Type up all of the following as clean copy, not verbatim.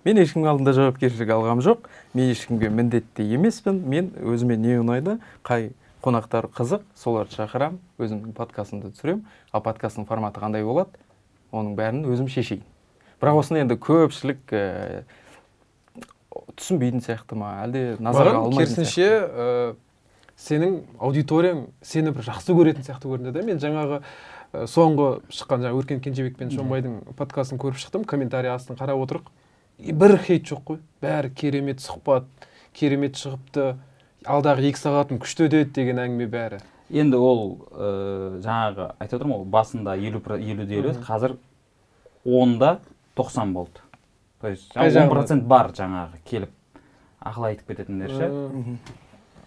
Мен ешкімнің алдында жауапкершілік алғам жоқ. Мен ешкімге міндетті емеспін. Мен өзіме не ұнайды, қай қонақтар қызық, соларды шақырам, өзімнің подкастымды түсірем. Ал подкасттың форматы қандай болады, оның бәрін өзім шешейін. Бірақ осыны енді көпшілік түсінбейтін сияқты ма, әлде назарға алмайтын сияқты. Керісінше, сенің аудиторияң сені бір жақсы көретін сияқты көрінді да. Мен жаңағы соңғы шыққан жаңа Өркен Кенжебек пен Шонбайдың подкастын көріп шықтым, комментарий астын қарап отырып. Бір хейт жоқ қой. Бәрі керемет сұхбат, керемет шығыпты, алдағы 2 сағатым күшті өтеді деген әңгіме бәрі. Енді ол жаңағы айтып отырмын, басында 50-50, қазір 10-да 90 болды. То есть 10% бар жаңағы келіп ақыл айтып кететіндер ше.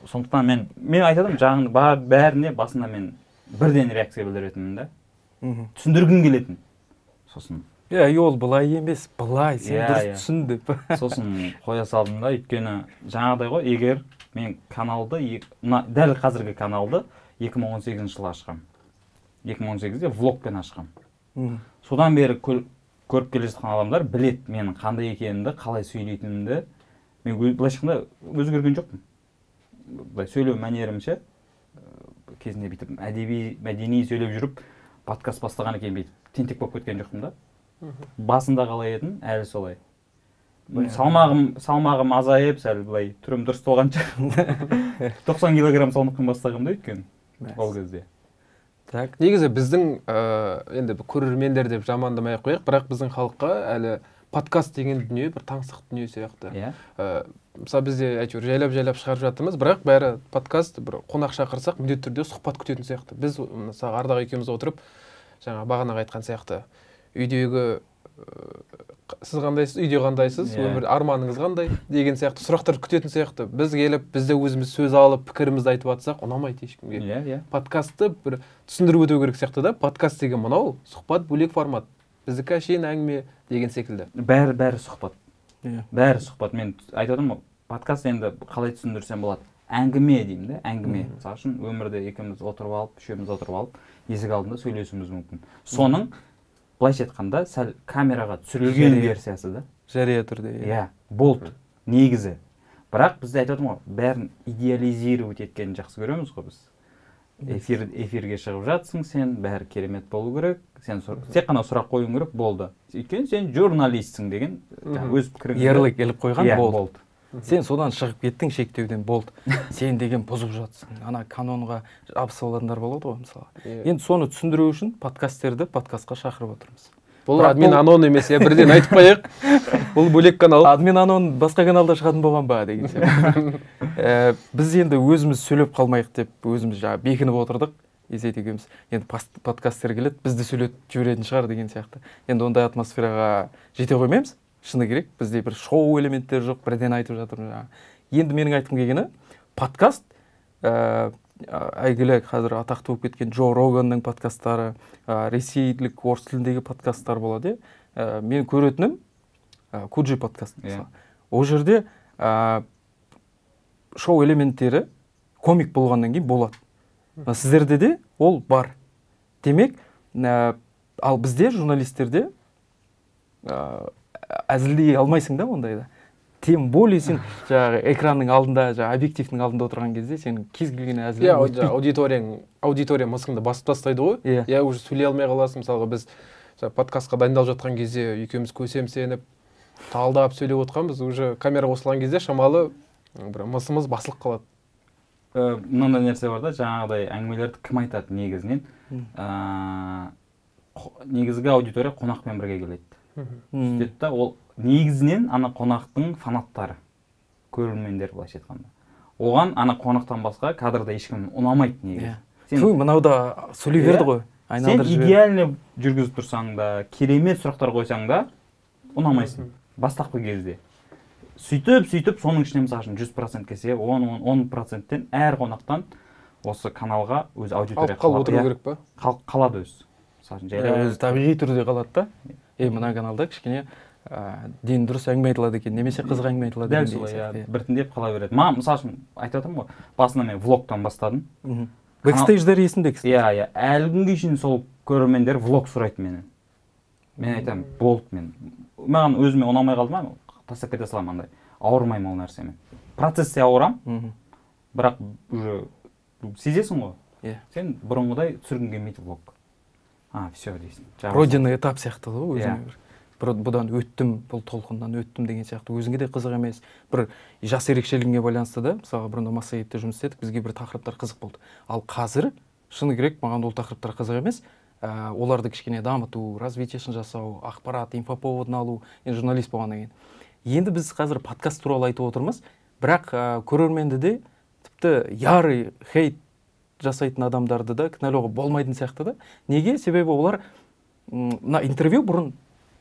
Сондықтан мен айтадым, жаңағы бәріне басында мен бірден реакция білдіретінмін да. Түсіндіргім келетін. Сосын ол былай емес, былай, сен дұрыс түсін деп. Сосын қоя салдым да, өйткені жаңағыдай ғой, егер мен каналды, дәл қазіргі каналды 2018 жылы ашқам. 2018-де влогпен ашқам. Содан бері көріп келе жатқан адамдар білет менің қандай екенімді, қалай сөйлейтінімді. Мен былайша айтқанда өзгерген жоқпын. Былай сөйлеу мәнерімше кезінде бүйтіп мәдени сөйлеп жүріп, подкаст бастаған екен бүйтіп тентек болып кеткен жоқпын да. Басында қалай едім, әлі солай. Салмағым азайып, сәл былай түрім дұрыс болғанша 90 килограмм салмақпен бастағанымда өткен ол кезде. Негізі біздің енді көрермендер деп жамандамай-ақ қояйық, бірақ біздің халыққа әлі подкаст деген дүние бір таңсық дүние сияқты. Мысалы бізде әйтеуір жайлап шығарып жатырмыз, бірақ бәрі подкаст бір қонақ шақырсақ міндетті түрде сұхбат күтетін сияқты. Біз мысалы Ардақ екеуміз отырып, жаңа бағанағы айтқан сияқты, үйдегі сіз қандайсыз, үйде қандайсыз, өмір арманыңыз қандай деген сияқты сұрақтар күтетін сияқты. Біз келіп, бізде өзіміз сөз алып, пікірімізді айтып жатсақ, ұнамайды ешкімге. Подкастты бір түсіндіріп өту керек сияқты да. Подкаст деген мынау, сұхбат бөлек формат. Біздікі әшейін әңгіме деген секілді. Бәрі сұхбат. Бәрі сұхбат. Мен айтып отырмын, подкаст енді қалай түсіндірсем болады? Әңгіме деймін да, әңгіме. Мысалы үшін өмірде екеуміз отырып алып, үшеуміз отырып алып, есік алдында сөйлесуіміз мүмкін. Соның былайша айтқанда сәл камераға түсірілген версиясы да. Жария түрде. Болды. Негізі. Бірақ бізде айтып отырмын ғой, бәрін идеализировать еткенін жақсы көреміз ғой біз. Эфирге шығып жатсың, сен бәрі керемет болу керек, сен тек қана сұрақ қоюың керек, болды. Өйткені сен журналистсің деген өз пікіріңді ерлік еліп қойған болды. Сен содан шығып кеттің шектеуден, болды. Сен деген бұзып жатсың. Ана канонға жабысып алатындар болады ғой мысалы. Енді соны түсіндіру үшін подкасттерді подкастқа шақырып отырмыз. Бұл админ анон емес, бірден айтып қояйық. Бұл бөлек канал. Админ анон басқа каналда шығатын болған ба деген сияқты. Біз енді өзіміз сөйлеп қалмайық деп өзіміз бекініп отырдық. Есет екеуміз. Енді подкасттер келеді, бізді сөйлетіп жіберетін шығар деген сияқты. Енді ондай атмосфераға жете қоймаймыз. Шыны керек, бізде бір шоу элементтер жоқ, бірден айтып жатырмыз. Енді менің айтқым келгені, подкаст әйгілі қазір атақты болып кеткен Джо Роганның подкасттары, ресейлік орыс тіліндегі подкасттар болады. Мен көретінім Куджи подкаст. Ол жерде шоу элементтері комик болғаннан кейін болады. Сіздерде де ол бар. Демек, ал бізде журналистерде әзілдей алмайсың да ондайда. Тем более сен жаңағы экранның алдында, жаңағы объективтің алдында отырған кезде сен кез келген әзілдей өтпейді. Аудитория мысыңды басып тастайды ғой. Уже сөйлей алмай қаласың. Мысалға біз подкастқа дайындалып жатқан кезде екеуміз көсемсеніп, талдап сөйлеп отқанбыз. Уже камера қосылған кезде шамалы бір мысымыз басылып қалады. Мынандай нәрсе бар да, жаңағыдай әңгімелерді кім айтады негізінен? Негізгі аудитория қонақпен бірге келеді. Сөйтеді да, ол негізінен ана қонақтың фанаттары, көрермендер былайша айтқанда. Оған ана қонақтан басқа кадрда ешкім ұнамайды негізі. Мынауда сөйлей берді ғой. Сен идеально жүргізіп тұрсаң да, керемет сұрақтар қойсаң да, ұнамайсың. Бастапқы кезде. Сөйтіп, соның ішіне мысалы 100% кесе, 10%-тен әр қонақтан осы каналға өз аудитория қалады өз. Өзі табиғи түрде қалады да. Мына каналда кішкене ден дұрыс әңгіме айтылады екен, немесе қызық әңгіме айтылады екен. Дәл солай, біртіндеп қала береді. Маған мысалы үшін айтып отырмын ғой, басында мен влогтан бастадым. Бэкстейдждер есімде кісі. Әлі күнге шейін сол көрермендер влог сұрайды менен. Мен айтамын, болды мен. Маған өзіме ұнамай қалды ма? тастап кете саламын андай. Ауырмаймын ол нәрсемен. Процессте ауырам. Бірақ уже сезесің ғой. Сен бұрынғыдай түсіргің келмейді влог. Все дейсің. Пройденный этап сияқты ғой өзіңе. Бұдан өттім, бұл толқындан өттім деген сияқты өзіңе де қызық емес. Бір жас ерекшелігіне байланысты да, мысалға бұрында массагетте жұмыс істедік, бізге бір тақырыптар қызық болды. Ал қазір шыны керек, маған ол тақырыптар қызық емес. Оларды кішкене дамыту, развитиесін жасау, ақпарат, инфоповодын алу, енді журналист болғаннан кейін. Енді біз қазір подкаст туралы айтып отырмыз, бірақ көрерменді де тіпті ярый хейт жасайтын адамдарды да кінәлауға болмайтын сияқты да. Неге? Себебі олар мына интервью бұрын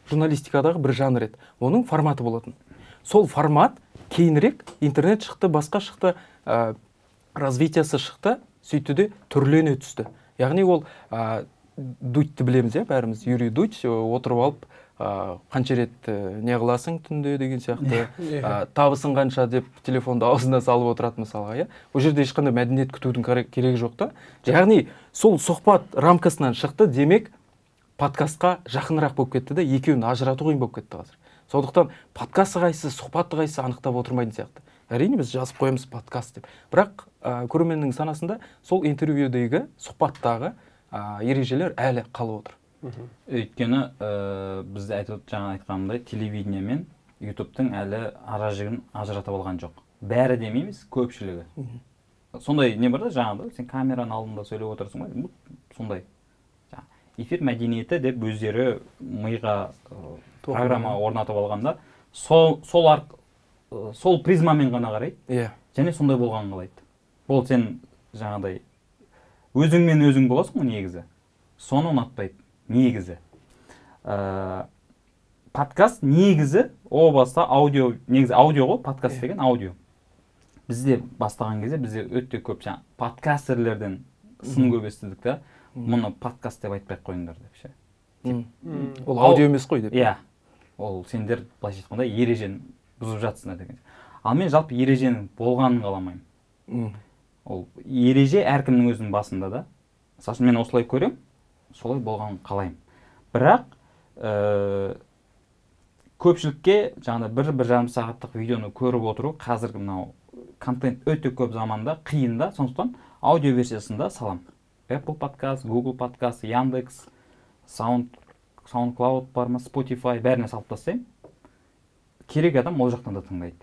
журналистикадағы бір жанр еді. Оның форматы болатын. Сол формат кейінірек интернет шықты, басқа шықты, развитиясы шықты, сөйтті де түрлене түсті. Яғни ол Дудьті білеміз, бәріміз. Юрий Дудь отырып алып, қанша рет не қыласың түнде деген сияқты, табысың қанша деп телефонды аузына салып отырады мысалға. Ол жерде ешқандай мәдениет күтудің керегі жоқ та. Яғни сол сұхбат рамкасынан шықты, демек подкастқа жақынырақ болып кетті де, екеуін ажырату қиын болып кетті қазір. Сондықтан подкасты қайсысы, сұхбатты қайсысы анықтап отырмайтын сияқты. Әрине біз жазып қоямыз подкаст деп. Бірақ көрерменнің санасында сол интервьюдегі, сұхбаттағы ережелер әлі қалып отыр. Өйткені бізде жаңа айтқанымдай телевидение мен ютубтың әлі ара-жігін ажыратып алған жоқ. Бәрі демейміз, көпшілігі. Сондай не бар да, жаңағыдай сен камераның алдында сөйлеп отырсың ғой, сондай. Эфир мәдениеті деп өздері миға программа орнатып алғанда, сол призмамен ғана қарайды, және сондай болғанын қалайды. Ол сен жаңағыдай өзіңмен өзің боласың ғой негізі. Соны ұнатпайды, негізі. Подкаст негізі, о баста аудио, негізі аудио ғой, подкаст деген аудио. Бізде бастаған кезде бізде өте көп подкастерлерден сын көп естідік та, мұны подкаст деп айтпай қойыңдар деп ше. Ол аудио емес қой деп. Иә. Ол сендер былайша айтқанда ережені бұзып жатсыңдар деген. Ал мен жалпы ереженің болғанын қаламаймын. Ол ереже әркімнің өзінің басында да. Мысалы мен осылай көремін, солай болғанын қалаймын. Бірақ көпшілікке жаңағыдай бір жарым сағаттық видеоны көріп отыру қазіргі мынау контент өте көп заманда қиын да, сондықтан аудио версиясында салам. Apple подкаст, Google подкаст, Яндекс, SoundCloud бар ма, Spotify бәріне салып тастаймын. Керек адам ол жақтан да тыңдайды.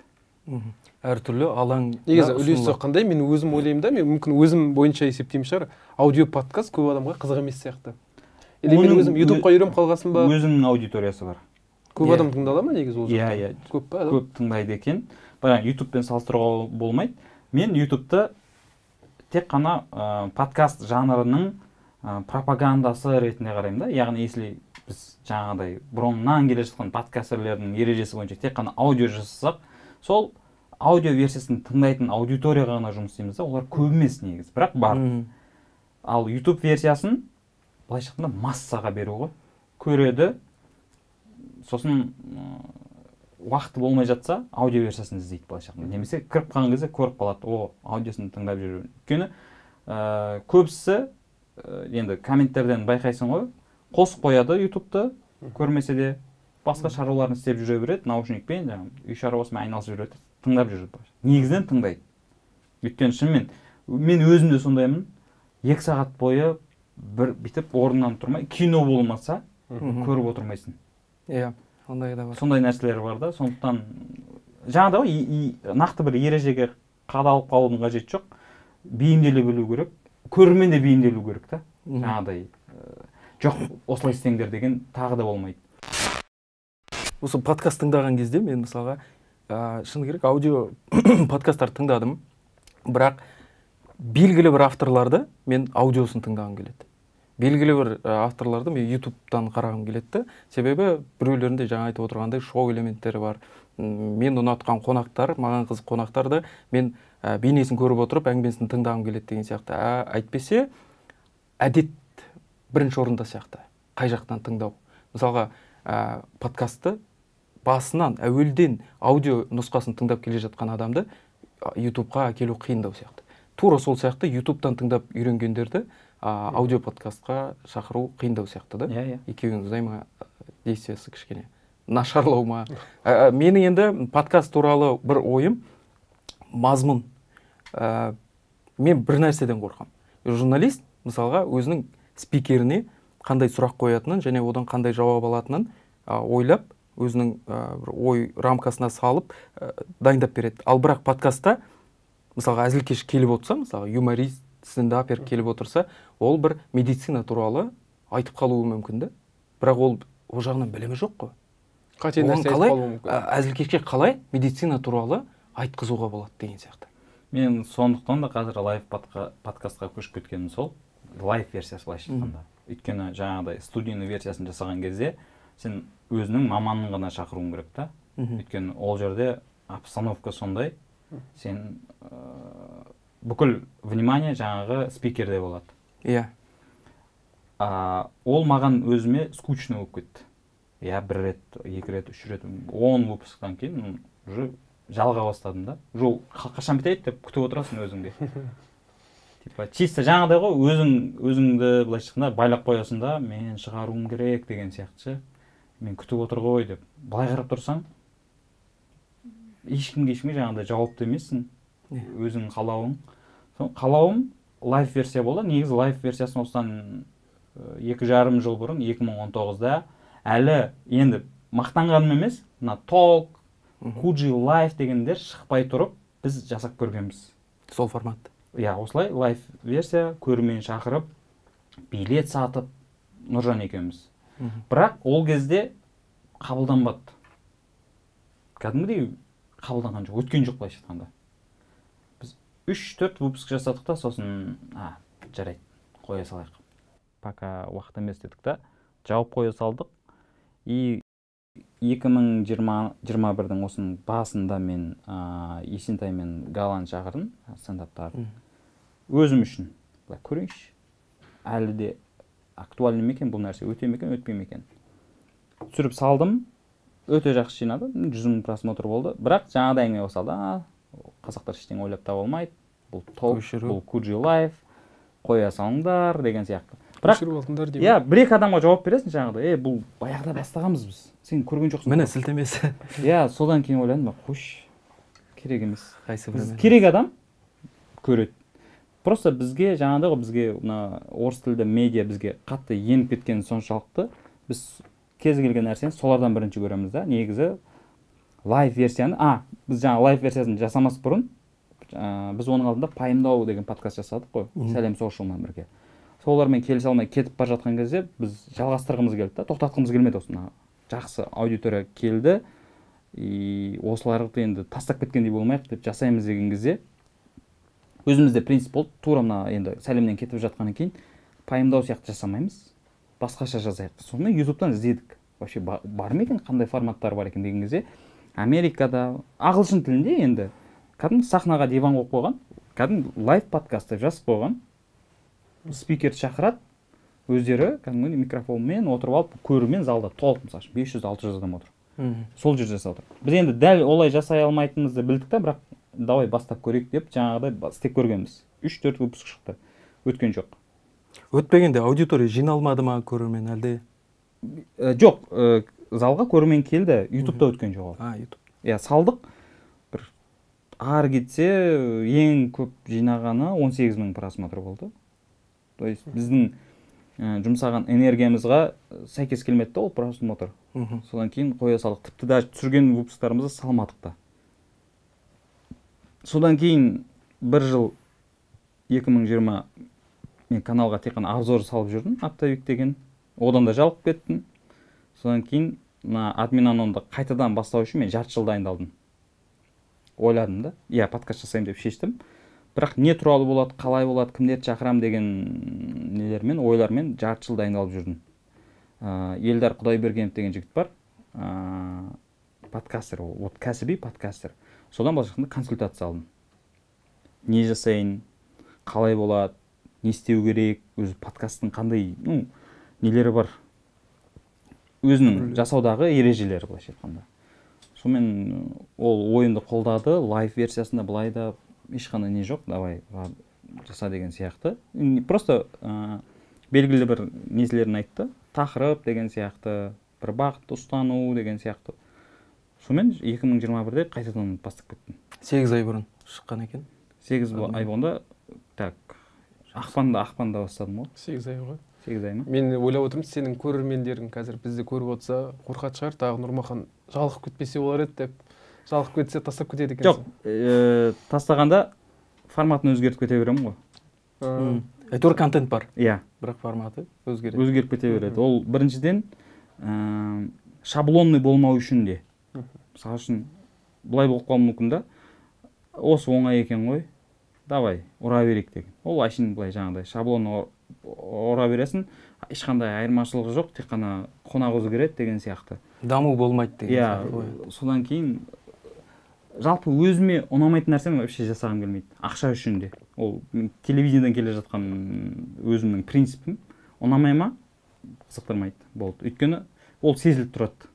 Әртүрлі алаң. Негізі үлесі қандай, мен өзім ойлаймын да, мен мүмкін өзім бойынша есептеймін шығар, аудио подкаст көп адамға қызық емес сияқты. Или мен өзім YouTubeқа үйреніп қалғасын ба? Өзінің аудиториясы бар. Көп адам тыңдала ма негізі ол жақта? Иә, көп па адам? Көп тыңдайды екен. Бірақ YouTubeпен салыстыруға болмайды. Мен YouTube'ты тек қана подкаст жанрының пропагандасы ретінде қараймын да. Яғни, если біз жаңағыдай бұрыннан келе жатқан подкастерлердің ережесі бойынша тек қана аудио жасасақ, сол аудио версиясын тыңдайтын аудиторияға ғана жұмыс істейміз да, олар көп емес негізі, бірақ бар. Ал YouTube версиясын былайша айтқанда массаға беру ғой. Көреді, сосын уақыты болмай жатса, аудио версиясын іздейді былайша айтқанда. Немесе кіріп қалған кезде көріп қалады, аудиосын тыңдап жүру. Өйткені көбісі енді комменттерден байқайсың ғой, қосып қояды YouTube'ты, көрмесе де басқа шаруаларын істеп жүре береді, наушникпен, үй шаруасымен айналысып жүреді, тыңдап жүреді. Негізінен тыңдайды. Өйткені шынымен мен өзім де сондаймын. 2 сағат бойы бір бітіп орнынан тұрмай, кино болмаса көріп отырмайсың. Иә, ондай да бар. Сондай нәрселер бар да, сондықтан жаңағыда ғой нақты бір ережеге қадалып қалудың қажеті жоқ. Бейімделе білу керек. Көрермен де бейімделу керек та. Жаңағыдай жоқ, осылай істеңдер деген тағы да болмайды. Осы подкаст тыңдаған кезде мен мысалға шыны керек аудио подкасттар тыңдадым. Бірақ белгілі бір авторларды мен аудиосын тыңдағым келеді. Белгілі бір авторларды мен YouTube'дан қарағым келеді. Себебі біреулерінде жаңа айтып отырғандай шоу элементтері бар. Мен ұнатқан қонақтар, маған қызық қонақтарды мен бейнесін көріп отырып, әңгімесін тыңдағым келеді деген сияқты. Әйтпесе әдет бірінші орында сияқты. Қай жақтан тыңдау. Мысалға подкастты басынан, әуелден аудио нұсқасын тыңдап келе жатқан адамды YouTube'ға келу қиындау сияқты. Тура сол сияқты YouTube'дан тыңдап үйренгендерді аудио подкастқа шақыру қиындау сияқты да. Иә. Екеуінің взаимодействиясы кішкене нашарлау ма? Менің енді подкаст туралы бір ойым, мазмұн. Мен бір нәрседен қорқам. Журналист, мысалға, өзінің спикеріне қандай сұрақ қоятынын және одан қандай жауап алатынын ойлап, өзінің ой рамкасына салып дайындап береді. Ал бірақ подкастта, мысалға, әзілкеш келіп отырса, мысалға, юморист, стендапер келіп отырса, ол бір медицина туралы айтып қалуы мүмкін де. Бірақ ол жағынан білімі жоқ қой. Қате нәрсе айтып қалуы мүмкін. Әзілкешке қалай медицина туралы айтқызуға болады деген сияқты. Мен сондықтан да қазір лайв подкастқа көшіп кеткенім сол. Лайв версиясы былайша айтқанда. Өйткені жаңағыдай студийный версиясын жасаған кезде сен өзінің маманын ғана шақыруың керек та. Өйткені ол жерде обстановка сондай. Сен бүкіл внимание жаңағы спикерде болады. Иә. Ол маған өзіме скучно болып кетті. Я бір рет, екі рет, үш рет, 10 выпусктан кейін уже жалға бастадым да. Жол қашан бітеді деп күтіп отырасың өзіңде. Типа чисто жаңағыдай ғой, өзіңді былайша айтқанда байлап қоясың да, мен шығаруым керек деген сияқты. Мен күтіп отыр ғой деп. Былай қарап тұрсаң, ешкімге жаңағыдай жауапты емессің. Өзің қалауың. Қалауым лайв версия болды. Негізі лайв версиясын осыдан 2,5 жыл бұрын, 2019-да әлі енді мақтанғаным емес, мына толк, Куджи лайв дегендер шықпай тұрып, біз жасап көргенбіз. Сол формат. Иә, осылай лайв версия, көрермен шақырып, билет сатып, Нұржан екеуміз. Бірақ ол кезде қабылданбады. Кәдімгідей қабылданған жоқ, өткен жоқ былайша айтқанда. Біз 3-4 выпуск жасадық та, сосын жарайды, қоя салайық. Пока уақыт емес дедік та, жауап қоя салдық. И 2021-дің осының басында мен Есентай мен Галан шақырдым, стендаптарды. Өзім үшін. Былай көрейінші. Әлі де актуальны ма екен бұл нәрсе, өте ме екен, өтпей ме екен. Түсіріп салдым, өте жақсы жинады, 100 000 просмотр болды. Бірақ жаңағыдай әңгіме осалды, қазақтар ештеңе ойлап таба алмайды. Бұл толк, бұл Куджи лайв, қоя салыңдар деген сияқты. Бірақ иә, бір-екі адамға жауап бересің жаңағыдай, бұл баяғыда бастағанбыз біз. Сен көрген жоқсың. Міне сілтемесі. Иә, содан кейін ойладым, қош, керек емес. Қайсы біремен. Керек адам көреді. Просто бізге жаңағыдай ғой, бізге мына орыс тілді медиа бізге қатты еніп кеткен соншалықты, біз кез келген нәрсені солардан бірінші көреміз да. Негізі лайв версияны, біз жаңа лайв версиясын жасамас бұрын, біз оның алдында пайымдау деген подкаст жасадық қой, Сәлем Соушылмен бірге. Солармен келісе алмай кетіп бара жатқан кезде біз жалғастырғымыз келді да, тоқтатқымыз келмеді осыны. Жақсы аудитория келді, и осыларды енді тастап кеткендей болмайық деп жасаймыз деген кезде өзімізде принцип болды, тура мына енді Сәлемнен кетіп жатқаннан кейін пайымдау сияқты жасамаймыз, басқаша жазайық. Сонымен YouTube-тан іздедік. Вообще бар ма екен, қандай форматтар бар екен деген кезде Америкада, ағылшын тілінде енді кәдімгі сахнаға диван қойып қойған, кәдімгі лайв подкаст деп жазып қойған. Спикер шақырады, өздері кәдімгі микрофонмен отырып алып, көрермен залда толық, мысалы 500-600 адам отыр. Сол жерде жасап отыр. Біз енді дәл олай жасай алмайтынымызды білдік та, бірақ давай бастап көрейік деп жаңағыдай істеп көргенбіз. 3-4 выпуск шықты. Өткен жоқ. Өтпегенде аудитория жиналмады ма көрермен әлде? Жоқ, залға көрермен келді, YouTube-та өткен жоқ. YouTube. Иә, салдық. Бір ары кетсе ең көп жинағаны 18 000 просмотр болды. То есть біздің жұмсаған энергиямызға сәйкес келмеді да ол просмотр. Содан кейін қоя салдық. Тіпті даже түсірген выпусктарымызды салмадық та. Содан кейін бір жыл 2020 мен каналға тек қана обзор салып жүрдім, Аптавик деген. Одан да жалып кеттім. Содан кейін админ анонды қайтадан бастау үшін мен жарты жыл дайындалдым. Ойладым да, иә, подкаст жасаймын деп шештім. Бірақ не туралы болады, қалай болады, кімдерді шақырам деген нелермен, ойлармен жарты жыл дайындалып жүрдім. Елдар Құдайбергенов деген жігіт бар. Подкастер ол, вот кәсіби подкастер. Содан басқанда консультация алдым. Не жасайын, қалай болады, не істеу керек, өзі подкасттың қандай, нелері бар. Өзінің жасаудағы ережелері былайша айтқанда. Сонымен ол ойынды қолдады, лайв версиясында былай да ешқандай не жоқ, давай жаса деген сияқты. Просто белгілі бір несілерін айтты, тақырып деген сияқты, бір бағытты ұстану деген сияқты. Сонымен 2021-де қайтадан бастап кеттім. 8 ай бұрын шыққан екен. 8 ай бұрында, так, ақпанда бастадым ғой. 8 ай ғой. 8 ай ма? Мен ойлап отырмын, сенің көрермендерің қазір бізді көріп отырса, қорқатын шығар, тағы Нұрмахан жалығып кетпесе болар еді деп. Жалығып кетсе тастап кетеді екенсің. Жоқ, тастағанда форматын өзгертіп кете беремін ғой. Әйтеуір контент бар. Иә. Бірақ форматы өзгереді. Өзгеріп кете береді. Ол біріншіден шаблонный болмау үшін де. Мысалы үшін былай болып қалуы мүмкін да, осы оңай екен ғой, давай, ұра берейік деген. Ол әшейін былай жаңағыдай шаблонны ұра бересің, ешқандай айырмашылығы жоқ, тек қана қонақ өзгереді деген сияқты. Даму болмайды деген сияқты. Иә, содан кейін жалпы өзіме ұнамайтын нәрсені вообще жасағым келмейді. Ақша үшін де. Ол телевидениеден келе жатқан өзімнің принципім. Ұнамай ма? Қызықтырмайды. Болды. Өйткені ол сезіліп тұрады.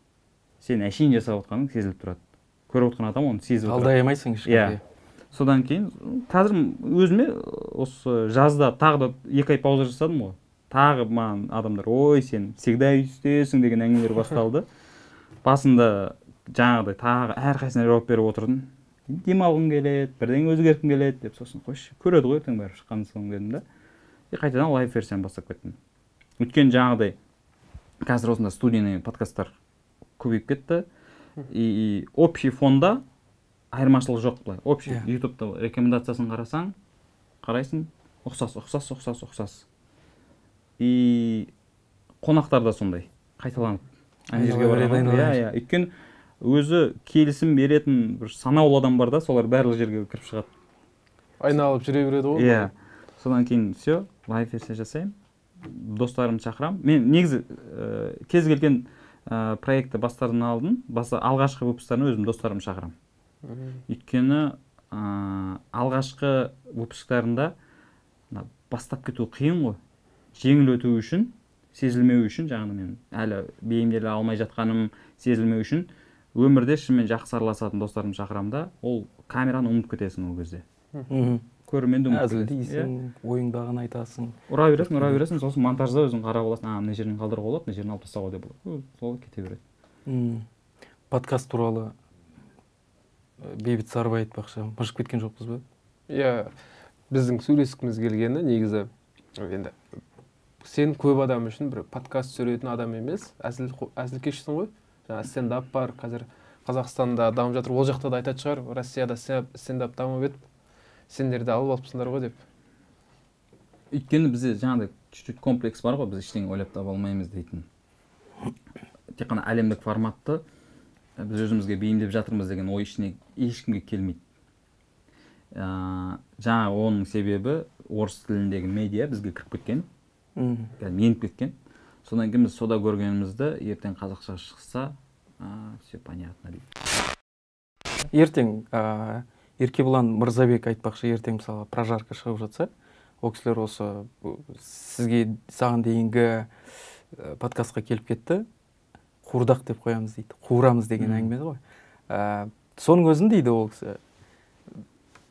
Сен әшейін жасап отқаның сезіліп тұрады. Көріп отқан адам оны сезіп отырады. Алдай алмайсың ешқандай. Содан кейін қазір өзіме осы жазда тағы да 2 ай пауза жасадым ғой. Тағы маған адамдар, ой, сен всегда үстесің деген әңгімелер басталды. Басында жаңағыдай тағы әрқайсысына жауап беріп отырдым. Демалғым келеді, бірдеңе өзгерткім келеді деп, сосын қойшы, көреді ғой ертең бәрі шыққан соң дедім да. Қайтадан лайв версияны бастап кеттім. Өйткені жаңағыдай қазір осында студийный подкасттар көбейіп кетті. И общий фонда айырмашылық жоқ былай. Общий ютубта рекомендациясын қарайсың, ұқсас. И қонақтар да сондай, қайталанып. Өйткені өзі келісім беретін бір санаулы адам бар да, солар барлық жерге кіріп шығады. Айналып жүре береді ғой. Иә. Содан кейін все, лайв версия жасаймын. Достарымды шақырамын. Мен негізі кез келген проектті бастардан алдым, алғашқы выпустарына өзім достарымды шақырамын. Өйткені алғашқы выпусктарында бастап кету қиын ғой. Жеңіл өту үшін, сезілмеу үшін, жаңағы мен әлі бейімделе алмай жатқаным сезілмеу үшін өмірде шынымен жақсы араласатын достарымды шақырамын да, ол камераны ұмытып кетесің ол кезде. Көрерменді ұмытып кетесің, ойыңдағын айтасың. Ұра бересің, сосын монтажда өзің қарап аласың, мына жерін қалдыруға болады, мына жерін алып тастауға деп болады. Солай кете береді. Подкаст туралы Бейбіт Сарыбай айтпақшы, мыжып кеткен жоқпыз ба? Иә, біздің сөйлескіміз келгені негізі енді сен көп адам үшін бір подкаст сөйлейтін адам емес, әзілкешсің ғой. Жаңа стендап бар, қазір Қазақстанда дамып жатыр, ол жақта да айтады шығар, Россияда стендап дамып еді, сендерді алып алыпсыңдар ғой деп. Өйткені бізде жаңағыдай чуть-чуть комплекс бар ғой, біз ештеңе ойлап таба алмаймыз дейтін. Тек қана әлемдік форматты біз өзімізге бейімдеп жатырмыз деген ой ішіне ешкімге келмейді. Жаңа оның себебі орыс тіліндегі медиа бізге кіріп кеткен, еніп кеткен. Содан кейін біз сода көргенімізді ертең қазақша шықса, все понятно дейді. Ертең Еркебұлан Мырзабек айтпақшы, ертең мысалы прожарка шығып жатса, ол кісілер осы саған дейінгі подкастқа келіп кетті, қуырдақ деп қоямыз дейді, қуырамыз деген әңгіме ғой. Соның өзін дейді ол кісі,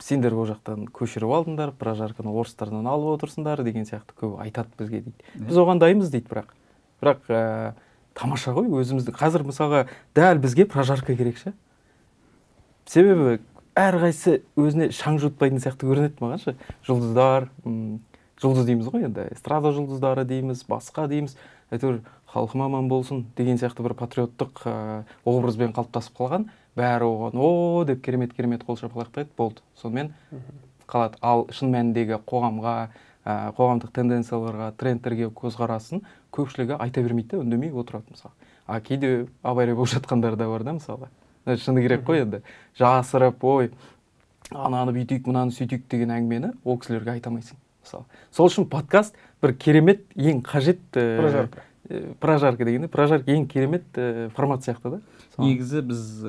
сендер ол жақтан көшіріп алдыңдар, прожарканы орыстардан алып отырсыңдар деген сияқты көп айтады бізге дейді. Біз оған дайынбыз дейді, бірақ тамаша ғой өзімізді. Қазір мысалға дәл бізге прожарка керек ше. Себебі әрқайсысы өзіне шаң жұтпайтын сияқты көрінеді маған ше. Жұлдыздар, жұлдыз дейміз ғой енді, эстрада жұлдыздары дейміз, басқа дейміз. Әйтеуір халқым аман болсын деген сияқты бір патриоттық образбен қалыптасып қалған. Бәрі оған о деп керемет қол шапалақтайды, болды. Сонымен қалады. Ал шын мәніндегі қоғамға, қоғамдық тенденцияларға, трендтерге көзқарасын көпшілігі айта бермейді, үндемей отырады мысалы. Кейде абайрай болып жатқандар да бар да мысалы. Шыны керек қой енді. Жасырып, ой, ананы бүйтейік, мынаны сөйтейік деген әңгімені ол кісілерге айта алмайсың мысалы. Сол үшін подкаст бір керемет, ең қажет прожарка дегенде, прожарка ең керемет формат сияқты да. Негізі біз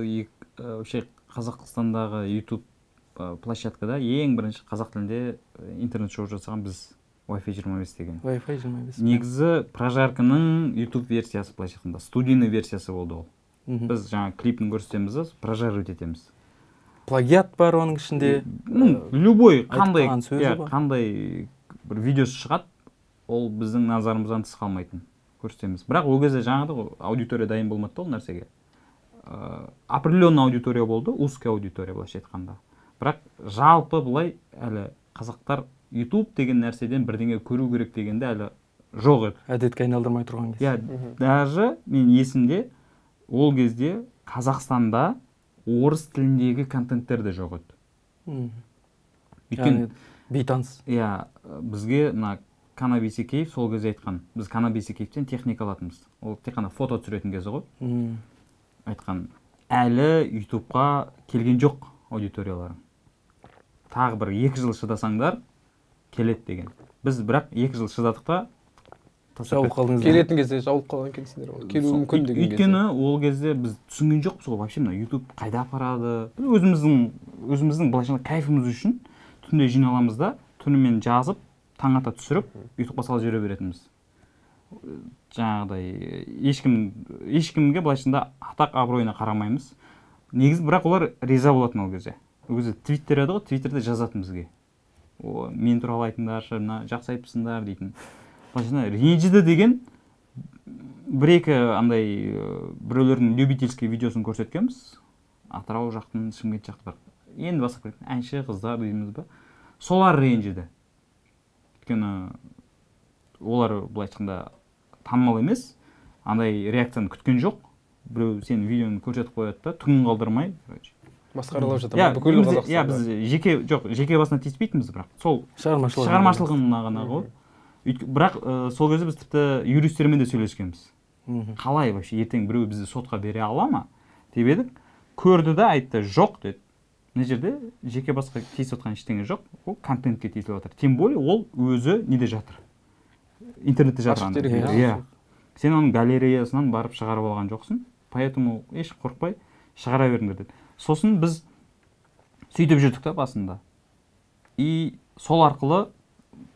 вообще Қазақстандағы YouTube площадкада ең бірінші қазақ тілінде интернет шоу жасаған біз Wi-Fi 25 деген. Wi-Fi 25. Негізі прожарканың YouTube версиясы былайша айтқанда, студийный версиясы болды ол. Біз жаңа клипін көрсетеміз, прожарить етеміз. Плагиат бар оның ішінде. Любой қандай бір видеосы шығады, ол біздің назарымыздан тыс қалмайтын. көрсетеміз. Бірақ ол кезде жаңағыдай аудитория дайын болмады ол нәрсеге. Определенный аудитория болды, узкая аудитория былайша айтқанда. Бірақ жалпы былай әлі қазақтар YouTube деген нәрседен бірдеңе көру керек дегенде әлі жоқ еді. Әдетке айналдырмай тұрған кез. Иә, даже мен есімде ол кезде Қазақстанда орыс тіліндегі контенттер де жоқ еді. Өйткені бейтаныс. Иә, бізге мына Кана Бейсекеев сол кезде айтқан. Біз Кана Бейсекеевтен техника алатынбыз. Ол тек қана фото түсіретін кезі ғой. Айтқан, әлі YouTube-қа келген жоқ аудиторияларың. Тағы бір 2 жыл шыдасаңдар келеді деген. Біз бірақ 2 жыл шыдадық та жауып қалдыңыз. Келетін кезде жауып қалған екенсіңдер. Келуі мүмкін деген кезде. Өйткені ол кезде біз түсінген жоқпыз ғой, вообще мына YouTube қайда апарады. Өзіміздің былайша кайфымыз үшін түнде жиналамыз да, түнімен жазып, таң ата түсіріп, YouTube-ға салып жібере беретінбіз. Жаңағыдай ешкімге былайша атақ абыройына қарамаймыз. Негізі бірақ олар риза болатын ол кезде. Ол кезде Twitter еді ғой, Twitterде жазатын бізге. Мен туралы айтыңдаршы, мына жақсы айтыпсыңдар дейтін. Былайша ренжіді деген бір-екі андай біреулердің любительский видеосын көрсеткенбіз. Атырау жақтың, Шымкент жақтың бар. Енді басқа көретін әнші қыздар дейміз ба. Солар ренжіді. Өйткені олар былай айтқанда танымал емес, андай реакцияны күткен жоқ. Біреу сен видеоны көрсетіп қояды да, түнін қалдырмай, масқаралап жатыр бүкіл Қазақстанда. Иә, біз жеке басына тиіспейтінбіз, бірақ сол шығармашылығына ғана ғой. Бірақ сол кезде біз тіпті юристтермен де сөйлескенбіз. Қалай вообще ертең біреу бізді сотқа бере ала ма деп едік. Көрді да айтты, жоқ деді. Мына жерде жеке басқа тиісіп отқан ештеңе жоқ, ол контентке тиісіп отыр. Тем более ол өзі неде жатыр? Интернетте жатыр. Иә. Сен оның галереясынан барып шығарып алған жоқсың. Поэтому еш қорықпай шығара беріңдер деді. Сосын біз сөйтіп жүрдік та басында. И сол арқылы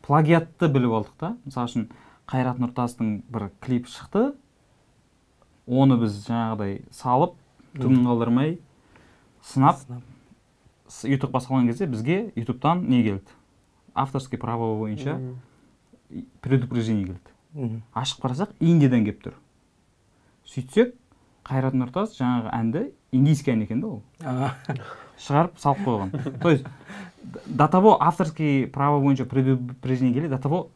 плагиатты біліп алдық та. Мысалы үшін Қайрат Нұртастың бір клип шықты. Оны біз жаңағыдай салып, түнін қалдырмай сынап YouTube-ға салған кезде бізге YouTube-тан не келді? Авторский право бойынша предупреждение келді. Ашып қарасақ, Индиядан келіп тұр. Сөйтсек, Қайрат Нұртас жаңағы әнді индийский ән екен да ол. Шығарып салып қойған. То есть до того авторский право бойынша предупреждение келеді, до того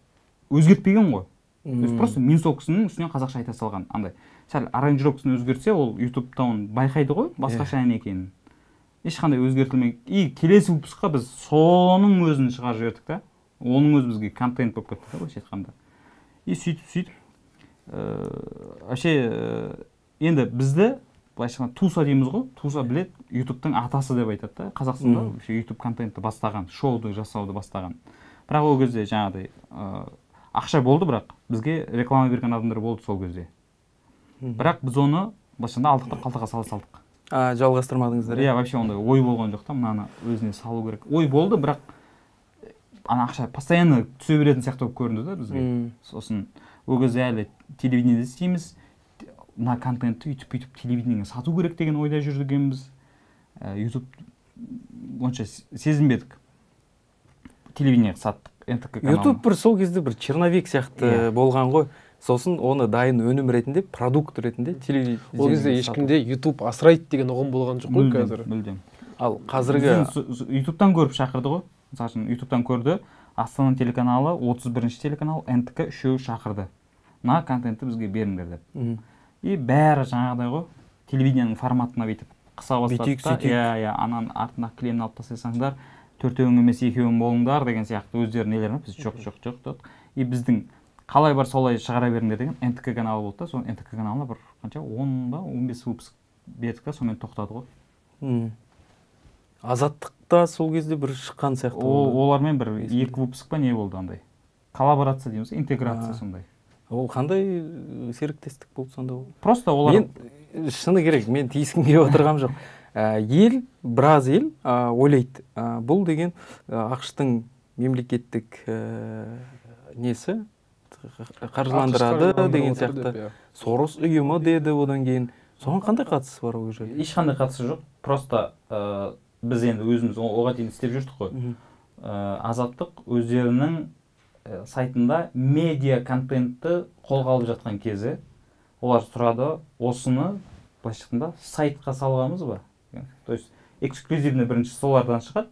өзгертпеген ғой. То есть просто мен сол кісінің үстінен қазақша айта салған. Андай сәл аранжировкасын өзгертсе, ол YouTube-та оны байқайды ғой, басқаша ән екенін. Ешқандай өзгертілмей. И келесі выпускқа біз соның өзін шығарып жібердік та. Оның өзі бізге контент болып кетті ғой, айтқанда. И сөйтіп вообще енді бізді былайша Туса дейміз ғой. Туса білет, YouTube-тың атасы деп айтады да. Қазақстанда вообще YouTube контентті бастаған, шоуды жасауды бастаған. Бірақ ол кезде жаңағыдай ақша болды, бірақ бізге реклама берген адамдар болды сол кезде. Бірақ біз оны былайша алдық та қалтаға сала салдық. Жалғастырмадыңыздар. Иә, вообще ондай ой болған жоқ та, мынаны өзіне салу керек. Ой болды, бірақ ана ақша постоянно түсе беретін сияқты болып көрінді да бізге. Сосын ол кезде әлі телевидениеде істейміз. Мына контентті үйтіп телевидениеге сату керек деген ойда жүргенбіз. YouTube онша сезінбедік. Телевидениеге саттық. YouTube бір сол кезде бір черновик сияқты болған ғой. Сосын оны дайын өнім ретінде, продукт ретінде телевидение. Ол кезде ешкімде YouTube асырайды деген ұғым болған жоқ қой қазір. Мүлдем. Ал қазіргі YouTube-тан көріп шақырды ғой. Мысалы үшін YouTube-тан көрді, Астана телеканалы, 31-ші телеканал, НТК үшеуі шақырды. Мына контентті бізге беріңдер деп. И бәрі жаңағыдай ғой, телевидениенің форматына бүйтіп қыса бастады да. Иә, анан артына кілемін алып тастасаңдар, 4-ің емес 2-ің болыңдар деген сияқты өздері нелерін біз жоқ деді. И біздің қалай бар солай шығара беріңдер деген НТК каналы болды да. Сол НТК каналына бір қанша 10 ба 15 выпуск бердік та, сонымен тоқтады ғой. Азаттықта сол кезде бір шыққан сияқты. Олармен бір 2 выпуск па не болды андай. Коллаборация дейміз, интеграция сондай. Ол қандай серіктестік болды сонда ол? Просто олар... Мен шыны керек, мен тиіскім келіп отырғам жоқ. Біраз ел ойлайды. Бұл деген ақш-тың мемлекеттік несі қаржыландырады деген сияқты. Сорос ұйымы деді одан кейін. Соған қандай қатысы бар ол жерде? Ешқандай қатысы жоқ. Просто біз енді өзіміз оға дейін істеп жүрдік қой. Азаттық өздерінің сайтында медиа контентті қолға алып жатқан кезі олар сұрады, осыны былайша айтқанда сайтқа салғанбыз ба? То есть эксклюзивный бірінші солардан шығады.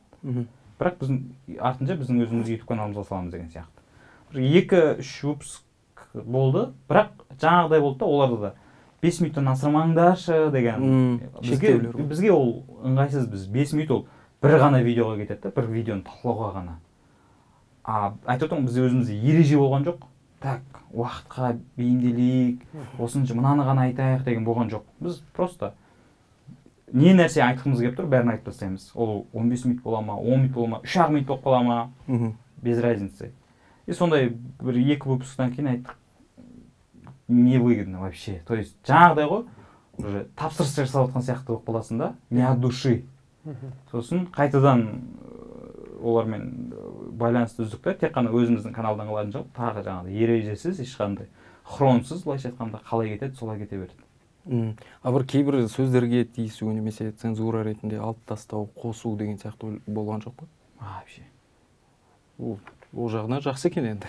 Бірақ біздің артынша біздің өзіміз YouTube каналымызға саламыз деген сияқты. Бір 2-3 выпуск болды, бірақ жаңағыдай болды да, оларда да 5 минуттан асырмаңдаршы деген. Бізге ол ыңғайсыз, біз 5 минут ол бір ғана видеоға кетеді, бір видеоны талқылауға ғана. Айтып отырмын, бізде өзімізде ереже болған жоқ. Так, уақытқа бейімделейік, осынша мынаны ғана айтайық деген болған жоқ. Біз просто не нәрсе айтқымыз келіп тұр, бәрін айтып тастаймыз. Ол 15 минут бола ма, 10 минут бола ма, 3,5 минут болып қала ма, без разницы. И сондай бір 2 выпусктан кейін айттық, невыгодно вообще. То есть жаңағыдай ғой, уже тапсырыс жасап отқан сияқты болып қаласың да, не от души. Сосын қайтадан олармен байланысты үздік та, тек қана өзіміздің каналдан қалатын жоқ, тағы жаңағыдай ережесіз, ешқандай хронсыз, былайша айтқанда қалай кетеді, солай кете береді. Бір кейбір сөздерге тиісу немесе цензура ретінде алып тастау, қосу деген сияқты болған жоқ па? Вообще. Ол жағына жақсы екен енді.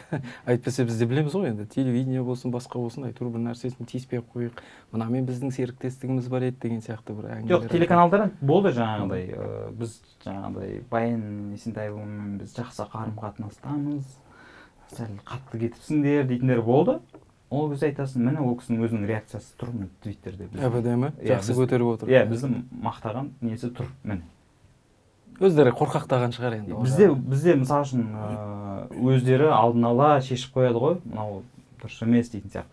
Айтпаса біз де білеміз ғой енді. Телевидение болсын, басқа болсын, әйтеуір бір нәрсесін тиіспей қойық. Мынамен біздің серіктестігіміз бар еді деген сияқты бір әңгімелер. Жоқ, телеканалдардан болды жаңағыдай. Біз жаңағыдай Баян Есентаевамен біз жақсы қарым-қатынастамыз. Сәл қатты кетіпсіңдер дейтіндер болды. Ол біз айтасың, міне ол кісінің өзінің реакциясы тұр Твиттерде. Әбдемі? Жақсы көтеріп отыр. Иә, біздің мақтаған несі тұр, міне. Өздері қорқақтаған шығар енді. Бізде мысалы үшін өздері алдын ала шешіп қояды ғой, мынау дұрыс емес дейтін сияқты.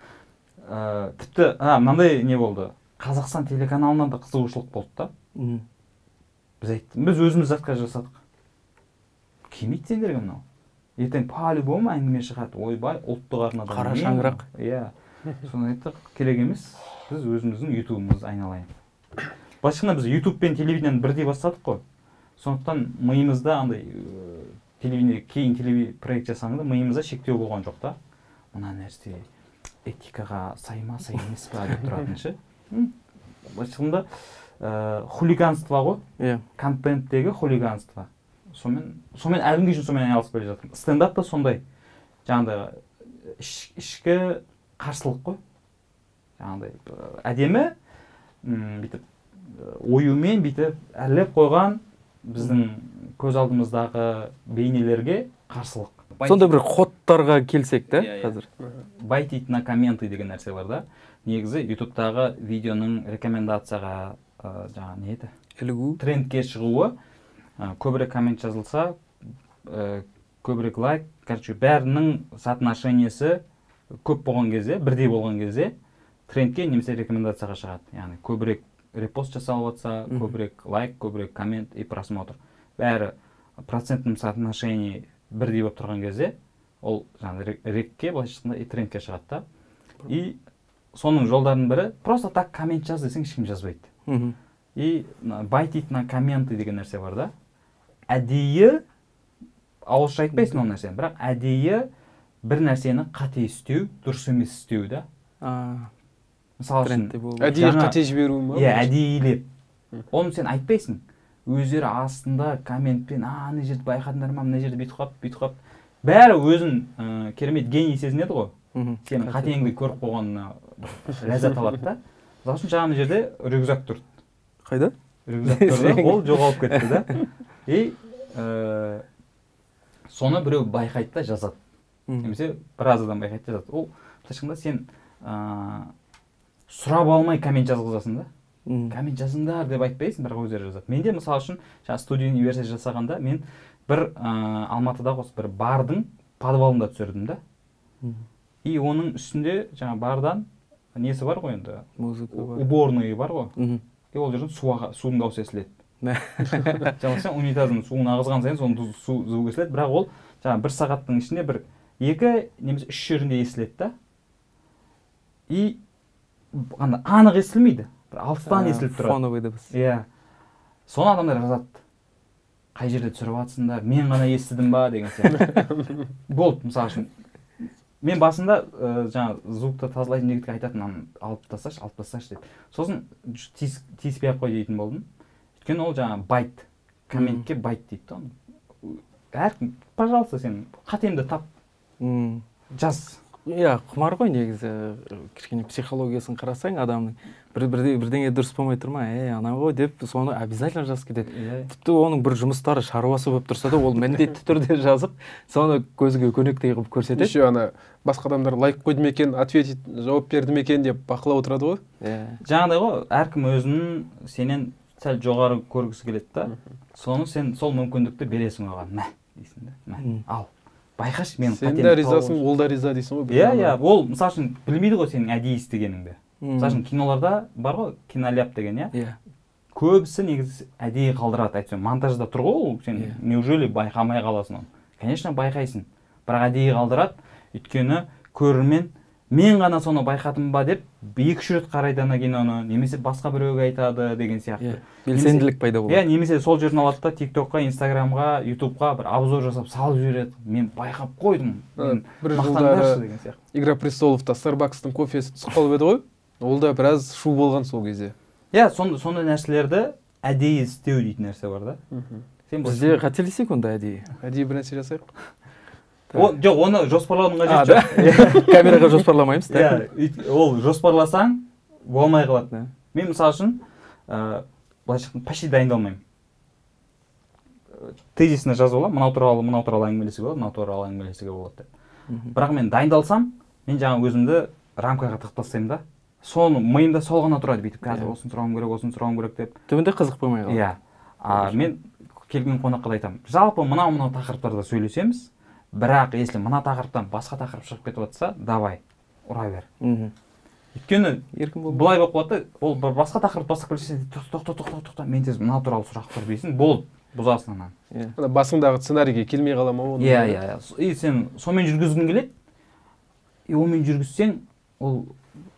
Тіпті мынандай не болды, Қазақстан телеканалынан да қызығушылық болды да. Біз өзіміз заказ жасадық. Келмейді сендерге мынау. Ертең по-любому әңгіме шығады. Ойбай, ұлттық арнадан. Қара шаңырақ. Иә. Соны айттық, керек емес. Біз өзіміздің ютубымыз айналайын. Басқанда біз ютуб пен телевидениені бірдей бастадық қой. Сондықтан миымызда андай телевидение кейін проект жасаңыз да миымызда шектеу болған жоқ та. Мына нәрсе этикаға сай ма, сай емес па деп тұратын ше. Басқанда хулиганство ғой. Иә. Контенттегі хулиганство. Сонымен әлі үшін сонымен айналысып келе жатырмын. Стендап та сондай. Жаңағыдай ішкі қарсылық қой. Жаңағыдай әдемі бүйтіп оюмен бүйтіп әрлеп қойған біздің көз алдымыздағы бейнелерге қарсылық. Сонда бір кодтарға келсек та қазір. Байтить на комменты деген нәрсе бар да. Негізі ютубтағы видеоның рекомендацияға жаңа не еді? Ілігу. Трендке шығуы, көбірек коммент жазылса, көбірек лайк, короче, бәрінің соотношениесі көп болған кезде, бірдей болған кезде трендке немесе рекомендацияға шығады. Яғни көбірек репост жасалып жатса, көбірек лайк, көбірек коммент и просмотр. Бәрі процентным соотношении бірдей болып тұрған кезде, ол жаңағы рекке, былайша айтқанда, и трендке шығады да. И соның жолдарының бірі просто так коммент жаз десең ешкім жазбайды. И байтить на комменты деген нәрсе бар да. Әдейі, ауызша айтпайсың ол нәрсені, бірақ әдейі бір нәрсені қате істеу, дұрыс емес істеу да. Мысалы үшін, әдейі қате жіберу ма? Иә, әдейілеп. Оны сен айтпайсың. Өздері астында комментпен, ана жерді байқадыңдар ма, мына жерді бүйтіп қап. Бәрі өзін керемет гений сезінеді ғой. Сенің қатеңді көріп қойғанына ләззат алады да. Мысалы үшін жаңағы жерде рюкзак тұр. Қайда? Рюкзак тұрды, ол жоғалып кетті да. И соны біреу байқайды да жазады. Немесе біраз адам байқайды да жазады. Ол шынында сен сұрап алмай коммент жазғызасың да. Коммент жазыңдар деп айтпайсың, бірақ өздері жазады. Менде мысалы үшін студия университет жасағанда мен бір Алматыдағы осы бір бардың подвалында түсірдім да. И оның үстінде жаңа бардан несі бар ғой енді, уборный бар ғой. И ол жерден судың дауысы естіледі. Жаңа сен унитаздың суын ағызған сайын соның суы естіледі, бірақ ол жаңа бір сағаттың ішінде бір 2 немесе 3 жерінде естіледі да. И анық естілмейді. Бір алыстан естіліп тұрады. Фоновый дыбыс. Иә. Соны адамдар жазады. Қай жерде түсіріп жатсыңдар, мен ғана естідім ба деген сияқты. Болды, мысалы үшін. Мен басында жаңа звукты тазалайтын жігітке айтатын, алып тасташы деп. Сосын тиіспей ақ қой дейтін болдым. Өйткені ол жаңа байт, комментке байт дейді да. Әркім, пожалуйста, сен қатемді тап. жаз. Иә, құмар ғой негізі. Кішкене психологиясын қарасаң адамның бірдеңе дұрыс болмай тұр ма, ана ғой деп соны обязательно жазып кетеді. Тіпті оның бір жұмыстары шаруасы болып тұрса да, ол міндетті түрде жазып, соны көзге көнектей қылып көрсетеді. Еще ана басқа адамдар лайк қойды ма екен, ответить, жауап берді ме екен деп бақылап отырады ғой. Жаңағыдай ғой, әркім өзінің сенен сәл жоғары көргісі келеді да. Соны сен сол мүмкіндікті бересің оған. Мә, дейсің да. Ал. Байқашы, мен сен де ризасың, ол да риза дейсің ғой. Иә, ол мысалы үшін білмейді ғой сенің әдейі істегеніңді. Мысалы үшін киноларда бар ғой, киноляп деген, иә. Көбісі негізі әдейі қалдырады, әйтпесе монтажда тұр ғой ол, сен неужели байқамай қаласың оны? Конечно, байқайсың. Бірақ әдейі қалдырады, өйткені көрермен мен ғана соны байқадым ба деп 2-3 рет қарайды ана киноны, немесе басқа біреуге айтады деген сияқты. Белсенділік пайда болады. Иә, немесе сол жерін алады да TikTokқа, Instagramға, YouTubeға бір обзор жасап салып жібереді. Мен байқап қойдым. Бір жылдары Игра престоловта Starbucks'тың кофесі түсіп қалып еді ғой. Ол да біраз шу болған сол кезде. Иә, сондай нәрселерді әдейі істеу дейтін нәрсе бар да. Бізде қателесек онда әдейі. Әдейі бір нәрсе жасайық. Жоқ, оны жоспарлаудың қажеті жоқ. Камераға жоспарламаймыз. Ол жоспарласаң болмай қалады. Мен мысалы үшін былайша айтқанда почти дайындалмаймын. Тезисіне жазып аламын, мынау туралы әңгімелесуге болады, мынау туралы әңгімелесуге болады деп. Бірақ мен дайындалсам, мен жаңа өзімді рамкаға тығып тастаймын да. Соны миымда сол ғана тұрады бүйтіп, қазір осын сұрауым керек деп. Түбінде қызық болмай қалады. Иә. Мен келген қонаққа айтамын. Жалпы мынау тақырыптарда сөйлесеміз, бірақ если мына тақырыптан басқа тақырып шығып кетіп жатса, давай, ұра бер. Өйткені былай болып қалады, ол басқа тақырып бастап келсе, тоқта, мен тез мына туралы сұрақ тұр дейсің, болды, бұзасың ананы. Басыңдағы сценарийге келмей қала ма оны? Иә. И сен сонымен жүргізгің келеді, и онымен жүргізсең, ол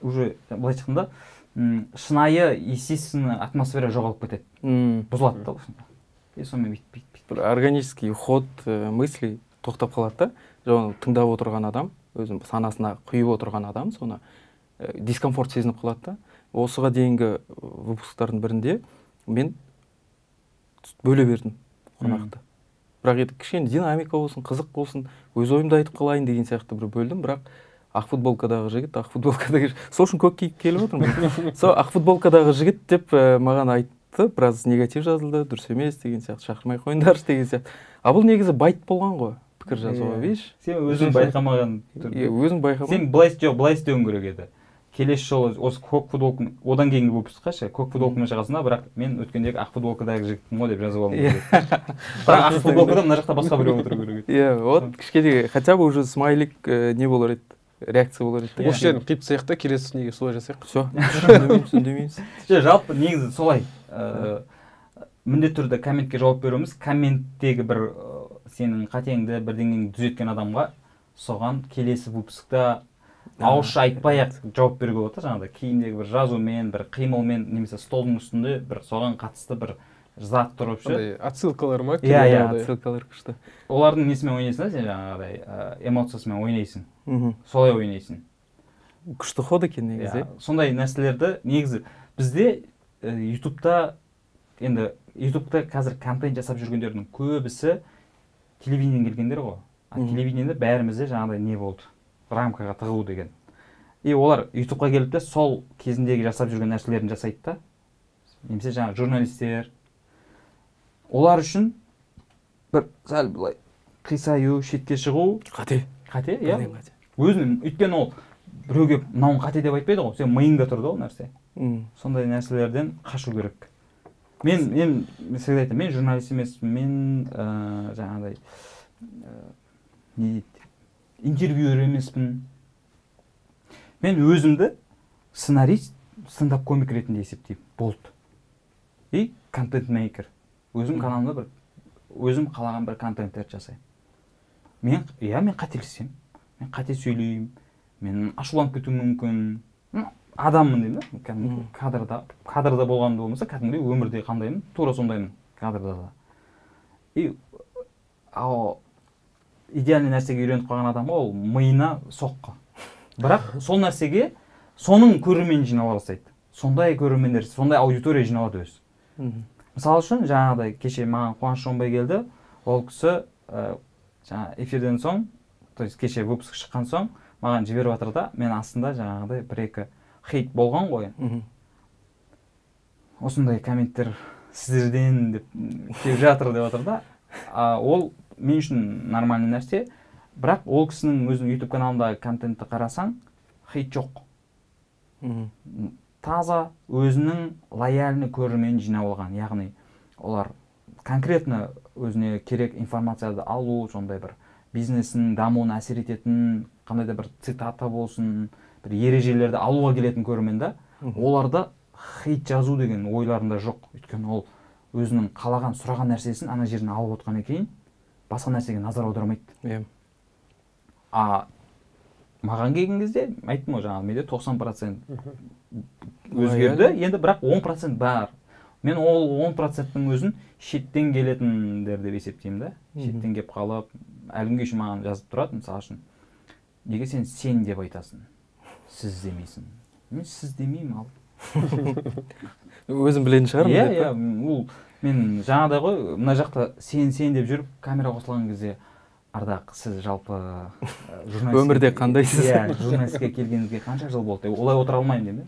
уже былайша айтқанда шынайы, естественный атмосфера жоғалып кетеді. Бұзылады да осында. И сонымен бүйтіп. Бір органический ход мыслей тоқтап қалады да, жаңағы тыңдап отырған адам, өзінің санасына құйып отырған адам, соны дискомфорт сезініп қалады да. Осыға дейінгі выпусктардың бірінде мен бөле бердім қонақты. Бірақ еді кішкене динамика болсын, қызық болсын, өз ойымды айтып қалайын деген сияқты бір бөлдім, бірақ ақ футболкадағы жігіт, сол үшін көк киіп келіп отырмын. Сол ақ футболкадағы жігіт деп маған айтты, біраз негатив жазылды, дұрыс емес деген сияқты, шақырмай қойыңдаршы деген сияқты. А бұл негізі байт болған ғой, пікір жазуға, видишь? Сен өзің байқамаған. Өзің байқамаған. Сен былай істеуің керек еді. Келесі жолы осы көк футболканы, одан кейінгі выпускқа көк футболкамен шығасың, бірақ мен өткендегі ақ футболкадағы жігіттің ғой деп жазып алуым керек. Бірақ ақ футболкада мына жақта басқа біреу отыру керек еді. Иә, вот кішкене хотя бы уже смайлик не болар еді, реакция болар еді. Осы жерін қиып тастайық та, келесісіне солай жасайық. Все, үндемейміз. Жалпы негізі солай. Міндетті түрде комментке жауап беруіміз, комменттегі бір сенің қатеңді, бірдеңені түзеткен адамға соған келесі выпускта ауызша айтпай-ақ жауап беруге болады, жаңағыдай киімдегі бір жазумен, бір қимылмен, немесе столдың үстінде бір соған қатысты бір зат тұрып ше. Отсылкалар ма? Иә, отсылкалар күшті. Олардың несімен ойнайсың, сен жаңағыдай эмоциясымен ойнайсың. Солай ойнайсың. Күшті ход екен негізі. Сондай нәрселерді негізі бізде ютубта қазір контент жасап жүргендердің көбісі телевидениеден келгендер ғой. Телевидениеде бәрімізде жаңағыдай не болды? Рамкаға тығу деген. И олар ютубқа келіп те сол кезіндегі жасап жүрген нәрселерін жасайды да. Немесе жаңағы журналистер. Олар үшін бір сәл былай қисаю, шетке шығу қате, иә. Өзінің, өйткені ол біреуге мынауың қате деп айтпайды ғой, сен миыңда тұрды ол нәрсе. Сондай нәрселерден қашу керек. Мен всегда айтамын, мен журналист емеспін, мен жаңағыдай не дейді, интервьюер емеспін. Мен өзімді сценарист, стендап комик ретінде есептеймін. Болды. И контент-мейкер. Өзім каналымда өзім қалаған бір контенттер жасаймын. Мен қателесем, мен қате сөйлеймін, мен ашуланып кетуім мүмкін. Адаммын деймін да, кадрда болғанды болмаса, кәдімгідей өмірде қандаймын, тура сондаймын кадрда да. И идеальный нәрсеге үйреніп қалған адамға ол миына соққы. Бірақ сол нәрсеге соның көрермен жинала бастайды. Сондай көрермендер, сондай аудитория жиналады өз. Мысалы үшін жаңағыдай кеше маған Қуаныш Шонбай келді, ол кісі жаңа эфирден соң то есть кеше выпуск шыққан соң маған жіберіп жатыр да, мен астында жаңағыдай бір-екі хейт болған ғой. Осындай комменттер сіздерден деп келіп жатыр деп жатыр да. Ол мен үшін нормальный нәрсе, бірақ ол кісінің өзінің YouTube каналындағы контентті қарасаң, хейт жоқ. Таза өзінің лояльный көрермен жинап алған, яғни олар конкретно өзіне керек информацияды алу, сондай бір бизнесінің дамуына әсер ететін қандай да бір цитата болсын, бір ережелерді алуға келетін көрермен да, оларда хейт жазу деген ойларында жоқ. Өйткені ол өзінің қалаған, сұраған нәрсесін ана жерін алып отқаннан кейін басқа нәрсеге назар аудармайды. Маған келген кезде, айттым ғой жаңағы, менде 90% өзгерді, енді бірақ 10% бар. Мен ол 10%-ның өзін шеттен келетіндер деп есептеймін да. Шеттен келіп қалып, әлгінге үшін маған жазып тұрады, мысалы үшін. Неге сен деп айтасың? Сіз демейсің. Мен сіз демеймін ал. Өзім білетін шығармын деп. Ол мен жаңағыдай ғой, мына жақта сен деп жүріп, камера қосылған кезде Ардақ, сіз жалпы өмірде қандайсыз? Журналистке келгеніңізге қанша жыл болды? Олай отыра алмаймын деймін.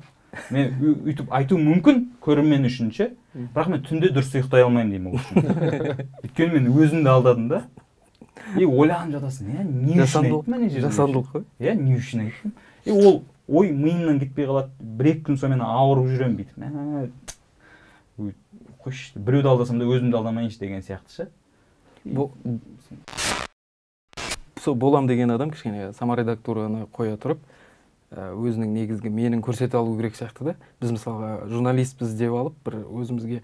Мен үйтіп айту мүмкін көрермен үшін ше, бірақ мен түнде дұрыс ұйықтай алмаймын деймін ол үшін. Өйткені мен өзімді алдадым да. Ойланып жатасың, не үшін айттым ана жерде? Жасандылық қой. Не үшін айттым? Ол ой миымнан кетпей қалады. Бір-екі күн соң мен ауырып жүремін бүйтіп. Қойшы, біреуді алдасам да өзімді алдамайыншы деген сияқты ше. Сол болам деген адам кішкене саморедактураны қоя тұрып, өзінің негізгі менің көрсете алу керек сияқты да. Біз мысалға журналистпіз деп алып, бір өзімізге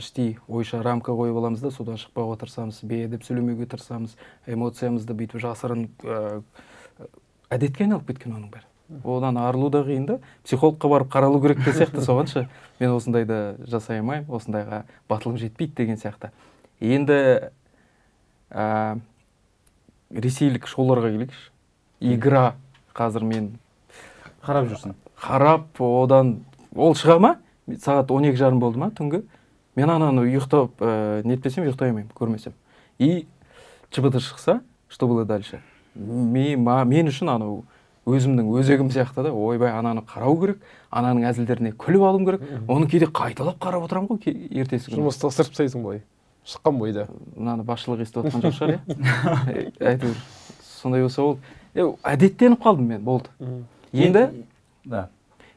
іштей ойша рамка қойып аламыз да, содан шықпауға тырысамыз, бейәдеп сөйлемеуге тырысамыз, эмоциямызды бүйтіп жасырын әдетке айналып кеткен оның бәрі. Одан арылу да қиын да, психологқа барып қаралу керек те сияқты соғанша. Мен осындайды жасай алмаймын, осындайға батылым жетпейді деген сияқты. Енді ресейлік шоуларға келейікші. Игра қазір мен қарап жүрсің. Қарап, одан ол шыға ма? Сағат 12:30 болды ма түнгі? Мен ананы ұйықтап, нетпесем ұйықтай алмаймын, көрмесем. И ЧБТ шықса, что было дальше? Мен үшін анау өзімнің өзегім сияқты да, ойбай ананы қарау керек, ананың әзілдеріне күліп алым керек. Оны кейде қайталап қарап отырамын ғой ертесі күні. Жұмысты ысырып тастайсың ғой. Шыққан бойда. Мынаны басшылық естіп отқан жоқ шығар, әйтеуір сондай болса ол. Әдеттеніп қалдым мен, болды.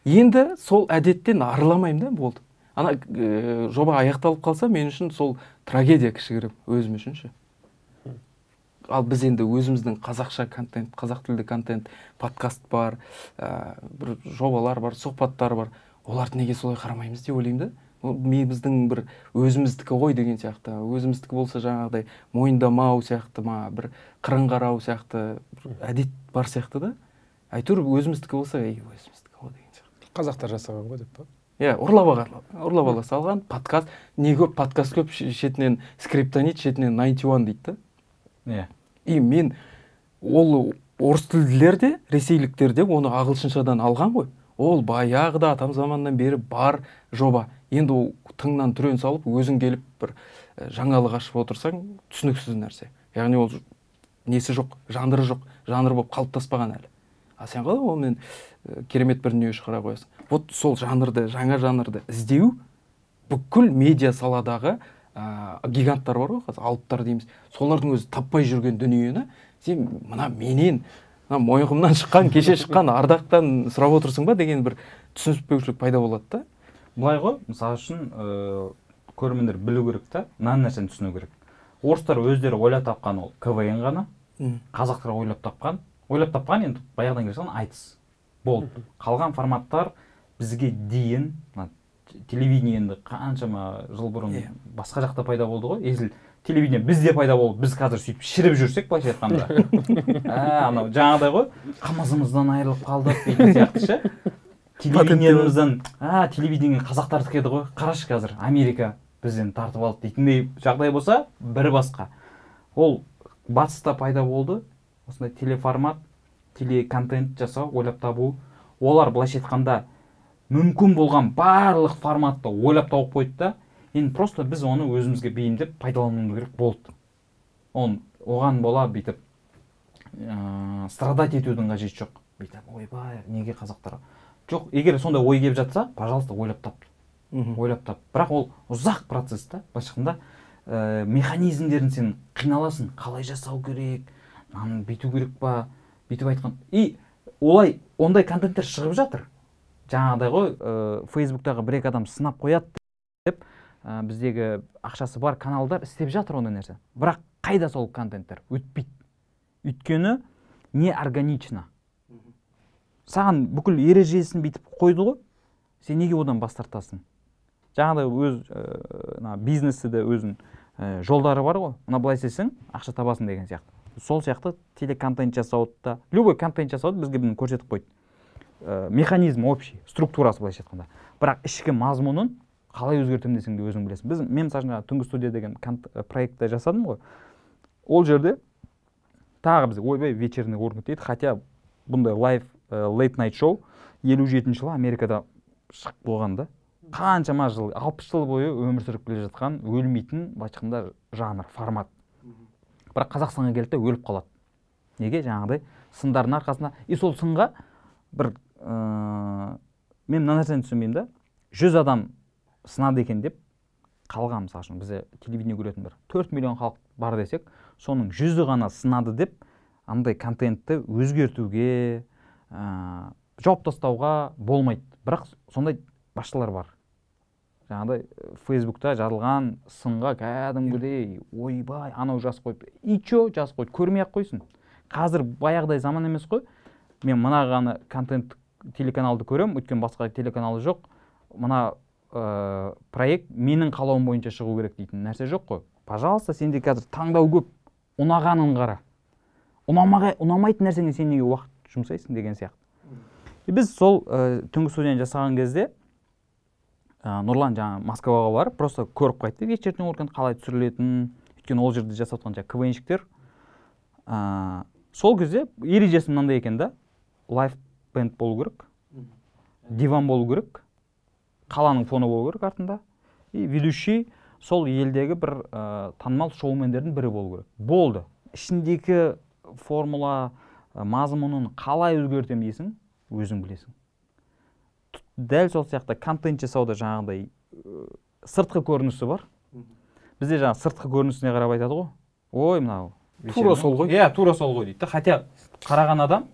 Енді сол әдеттен арыламаймын да, болды. Ана жоба аяқталып қалса, мен үшін сол трагедия кішігірім, өзім үшін ше. Ал біз енді өзіміздің қазақша контент, қазақ тілді контент, подкаст бар, бір жобалар бар, сұхбаттар бар. Оларды неге солай қарамаймыз деп ойлаймын да. Біздің бір өзіміздікі ғой деген сияқты, өзіміздікі болса жаңағыдай мойындамау сияқты ма, бір қырын қарау сияқты әдет бар сияқты да. Әйтеуір өзіміздікі болса, өзіміздікі ғой деген сияқты. Қазақтар жасаған ғой деп па? Ұрлап ала салған подкаст, не көп подкаст көп, шетінен скриптонит, шетінен 91 дейді да. И мен ол орыс тілділер де, ресейліктер де оны ағылшыншадан алған ғой. Ол баяғыда атам заманнан бері бар жоба. Енді ол тыңнан түрен салып, өзің келіп бір жаңалық ашып отырсаң, түсініксіз нәрсе. Яғни ол несі жоқ, жанры жоқ, жанр болып қалыптаспаған әлі. Сен қалай ол мен керемет бір дүние шығара қоясың. Вот сол жанрды, жаңа жанрды іздеу бүкіл медиа саладағы гиганттар бар ғой, алыптар дейміз. Солардың өзі таппай жүрген дүниені, сен мына менен, мойынқұмнан шыққан, кеше шыққан Ардақтан сұрап отырсың ба деген бір түсініспеушілік пайда болады да. Бұлай ғой, мысалы үшін көрермендер білу керек та, мына нәрсені түсіну керек. Орыстар өздері ойлап тапқан ол КВН ғана, қазақтар ойлап тапқан енді баяғыдан келе жатқан айтыс. Болды. Қалған форматтар бізге дейін, телевидение енді қаншама жыл бұрын басқа жақта пайда болды ғой. Если телевидение бізде пайда болды, біз қазір сөйтіп шіріп жүрсек, былайша айтқанда. Анау жаңағыдай ғой, қымызымыздан айырылып қалдық деген сияқты ше. Телевидение қазақтардікі еді ғой, қарашы қазір Америка бізден тартып алды дейтіндей жағдай болса, бір басқа. Ол батыста пайда болды, осындай телеформат, телеконтент жасау, ойлап табу. Олар былайша айтқанда мүмкін болған барлық форматты ойлап тауып қойды да, енді просто біз оны өзімізге бейімдеп пайдалануымыз керек болды. Оған бола бүйтіп страдать етудің қажеті жоқ. Бүйтіп ойбай неге қазақтар жоқ, егер сондай ой келіп жатса, пожалуйста, ойлап тап. Бірақ ол ұзақ процесс та. Былайша айтқанда механизмдерін сен қиналасың, қалай жасау керек, мынаны бүйту керек па, бүйтіп айтқан. И олай ондай контенттер шығып жатыр. Жаңағыдай ғой, Фейсбуктағы бір-екі адам сынап қояды деп, біздегі ақшасы бар каналдар істеп жатыр ондай нәрсе. Бірақ қайда сол контенттер? Өтпейді. Өйткені не органично. Саған бүкіл ережесін бүйтіп қойды ғой, сен неге одан бас тартасың? Жаңағыдай өз бизнесі де өзінің жолдары бар ғой. Мына былай істесең, ақша табасың деген сияқты. Сол сияқты телеконтент жасауды да, любой контент жасауды бізге бұны көрсетіп қойды. Механизм общий, структурасы былайша айтқанда. Бірақ ішкі мазмұнын қалай өзгертемін десең де өзің білесің. Мен мысалы Түнгі студия деген проектті жасадым ғой. Ол жерде тағы біз ойбай вечерний ургант дейді, хотя бұндай лайв late night show 57 жылы Америкада шығып болған да. Қаншама жыл, 60 жыл бойы өмір сүріп келе жатқан, өлмейтін, былайша айтқанда жанр, формат. Бірақ Қазақстанға келді де өліп қалады. Неге? Жаңағыдай сындардың арқасында. И сол сынға бір мен мына нәрсені түсінбеймін да. 100 адам сынады екен деп қалған, мысалы үшін бізде телевидение көретін бір 4 миллион халық бар десек, соның 100-і ғана сынады деп андай контентті өзгертуге, жауып тастауға болмайды. Бірақ сондай басшылар бар. Жаңағыдай Фейсбукта жазылған сынға кәдімгідей ойбай анау жас қойып, ичо жас қойып, көрмей-ақ қойсын. Қазір баяғыдай заман емес қой. Мен мына ғана контент телеканалды көрем, өйткені басқа телеканалы жоқ. Мына проект менің қалауым бойынша шығу керек дейтін нәрсе жоқ қой. Пожалуйста, сенде қазір таңдау көп. Ұнағанын қара. Ұнамайтын нәрсеңе сен неге уақыт жұмсайсың деген сияқты. Біз сол Түнгі студияны жасаған кезде Нұрлан жаңа Москваға барып, просто көріп қайтты вечерний ургант қалай түсірілетінін. Өйткені ол жерде жасап отқан КВНщиктер. Сол кезде ережесі мынандай екен да. Лайв бенд болу керек, диван болу керек, қаланың фоны болу керек артында. И ведущий сол елдегі бір танымал шоумендердің бірі болу керек. Болды. Ішіндегі формула, мазмұнын қалай өзгертем дейсің, өзің білесің. Дәл сол сияқты контент жасауда жаңағыдай сыртқы көрінісі бар. Бізде жаңа сыртқы көрінісіне қарап айтады ғой. Ой, мынау. Тура сол ғой. Иә, тура сол ғой дейді. Хотя қараған адам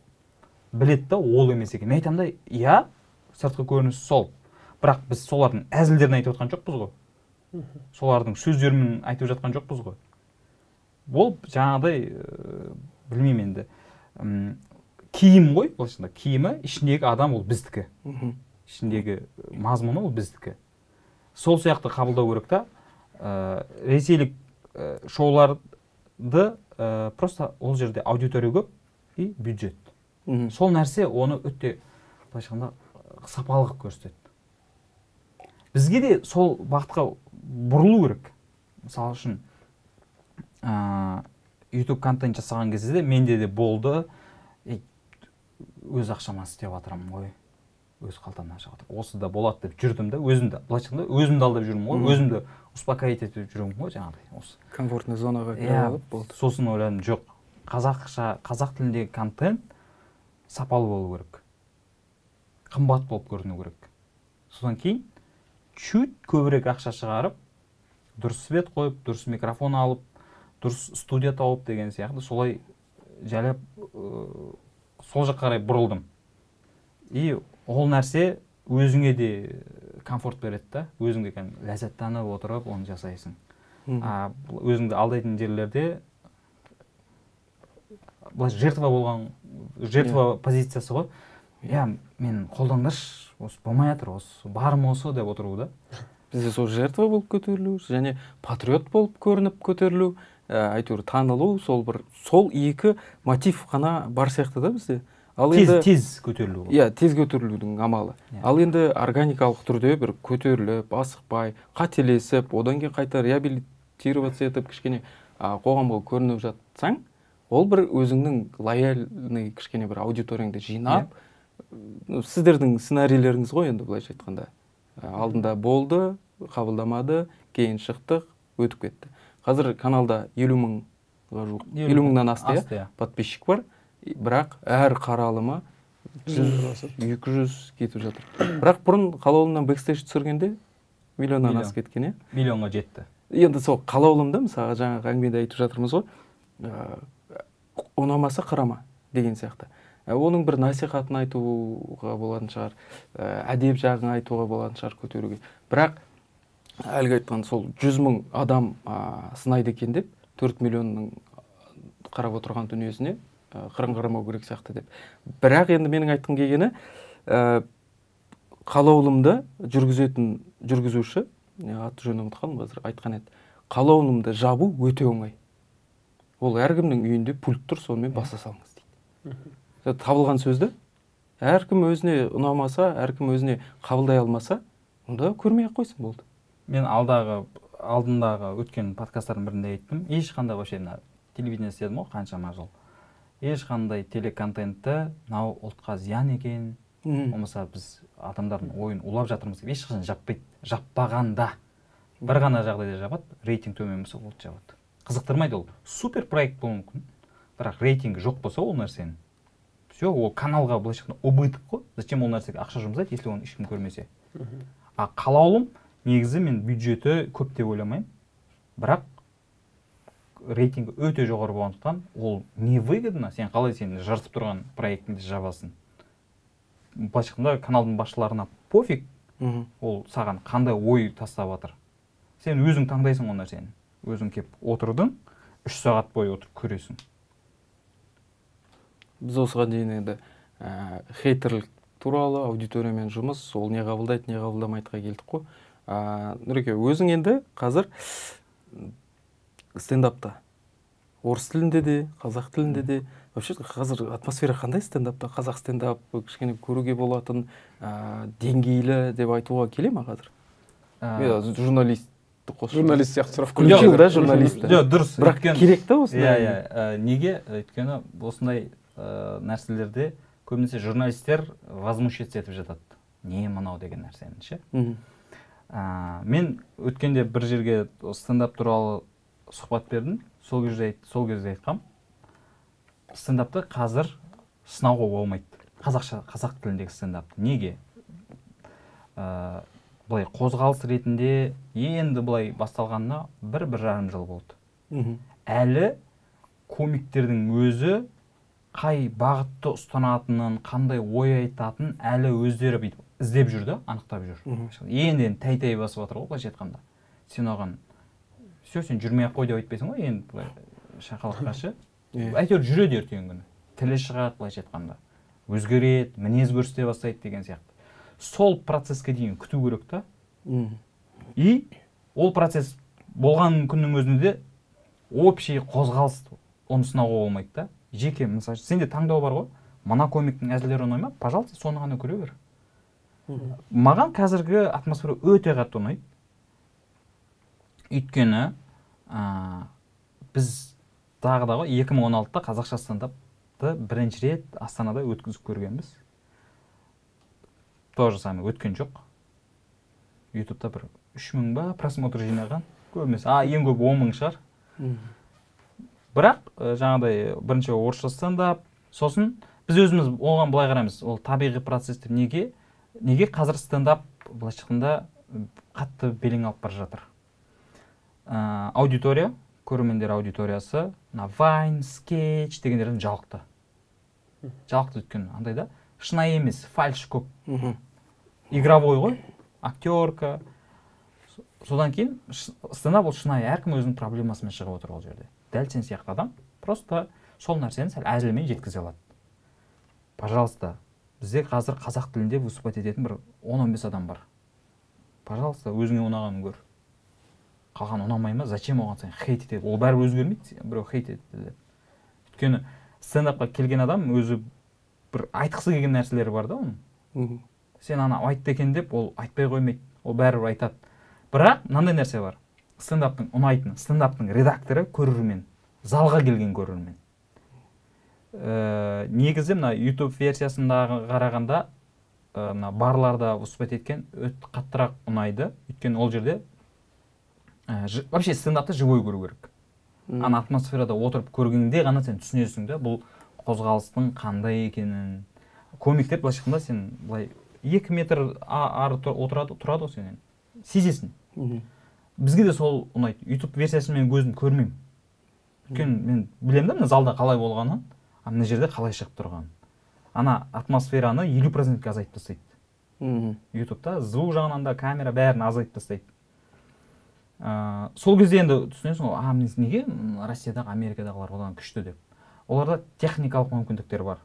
білетті, ол емес екен. Мен айтамын да, иә, сыртқы көрінісі сол. Бірақ біз солардың әзілдерін айтып отқан жоқпыз ғой. Солардың сөздерін айтып жатқан жоқпыз ғой. Ол жаңағыдай білмеймін енді. Киім ғой, осында киімі, ішіндегі адам ол біздікі. Ішіндегі мазмұны ол біздікі. Сол сияқты қабылдау керек та. Ресейлік шоуларды просто ол жерде аудитория көп и бюджет. Сол нәрсе оны өте сапалы қылып көрсетеді. Бізге де сол бағытқа бұрылу керек. Мысалы үшін YouTube контент жасаған кезде менде де болды. Өз ақшама істеп жатырмын ғой. Өз қалтамнан шығып жатыр. Осы да болады деп жүрдім да, өзімді, былайша айтқанда өзімді алдап жүрмін ғой, өзімді успокоить етіп жүрмін ғой жаңағыдай. Осы комфортный зонаға кіріп алып болды. Сосын ойладым, жоқ. Қазақ тіліндегі контент сапалы болу керек. Қымбат болып көріну керек. Содан кейін чуть көбірек ақша шығарып, дұрыс свет қойып, дұрыс микрофон алып, дұрыс студия тауып деген сияқты солай жайлап сол жаққа қарай бұрылдым. И ол нәрсе өзіңе де комфорт береді да, өзіңде ләззаттанып отырып оны жасайсың. Өзіңді алдайтын жерлерде жертва позициясы ғой. Я, мен қолдаңдаршы, осы болмай жатыр, осы барым осы деп отыру да. Бізде сол жертва болып көтерілу, және патриот болып көрініп көтерілу, әйтеуір танылу, сол екі мотив қана бар сияқты да бізде. Тез көтерілу. Иә, тез көтерілудің амалы. Ал енді органикалық түрде бір көтеріліп, асықпай, қателесіп, одан кейін қайта реабилитироваться етіп, кішкене қоғамға көрініп жатсаң, ол бір өзіңнің лояльный кішкене бір аудиторияңды жинап, сіздердің сценарийлеріңіз ғой енді былайша айтқанда. Алдында болды, қабылдамады, кейін шықтық, өтіп кетті. Қазір каналда 50 мың жуық 50 мыңнан асты подписчик бар, бірақ әр қаралымы 100-200 кетіп жатыр. Бірақ бұрын қалаулымнан бэкстейдж түсіргенде миллионнан асып кеткен, миллионға жетті. Енді сол қалаулымда мысалы жаңағы әңгімеде айтып жатырмыз ғой, ұнамаса қарама деген сияқты. Оның бір насихатын айтуға болатын шығар, әдеп жағын айтуға болатын шығар көтеруге. Бірақ әлгі айтқан сол 100 мың адам сынайды екен деп 4 миллионның қарап отырған дүниесіне қырын қарамау керек сияқты деп. Бірақ енді менің айтқым келгені қалаулымды жүргізетін жүргізуші, аты жөнін ұмытқаным қазір, айтқан еді, қалаулымды жабу өте оңай. Ол әркімнің үйінде пульт тұр, сонымен баса салыңыз дейді. Табылған сөзді әркім өзіне ұнамаса, әркім өзіне қабылдай алмаса, онда көрмей ақ қойсын болды. Мен алдындағы өткен подкасттардың бірінде айттым, ешқандай вообще телевидение істедім ғой қаншама жыл. Ешқандай телеконтентті мынау ұлтқа зиян екен, болмаса біз адамдардың ойын улап жатырмыз деп ешқашан жаппайды. Жаппағанда бір ғана жағдайда жабады, рейтинг төмен болса ол жабады. Қызықтырмайды, ол супер проект болуы мүмкін, бірақ рейтингі жоқ болса ол нәрсенің, все, ол каналға былайша айтқанда убыток қой. Зачем ол нәрсеге ақша жұмсайды, если оны ешкім көрмесе? А қалаулым негізі мен бюджеті көп деп ойламаймын, бірақ рейтингі өте жоғары болғандықтан ол невыгодно, сен қалай сен жарысып тұрған проектіңді жабасың. Былайша айтқанда каналдың басшыларына пофиг, ол саған қандай ой тастап жатыр. Сен өзің таңдайсың ол нәрсені. Өзің кеп отырдың, 3 сағат бойы отырып көресің. Біз осыған дейін енді хейтерлік туралы аудиториямен жұмыс, ол не қабылдайды, не қабылдамайтынға келдік қой. Нұреке, өзің енді қазір стендапта, орыс тілінде де, қазақ тілінде де, вообще қазір атмосфера қандай стендапта? Қазақ стендап кішкене көруге болатын деңгейлі деп айтуға келе ма қазір? Журналист сияқты сұрақ включил, да, журналисті? Дұрыс. Бірақ керек та осындай. Неге? Өйткені осындай нәрселерде көбінесе журналистер возмущаться етіп жатады. Не мынау деген нәрсені, ше? Мен өткенде бір жерге стендап туралы сұхбат бердім. Сол кезде айтқам. Стендапты қазір сынауға болмайды. Қазақ тіліндегі стендапты. Неге? Бұлай қозғалыс ретінде енді бұлай басталғанына 1-1,5 жыл болды. Әлі комиктердің өзі қай бағытты ұстанатынын, қандай ой айтатынын әлі өздері бүйтіп іздеп жүр да, анықтап жүр. Енді тәй-тәй басып жатыр ғой, былайша айтқанда. Сен оған сен жүрмей-ақ қой деп айтпайсың ғой, енді былай шақалаққа ше. Әйтеуір жүреді ертеңгі күні. Тілі шығады, былайша айтқанда. Өзгереді, мінез көрсете бастайды деген сияқты. Сол процесске дейін күту керек та. И ол процесс болған күннің өзінде общий қозғалыс, оны сынауға болмайды да. Жеке, мысалы, сенде таңдау бар ғой, мына комиктің әзілдері ұнай ма? Пожалуйста, соны ғана көре бер. Маған қазіргі атмосфера өте қатты ұнайды. Өйткені біз тағы да ғой 2016-та қазақша стендапты бірінші рет Астанада өткізіп көргенбіз. То же самое, өткен жоқ. Ютубта бір 3000 ба просмотр жинаған. Көбінесе, ең көп 10 000 шығар. Бірақ жаңағыдай бірінші орысша стендап, сосын біз өзіміз оған былай қараймыз, ол табиғи процесс деп. Неге қазір стендап былайша айтқанда қатты белең алып бара жатыр? Аудитория, көрермендер аудиториясы, Vine, скетч дегендерден жалықты. Жалықты өткен андай да, шынайы емес, фальш көп. Игровой ғой, актерка. Содан кейін стендап ол шынайы, әркім өзінің проблемасымен шығып отыр ол жерде. Дәл сен сияқты адам просто сол нәрсені сәл әзілмен жеткізе алады. Пожалуйста, бізде қазір қазақ тілінде выступать ететін бір 10-15 адам бар. Пожалуйста, өзіңе ұнағанын көр. Қалған ұнамай ма? Зачем оған сен хейт етеді? Ол бәрі өзгермейді, біреу хейт етеді. Өйткені стендапқа келген адам өзі бір айтқысы келген нәрселері бар да оның. Сен ана айтты екен деп, ол айтпай қоймайды. Ол бәрібір айтады. Бірақ мынандай нәрсе бар. Стендаптың ұнайтын, стендаптың редакторы көрермен, залға келген көрермен. Негізі мына YouTube версиясында қарағанда мына барларда выступать еткен өте қаттырақ ұнайды. Өйткені ол жерде вообще стендапты живой көру керек. ана атмосферада отырып көргенде ғана сен түсінесің да бұл қозғалыстың қандай екенін. Комиктер былайша айтқанда сен былай 2 метр ары тұрады ғой сенен сезесің. Бізге де сол ұнайды. YouTube версиясын мен көзім көрмеймін. Өйткені мен білемін да мына залда қалай болғанын, мына жерде қалай шығып тұрғанын. Ана атмосфераны 50%-ке азайтып тастайды. YouTube'да звук жағынан да камера бәрін азайтып тастайды. Сол кезде енді түсінесің ғой, неге Россиядағы, Америкадағылар одан күшті деп. Оларда техникалық мүмкіндіктер бар.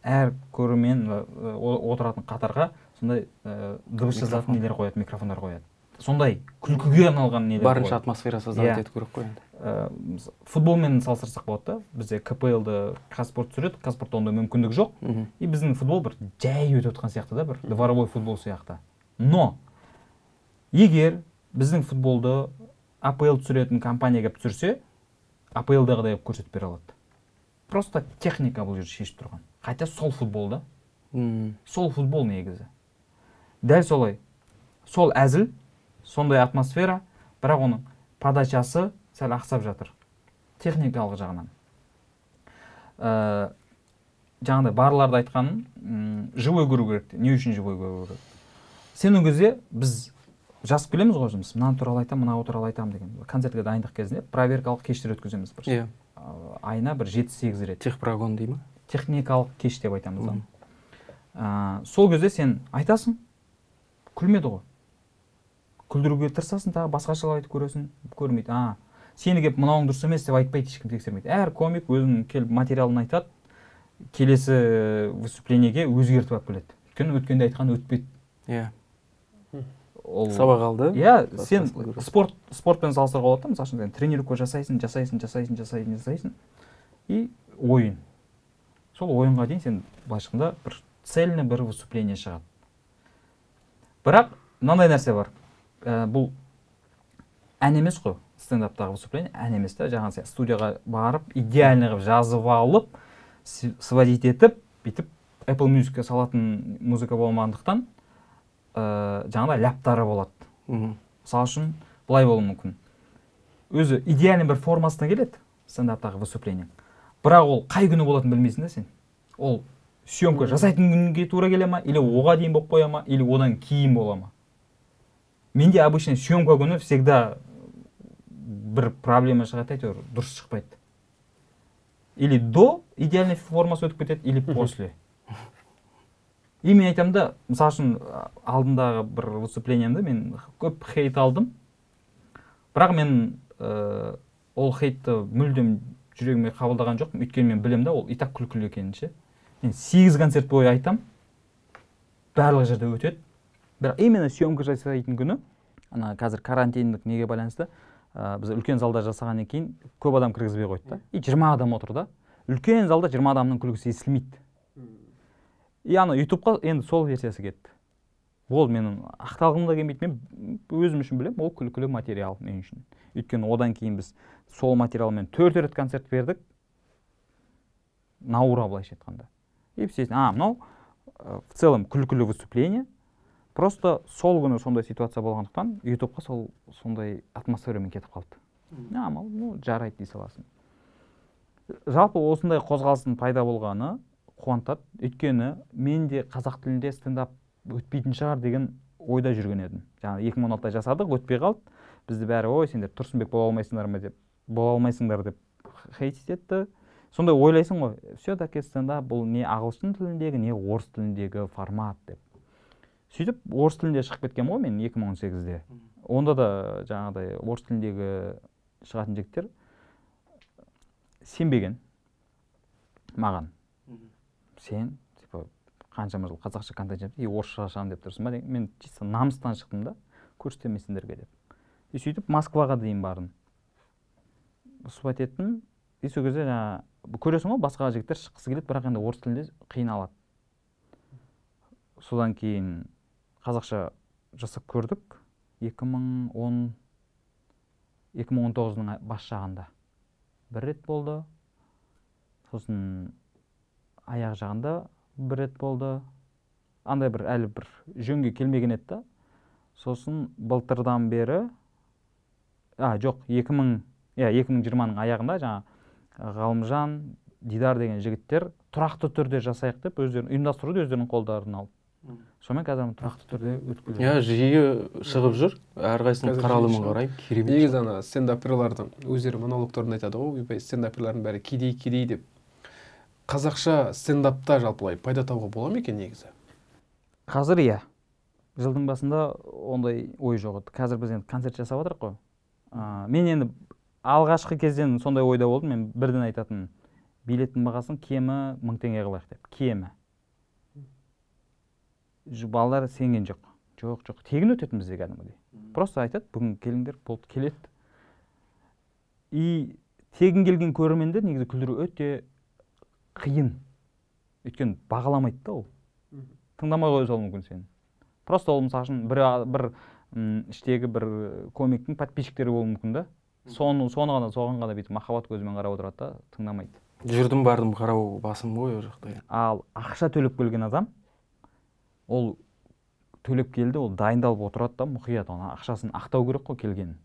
Әр көрермен отыратын қатарға сондай дыбыс жазатын нелер қояды, микрофондар қояды. Сондай күлкіге арналған нелер қояды. Барынша атмосфера создавать ету керек қой енді. Футболмен салыстырсақ болады да. Бізде КПЛ-ды Казспорт түсіреді, Казспортта ондай мүмкіндік жоқ. И біздің футбол бір жай өтіп отқан сияқты да, бір дворовой футбол сияқты. Но егер біздің футболды АПЛ түсіретін компания келіп түсірсе, АПЛ-дағыдай көрсетіп бере алады. Просто техника бұл жерде шешіп тұрған. Хотя сол футбол да. Сол футбол негізі. Дәл солай. Сол әзіл, сондай атмосфера, бірақ оның подачасы сәл ақсап жатыр. Техникалық жағынан. Жаңағыдай барларды айтқаным, живой көру керек. Не үшін живой көру керек? Сен кезде біз жазып келеміз ғой жұмыс. Мынаны туралы айтам, мынау туралы айтам деген. Концертке дайындық кезінде проверкалық кештер өткіземіз бір. Айына бір 7-8 рет. Техпрогон дей ма? Техникалық кеш деп айтамыз. Сол кезде сен айтасың, күлмеді ғой. Күлдіруге тырысасың, тағы басқашалай айтып көресің, көрмейді. Сені келіп мынауың дұрыс емес деп айтпайды, ешкім тексермейді. Әр комик өзінің келіп материалын айтады, келесі выступлениеге өзгертіп алып келеді. Өйткені өткенде айтқан өтпейді. Сабақ алды. Сен спортпен салыстыруға болады да, мысалы үшін тренировка жасайсың. И ойын. Сол ойынға дейін сен былайша бір цельный бір выступление шығады. Бірақ мынандай нәрсе бар. Бұл ән емес қой, стендаптағы выступление ән емес та, жаңағы сен студияға барып, идеальный қылып жазып алып, сводить етіп, бүйтіп Apple Music'ке салатын музыка болмағандықтан, жаңағыдай ляптары болады. Мысалы үшін былай болуы мүмкін. Өзі идеальный бір формасына келеді стендаптағы выступление. Бірақ ол қай күні болатынын білмейсің да сен. Ол съемка жасайтын күнге тура келе ма, или оға дейін болып қоя ма, или одан кейін бола ма. Менде обычно съемка күні всегда бір проблема шығады, әйтеуір дұрыс шықпайды. Или до идеальный формасы өтіп кетеді, или после. И мен айтамын да, мысалы үшін алдындағы бір выступлениемді мен көп хейт алдым. Бірақ мен ол хейтті мүлдем жүрегіме қабылдаған жоқпын, өйткені мен білем да, ол и так күлкілі екенін ше. Мен 8 концерт бойы айтам, барлық жерде өтеді. Бірақ именно съемка жасайтын күні, қазір карантиндік неге байланысты, біз үлкен залда жасағаннан кейін көп адам кіргізбей қойды да. И 20 адам отыр да. Үлкен залда 20 адамның күлкісі естілмейді. И YouTube'қа енді сол версиясы кетті. Ол менің ақталғым да келмейді. Мен өзім үшін білем, ол күлкілі материал мен үшін. Өйткені одан кейін біз сол материалмен 4 рет концерт бердік. Наура былайша айтқанда. И естественно, мынау в целом күлкілі выступление. Просто сол күні сондай ситуация болғандықтан YouTube'қа сондай атмосферамен кетіп қалды. Жарайды дей саласың. Жалпы осындай қозғалыстың пайда болғаны қуантады. Өйткені мен де қазақ тілінде стендап өтпейтін шығар деген ойда жүрген едім. Жаңа 2016-да жасадық, өтпей қалды. Бізді бәрі, сендер Тұрсынбек бола алмайсыңдар деп хейт етті. Сондай ойлайсың ғой, все-таки стендап бұл не ағылшын тіліндегі, не орыс тіліндегі формат деп. Сөйтіп, орыс тілінде шығып кеткен ғой мен 2018-де. Онда да жаңағыдай орыс тіліндегі шығатын жігіттер сенбеген маған. Сен қаншама жыл қазақша контент жасап, орысша шығамын деп тұрсың ба? Мен чисто намыстан шықтым да, көрсетемейсіңдерге деп. И сөйтіп Москваға дейін бардым. Сұхбат еттім. И сол кезде көресің ғой, басқа жігіттер шыққысы келеді, бірақ енді орыс тілінде қиналады. Содан кейін қазақша жасап көрдік. 2019-ның бас жағында бір рет болды. Сосын аяқ жағында бір рет болды. Андай бір әлі бір жөнге келмеген еді да. Сосын былтырдан бері, жоқ, 2020-ның аяғында жаңа Ғалымжан, Дидар деген жігіттер тұрақты түрде жасайық деп өздерін ұйымдастыруды өздерінің қолдарына алып. Сонымен қазір тұрақты түрде өткізіп. Жиі шығып жүр. Әрқайсының қаралымын қараймын. Керемет. Негізі ана стендаперлардың өздері монологтарында айтады ғой, ойбай стендаперлардың бәрі кедей деп. Қазақша стендапта жалпылай пайда табуға бола ма екен негізі? Қазір жылдың басында ондай ой жоқ еді. Қазір біз енді концерт жасап отырық қой. Мен енді алғашқы кезден сондай ойда болдым. Мен бірден айтатын, билеттің бағасын кемі 1000 теңге қылайық деп. Кемі. Балалар сенген жоқ. Жоқ. Тегін өтетін бізде кәдімгідей. Просто айтады, бүгін келіңдер, болды, келеді. И тегін келген көрерменді негізі күлдіру өте қиын. Өйткені бағаламайды да ол. Тыңдамай қоя салуы мүмкін сені. Просто ол мысалы үшін бір іштегі бір комиктің подписчиктері болуы мүмкін да. Соған ғана бүйтіп махаббат көзімен қарап отырады да, тыңдамайды. Жүрдім бардым қарау басым ғой ол жақта. Ал ақша төлеп келген адам, ол төлеп келді, ол дайындалып отырады да, мұқият оны ақшасын ақтау керек қой келгенін.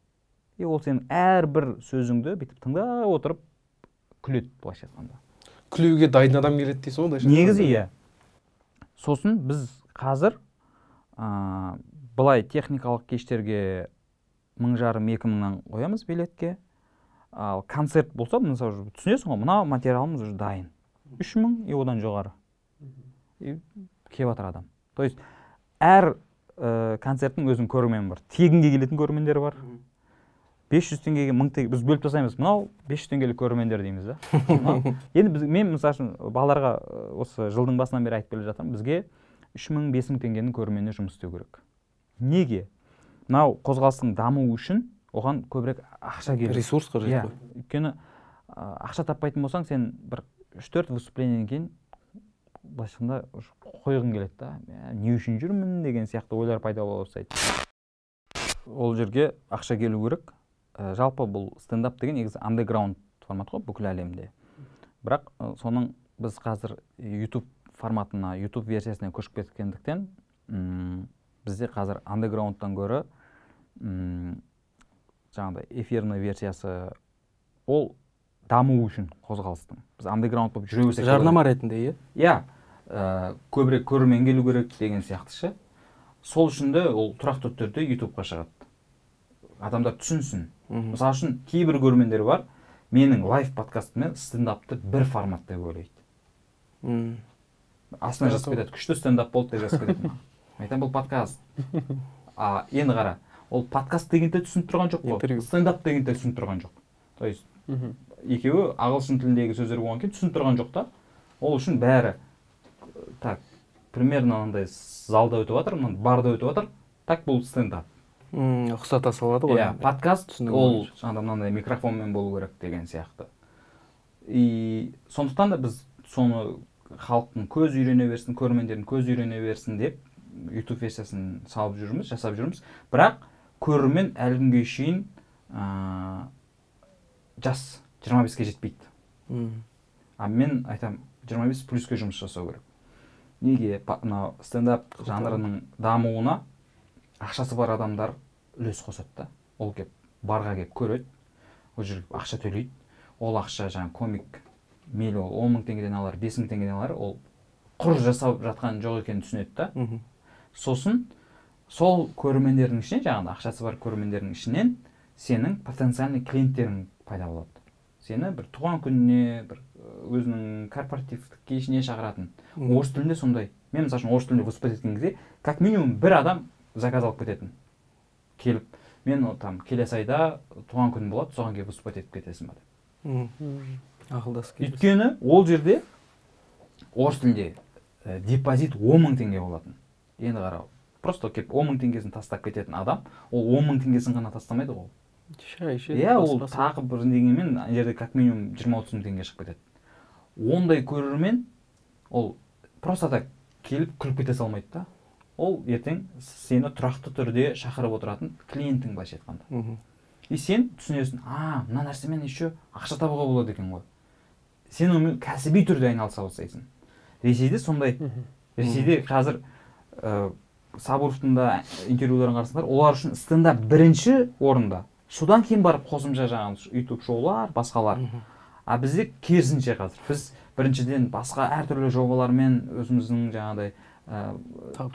И ол сенің әрбір сөзіңді бүйтіп тыңдап отырып күледі, былайша айтқанда. Күлуге дайын адам келеді дейсіз ғой? Негізі Сосын біз қазір былай техникалық кештерге 1500-2000-нан қоямыз билетке. Ал концерт болса, мысалы, түсінесің ғой, мына материалымыз уже дайын. 3000 и одан жоғары. И келіп жатыр адам. То есть әр концерттің өзінің көрермені бар. Тегінге келетін көрермендер бар. 500 теңгеге 1000 теңге біз бөліп тастаймыз. Мынау 500 теңгелік көрермендер дейміз да. Енді мен мысалы үшін балаларға осы жылдың басынан бері айтып келе жатырмын. Бізге 3000-5000 теңгенің көрерменіне жұмыс істеу керек. Неге? Мынау қозғалыстың дамуы үшін оған көбірек ақша керек. Ресурс қажет қой. Өйткені ақша таппайтын болсаң, сен бір 3-4 выступлениеден кейін былайша қойғың келеді да. Не үшін жүрмін деген сияқты ойлар пайда бола бастайды. Ол жерге ақша келу керек. Жалпы бұл стендап деген негізі андеграунд формат қой бүкіл әлемде. Бірақ соның біз қазір YouTube форматына, YouTube версиясына көшіп кеткендіктен, бізде қазір андеграундтан гөрі жаңағыдай эфирный версиясы ол даму үшін қозғалыстың. Біз андеграунд болып жүре берсек. Жарнама ретінде, көбірек көрермен келу керек деген сияқтышы. Сол үшін де ол тұрақты түрде YouTube-ға шығады. Адамдар түсінсін. Мысалы үшін кейбір көрермендер бар, менің лайв подкастыммен стендапты бір формат деп ойлайды. Астына жазып кетеді, күшті стендап болды деп жазып кетеді. Айтам, бұл подкаст. Енді қара, ол подкаст дегенде түсініп тұрған жоқ қой. Стендап дегенде түсініп тұрған жоқ. То есть екеуі ағылшын тіліндегі сөздер болған кейін түсініп тұрған жоқ та. Ол үшін бәрі так примерно андай залда өтіп жатыр, барда өтіп жатыр. Так бұл стендап. Ұқсата салады ғой. Подкаст ол жаңағыдай мынандай микрофонмен болу керек деген сияқты. И сондықтан да біз соны халықтың көз үйрене берсін, көрермендердің көз үйрене берсін деп YouTube версиясын салып жүрміз, жасап жүрміз. Бірақ көрермен әлі күнге шейін жас 25-ке жетпейді. Мен айтам, 25 плюске жұмыс жасау керек. Неге? Стендап жанрының дамуына ақшасы бар адамдар үлес қосады да. Ол кеп барға кеп көреді, ол жерге ақша төлейді. Ол ақша жаңа комик мейлі ол 10.000 теңгеден алар, 5.000 теңгеден алар, ол құр жасап жатқан жоқ екенін түсінеді да. Сосын сол көрермендердің ішінен, жаңағыдай ақшасы бар көрермендердің ішінен сенің потенциальный клиенттерің пайда болады. Сені бір туған күніне, бір өзінің корпоративтік кешіне шақыратын. Орыс тілінде сондай. Мен мысалы орыс тілінде выступать еткен кезде, как минимум бір адам заказ алып кететін. Келіп, мен там келесі айда туған күн болады, соған келіп выступать етіп кетесің ба деп. Ақылдасып кетесің. Өйткені ол жерде орыс тілінде депозит 10.000 теңге болатын. Енді қарау. Просто келіп 10.000 теңгесін тастап кететін адам, ол 10.000 теңгесін ғана тастамайды ғой. Ол тағы бір дегенмен жерде как минимум 20-30 теңге шығып кетеді. Ондай көрермен ол просто так келіп күліп кете салмайды да. Ол ертең сені тұрақты түрде шақырып отыратын клиентің былайша айтқанда. И сен түсінесің, мына нәрсемен еще ақша табуға болады екен ғой. Сен онымен кәсіби түрде айналыса бастайсың. Ресейде сондай. Ресейде қазір Сабуровтың да интервьюларын қарасаңдар, олар үшін стендап бірінші орында. содан кейін барып қосымша жаңағы YouTube шоулар, басқалар. А бізде керісінше қазір. Біз біріншіден басқа әртүрлі жобалармен өзіміздің жаңағыдай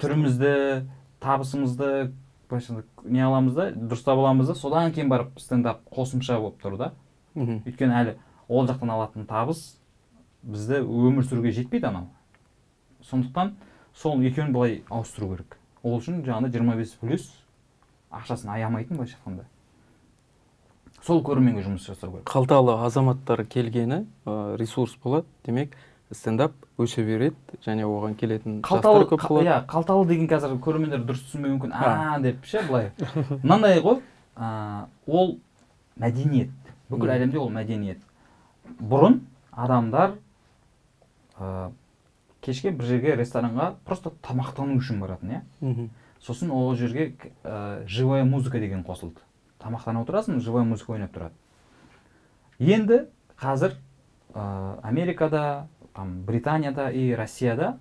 түрімізді, табысымызды не аламыз да, дұрыстап аламыз да, содан кейін барып стендап қосымша болып тұр да. Өйткені әлі ол жақтан алатын табыс бізді өмір сүруге жетпейді анау. Сондықтан сол екеуін былай ауыстыру керек. Ол үшін жаңағыдай 25+ ақшасын аямайтын былайша айтқанда. Сол көрерменге жұмыс жасау керек. Қалталы азаматтар келгені ресурс болады, демек стендап өсе береді, және оған келетін жастар көп болады. Иә, қалталы деген қазір көрермендер дұрыс түсінбеуі мүмкін. Деп ше былай. Мынандай ғой, ол мәдениет. Бүкіл әлемде ол мәдениет. Бұрын адамдар кешке бір жерге ресторанға просто тамақтану үшін баратын, иә. Сосын ол жерге живая музыка деген қосылды. Тамақтана отырасың, живая музыка ойнап тұрады. Енді қазір Америкада, Британияда и Россияда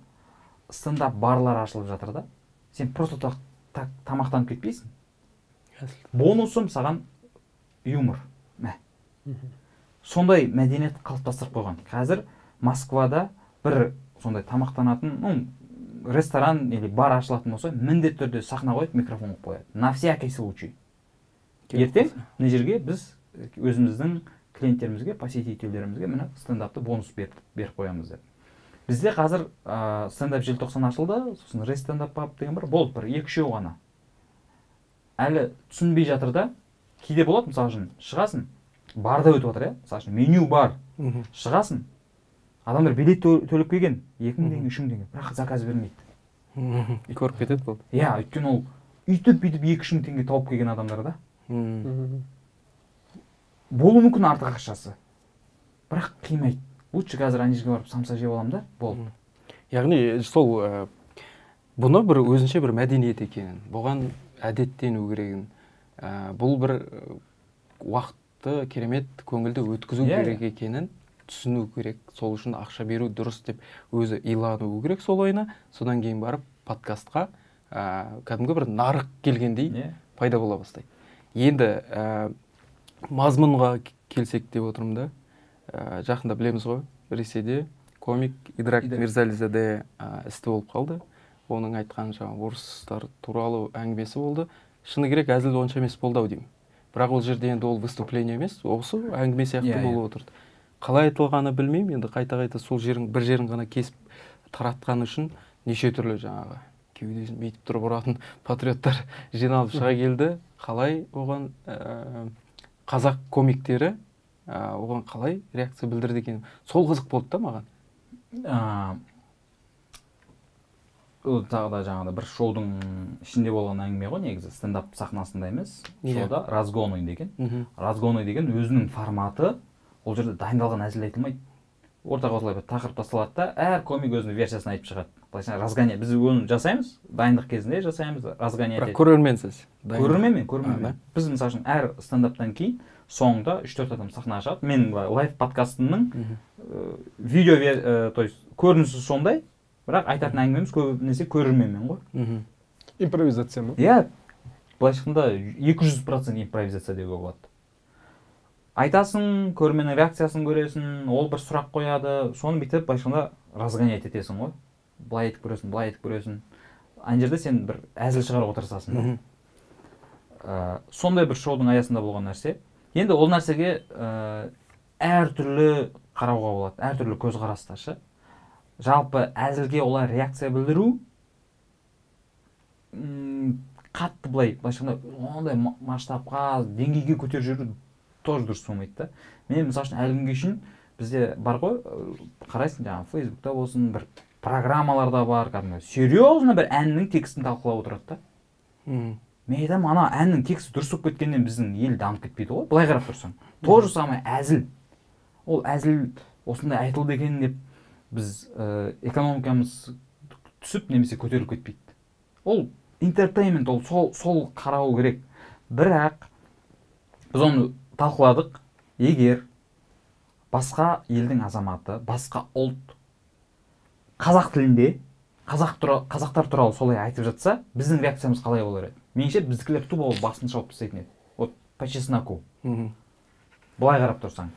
стендап барлар ашылып жатыр да. Сен просто тамақтанып кетпейсің. Бонусым саған юмор. Сондай мәдениет қалыптастырып қойған. Қазір Москвада бір сондай тамақтанатын ресторан или бар ашылатын болса, міндетті түрде сахна қойып микрофон қойып қояды. На всякий случай. Ертең мына жерге біз өзіміздің клиенттерімізге, посетительдерімізге мына стендапты бонус беріп қоямыз деп. Бізде қазір стендап желтоқсан ашылды, сосын рестендап паб деген бар, болды бір 2-3 ғана. Әлі түсінбей жатыр да, кейде болады, мысалы үшін шығасың, барда өтіп отыр, мысалы үшін меню бар, шығасың, адамдар билет төлеп келген, 2000 теңге, 3000 теңге, бірақ заказ бермейді. Көріп кетеді болды. Иә, өйткені ол үйтіп 2-3 теңге тауып келген адамдар да. Болу мүмкін артық ақшасы, бірақ қимайды. Лучше қазір ана жерге барып самса жеп аламын да, болды. Яғни сол бұны бір өзінше бір мәдениет екенін, бұған әдеттену керегін, бұл бір уақытты керемет көңілді өткізу керек екенін түсіну керек. Сол үшін ақша беру дұрыс деп өзі илануы керек сол ойына. Содан кейін барып подкастқа кәдімгі бір нарық келгендей пайда бола бастайды. Енді мазмұнға келсек деп отырмын да. Жақында білеміз ғой, Ресейде комик Идрак Мирзализаде істі болып қалды. Оның айтқан жаңағы орыстар туралы әңгімесі болды. Шыны керек әзіл онша емес болды ау деймін. Бірақ ол жерде енді ол выступление емес, осы әңгіме сияқты болып отырды. Қалай айтылғаны білмеймін, енді қайта сол бір жерін ғана кесіп таратқан үшін неше түрлі жаңағы кеудесін бейтіп тұрып ұратын патриоттар жиналып шыға келді. Қалай оған қазақ комиктері оған қалай реакция білдірді екен. Сол қызық болды да маған. Тағы да жаңағыда бір шоудың ішінде болған әңгіме ғой, негізі стендап сахнасында емес. Шоуда разгоны деген. Разгоны деген өзінің форматы, ол жерде дайындалған әзіл айтылмайды. Ортаға осылай бір тақырып тасталады да, әр комик өзінің версиясын айтып шығады. Былайша разгоня, біз оны жасаймыз, дайындық кезінде жасаймыз, разгоня айтады. Бірақ көрерменсіз. Көрермен. Біз мысалы үшін әр стендаптан кейін соңында 3-4 адам сахнаға шығады. Мен лайв подкастымның видео, то есть көрінісі сондай, бірақ айтатын әңгімеміз көбінесе көрерменмен ғой. Импровизация ма? Иә, былайша айтқанда 200% импровизация деуге болады. Айтасың, көрерменнің реакциясын көресің, ол бір сұрақ қояды, соны бүйтіп былайша айтқанда разгонять етесің ғой. Былай етіп көресің. Ана жерде сен бір әзіл шығаруға тырысасың. Сондай бір шоудың аясында болған нәрсе. Енді ол нәрсеге әртүрлі қарауға болады, әртүрлі көзқарастар. Жалпы әзілге олай реакция білдіру қатты былайша ондай масштабқа, деңгейге көтеріп жүру тоже дұрыс болмайды да. Мен мысалы үшін әлі күнге шейін бізде бар ғой, қарайсың жаңағы Фейсбукта болсын, бір программаларда бар, кәдімгі серьезно бір әннің текстін талқылап отырады да. Мен айтамын, ана әннің тексті дұрыс болып кеткеннен біздің ел дамып кетпейді ғой. Былай қарап тұрсаң. То же самое әзіл. Ол әзіл осындай айтылды екен деп біз экономикамыз түсіп немесе көтеріліп кетпейді. Ол entertainment, ол сол қарау керек. Бірақ біз оны талқыладық. Егер басқа елдің азаматы, басқа ұлт қазақ тілінде қазақтар туралы солай айтып жатса, біздің реакциямыз қалай болар еді? Меніңше біздікілер тупо басын шауып тастайтын еді. Вот по чесноку. Былай қарап тұрсаң.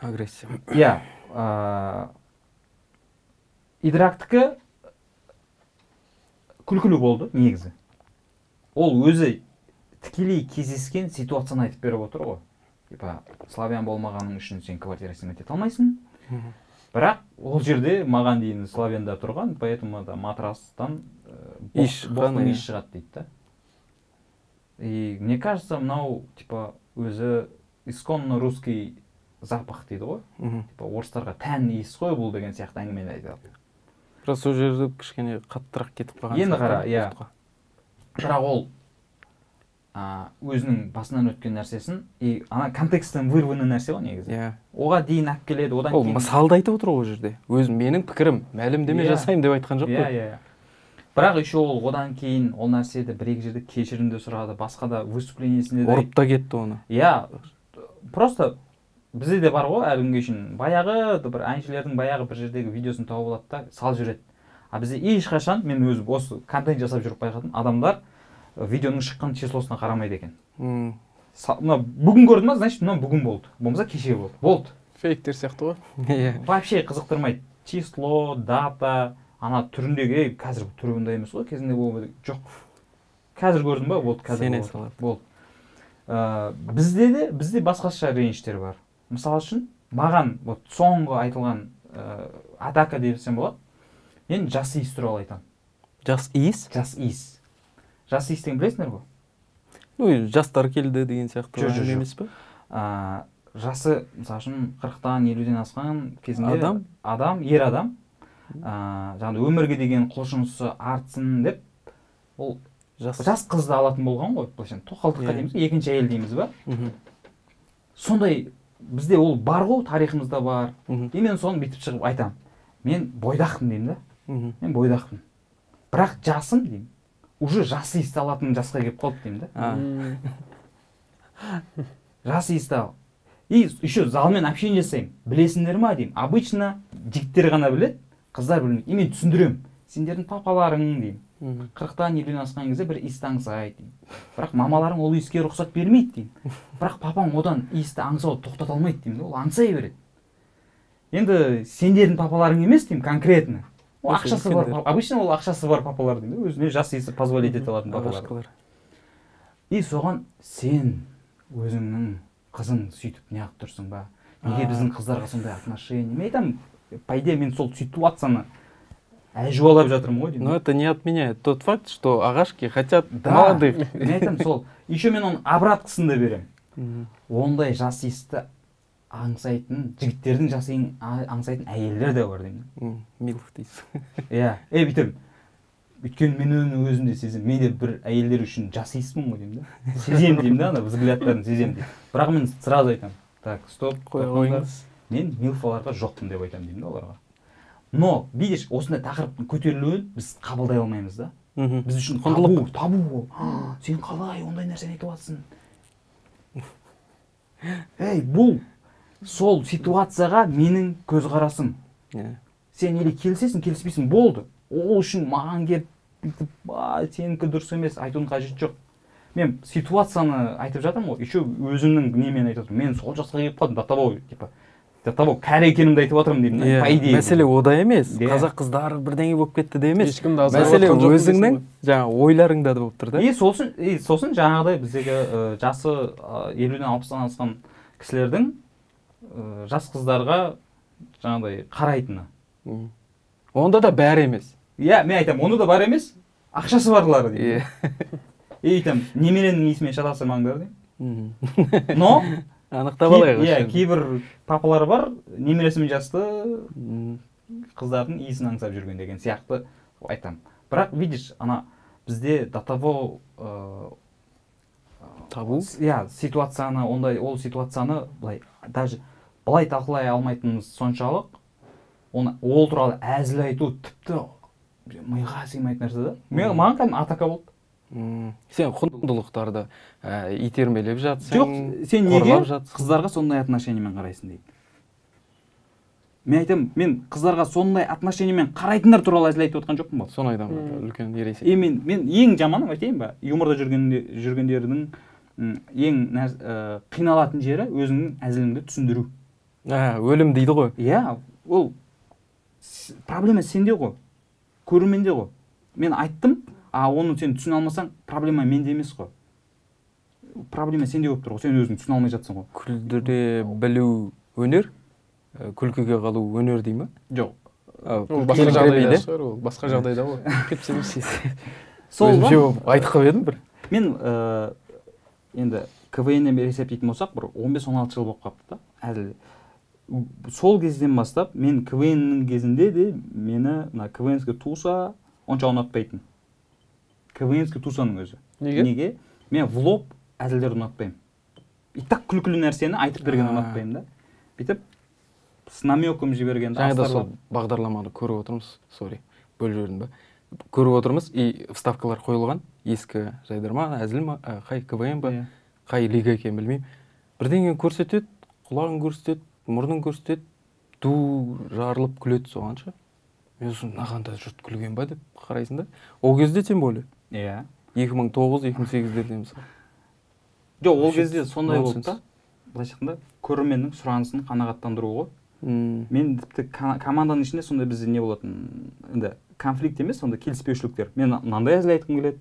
Агрессия. Иә. Идрактікі күлкілі болды негізі. Ол өзі тікелей кездескен ситуацияны айтып беріп отыр ғой. Типа, славян болмағаның үшін сен квартира снимать ете алмайсың. Бірақ ол жерде маған дейін славянда тұрған, поэтому да матрастан боқтың иш шығады дейді да. И мне кажется, мынау типа өзі исконно русский запах дейді ғой. Типа орыстарға тән иіс қой бұл деген сияқты әңгімені айтады. Бірақ сол жерде кішкене қаттырақ кетіп қалған. Енді қара, иә. Бірақ ол өзінің басынан өткен нәрсесін, ана контексттен вырваны нәрсе ғой негізі. Иә. Оға дейін алып келеді, одан кейін. Ол мысалды айтып отыр ғой жерде. Өзім менің пікірім, мәлімдеме жасаймын деп айтқан жоқ қой. Иә. Бірақ еще ол одан кейін ол нәрседі бір-екі жерде кешірімді сұрады, басқа да выступлениесінде де ұрып та кетті оны. Иә. Просто бізде де бар ғой әлі күнге шейін баяғы бір әншілердің баяғы бір жердегі видеосын тауып алады да сал жүреді. Бізде ешқашан мен өзім осы контент жасап жүріп байқадым, адамдар видеоның шыққан числосына қарамайды екен. Бүгін көрді ма, значит, мына бүгін болды. Болмаса кеше болды. Болды. Фейктер сияқты ғой. Вообще қызықтырмайды. Число, дата, ана түріндегі, қазір түрі ондай емес қой, кезінде болмады. Жоқ. Қазір көрдім ба? Болды, қазір болды. Бізде басқаша рейнжтер бар. Мысалы үшін, маған соңғы айтылған атака десем болады. Мен жас иіс туралы айтамын. Жас иіс? Жас иіс. Жас иістен білесіңдер ғой? Жастар келді деген сияқты емес пе? Жасы, мысалы үшін, 40-тан 50-ден асқан кезінде ер адам, жаңағы өмірге деген құлшынысы артсын деп, ол жас қызды алатын болған ғой, тоқалдыққа дейміз, екінші әйел дейміз ба? Сондай бізде ол бар ғой, тарихымызда бар. Мен соны бүйтіп шығып айтамын. Мен бойдақпын деймін да. Мен бойдақпын. Бірақ жасым деймін. Уже жас иісті алатын жасқа келіп қалды деймін да. Жас иісті ал. И еще залмен общение жасаймын. Білесіңдер ма деймін. Обычно жігіттер ғана біледі, қыздар білмейді. И мен түсіндіремін. Сендердің папаларың деймін. 40-тан 50-ден асқан кезде бір иісті аңсайды деймін. Бірақ мамаларың ол иіске рұқсат бермейді деймін. Бірақ папаң одан иісті аңсауды тоқтата алмайды деймін. Ол аңсай береді. Енді сендердің папаларың емес деймін, конкретно. Ол ақшасы бар. Обычно ол ақшасы бар папалар деймін. Өзіне жас иісі позволить ете алатын папалар. И соған сен өзіңнің қызың сөйтіп неғып тұрсың ба? Неге біздің қыздарға сондай отношение? Мен айтамын, по идее мен сол ситуацияны әжуалап жатырмын ғой деймін. Но это не отменяет тот факт, что ағашки хотят молодых. Мен айтамын сол. Еще мен оның обраткасын да беремін. Ондай жас иісті аңсайтын, жігіттердің жас иісін аңсайтын әйелдер де бар деймін. Милых дейсің. Иә. Бүйтем. Өйткені мен өзімде сезем. Мен де бір әйелдер үшін жас иіспін ғой деймін да. Сезем деймін да, ана взгляттарын сезем деймін. Бірақ мен сразу айтамын. Так, стоп, қойыңыз. Мен милфаларға жоқпын деп айтамын деймін да оларға. Но, видишь, осындай тақырыптың көтерілуін біз қабылдай алмаймыз да. Біз үшін табу. Сен қалай ондай нәрсені айтып жатсың? Бұл сол ситуацияға менің көзқарасым. Сен или келісесің, келіспейсің, болды. Ол үшін маған келіп, сенікі дұрыс емес, айтудың қажеті жоқ. Мен ситуацияны айтып жатырмын ғой, еще өзімнің немен айтып жатырмын. Мен сол жасқа келіп қалдым, до того кәрі екенімді айтып жатырмын деймін. По идее. Мәселе ода емес. Қазақ қыздары бірдеңе болып кетті де емес. Мәселе өзіңнің жаңағы ойларыңда да болып тұр да. Сосын жаңағыдай біздегі жасы 50-ден 60-тан асқан кісілердің жас қыздарға жаңағыдай қарайтыны. Онда да бәрі емес. Иә, мен айтамын, онда да бар емес, ақшасы барлары деймін. Айтамын, немеренің иісімен шатастырмаңдар деймін. Но анықтап алайық. Иә, кейбір папалар бар, немересімен жасты қыздардың иісін аңсап жүрген деген сияқты айтамын. Бірақ видишь, ана бізде до того табу? Иә, ситуацияны, ол ситуацияны даже былай талқылай алмайтынымыз соншалық, ол туралы әзіл айту тіпті миға сыймайтын нәрсе да. Маған кәдімгі атака болды. Сен құндылықтарды итермелеп жатсың. Жоқ, сен неге қыздарға сондай отношениемен қарайсың дейді. Мен айтамын, мен қыздарға сондай отношениемен қарайтындар туралы әзіл айтып отқан жоқпын ба? Соны айтамын, үлкен ересек. Мен ең жаманы айтайын ба, юморда жүргендердің ең қиналатын жері өзіңнің әзіліңді түсіндіру. Өлім дейді ғой. Иә, ол проблема сенде ғой, көрерменде ғой. Мен айттым, оны сен түсіне алмасаң, проблема менде емес қой. Проблема сенде болып тұр ғой, сен өзің түсіне алмай жатсың ғой. Күлдіре білу өнер, күлкіге қалу өнер дей ма? Жоқ. Басқа жағдайда шығар ол, басқа жағдайда ғой. Өзімше айтып қалып едім бір. Мен енді КВН-нен бері есептейтін болсақ, бір 15-16 жыл болып қапты да, әзіл. Сол кезден бастап, мен КВН-нің кезінде де мені КВН-ский туса онша ұнатпайтын. КВН-ский тусаның өзі. Неге? Мен влог әзілдер ұнатпаймын. И так күлкілі нәрсені айтып берген ұнатпаймын да. Бүйтіп, с намеком жібергенді жаңада сол бағдарламаны көріп отырмыз, бөліп жібердім ба? Көріп отырмыз, и вставкалар қойылған, ескі жайдар ма, әзіл ма, қай КВН ба, қай лига екен білмеймін. Бірдеңе көрсетеді, құлағын көрсетеді, мұрнын көрсетеді, жарылып күледі соғанша. Мен сосын нағанда жұрт күлген ба деп қарайсың да. Ол кезде тем более. Иә. 2009-2008-дерде мысалы. Жоқ, ол кезде сондай болды да. Былайша айтқанда, көрерменнің сұранысын қанағаттандыру ғой. Мен тіпті команданың ішінде сондай бізде не болатын, енді конфликт емес, сонда келіспеушіліктер. Мен мынандай әзіл айтқым келеді.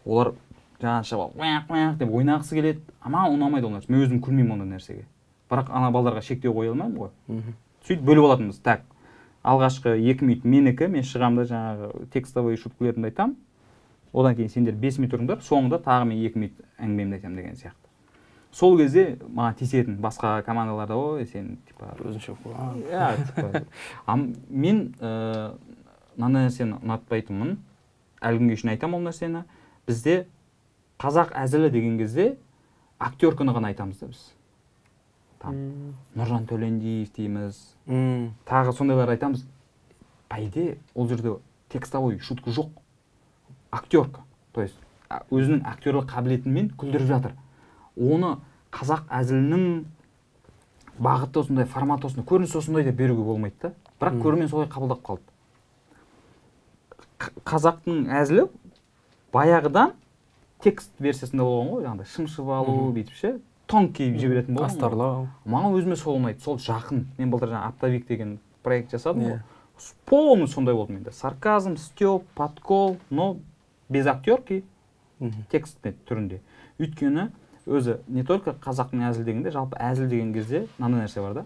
Олар жаңа шығып уяқ деп ойнағысы келеді. Маған ұнамайды ол нәрсе. Мен өзім күлмеймін ондай нәрсеге. Бірақ ана балдарға шектеу қоя алмаймын ғой. Сөйтіп бөліп алатынбыз. Так, алғашқы 2 минут менікі, мен шығамда жаңағы текстовый шуткалерімді айтамын. Одан кейін сендер 5 минут тұрыңдар, соңында тағы мен 2 минут әңгімемді айтамын деген сияқты. Сол кезде маған тиісетін басқа командаларда, ой, сен типа өзінше қойған. Иә, типа. Мен мына нәрсені ұнатпайтынмын. Әлі күнге шейін айтамын ол нәрсені. Бізде қазақ әзілі деген кезде актерканы ғана айтамыз да біз. Нұржан Төлендиев дейміз. Тағы сондайлар айтамыз. По идее, ол жерде текстовой шутка жоқ. Актерка. То есть өзінің актерлік қабілетімен күлдіріп жатыр. Оны қазақ әзілінің бағыты осындай, форматы осындай, көрініс осындай деп беруге болмайды да. Бірақ көрермен солай қабылдап қалды. Қазақтың әзілі баяғыдан текст версиясында болған ғой, жаңағыдай шымшып алу, бүйтіп ше, тонкий жіберетін болған. Астарлау. Маған өзіме сол ұнайды, сол жақын. Мен былтыр жаңа Аптавик деген проект жасадым ғой. Полный сондай болды менде. Сарказм, стёб, подкол, но без актерки, текст түрінде. Өйткені өзі не только қазақтың әзіл дегенде, жалпы әзіл деген кезде мынандай нәрсе бар да.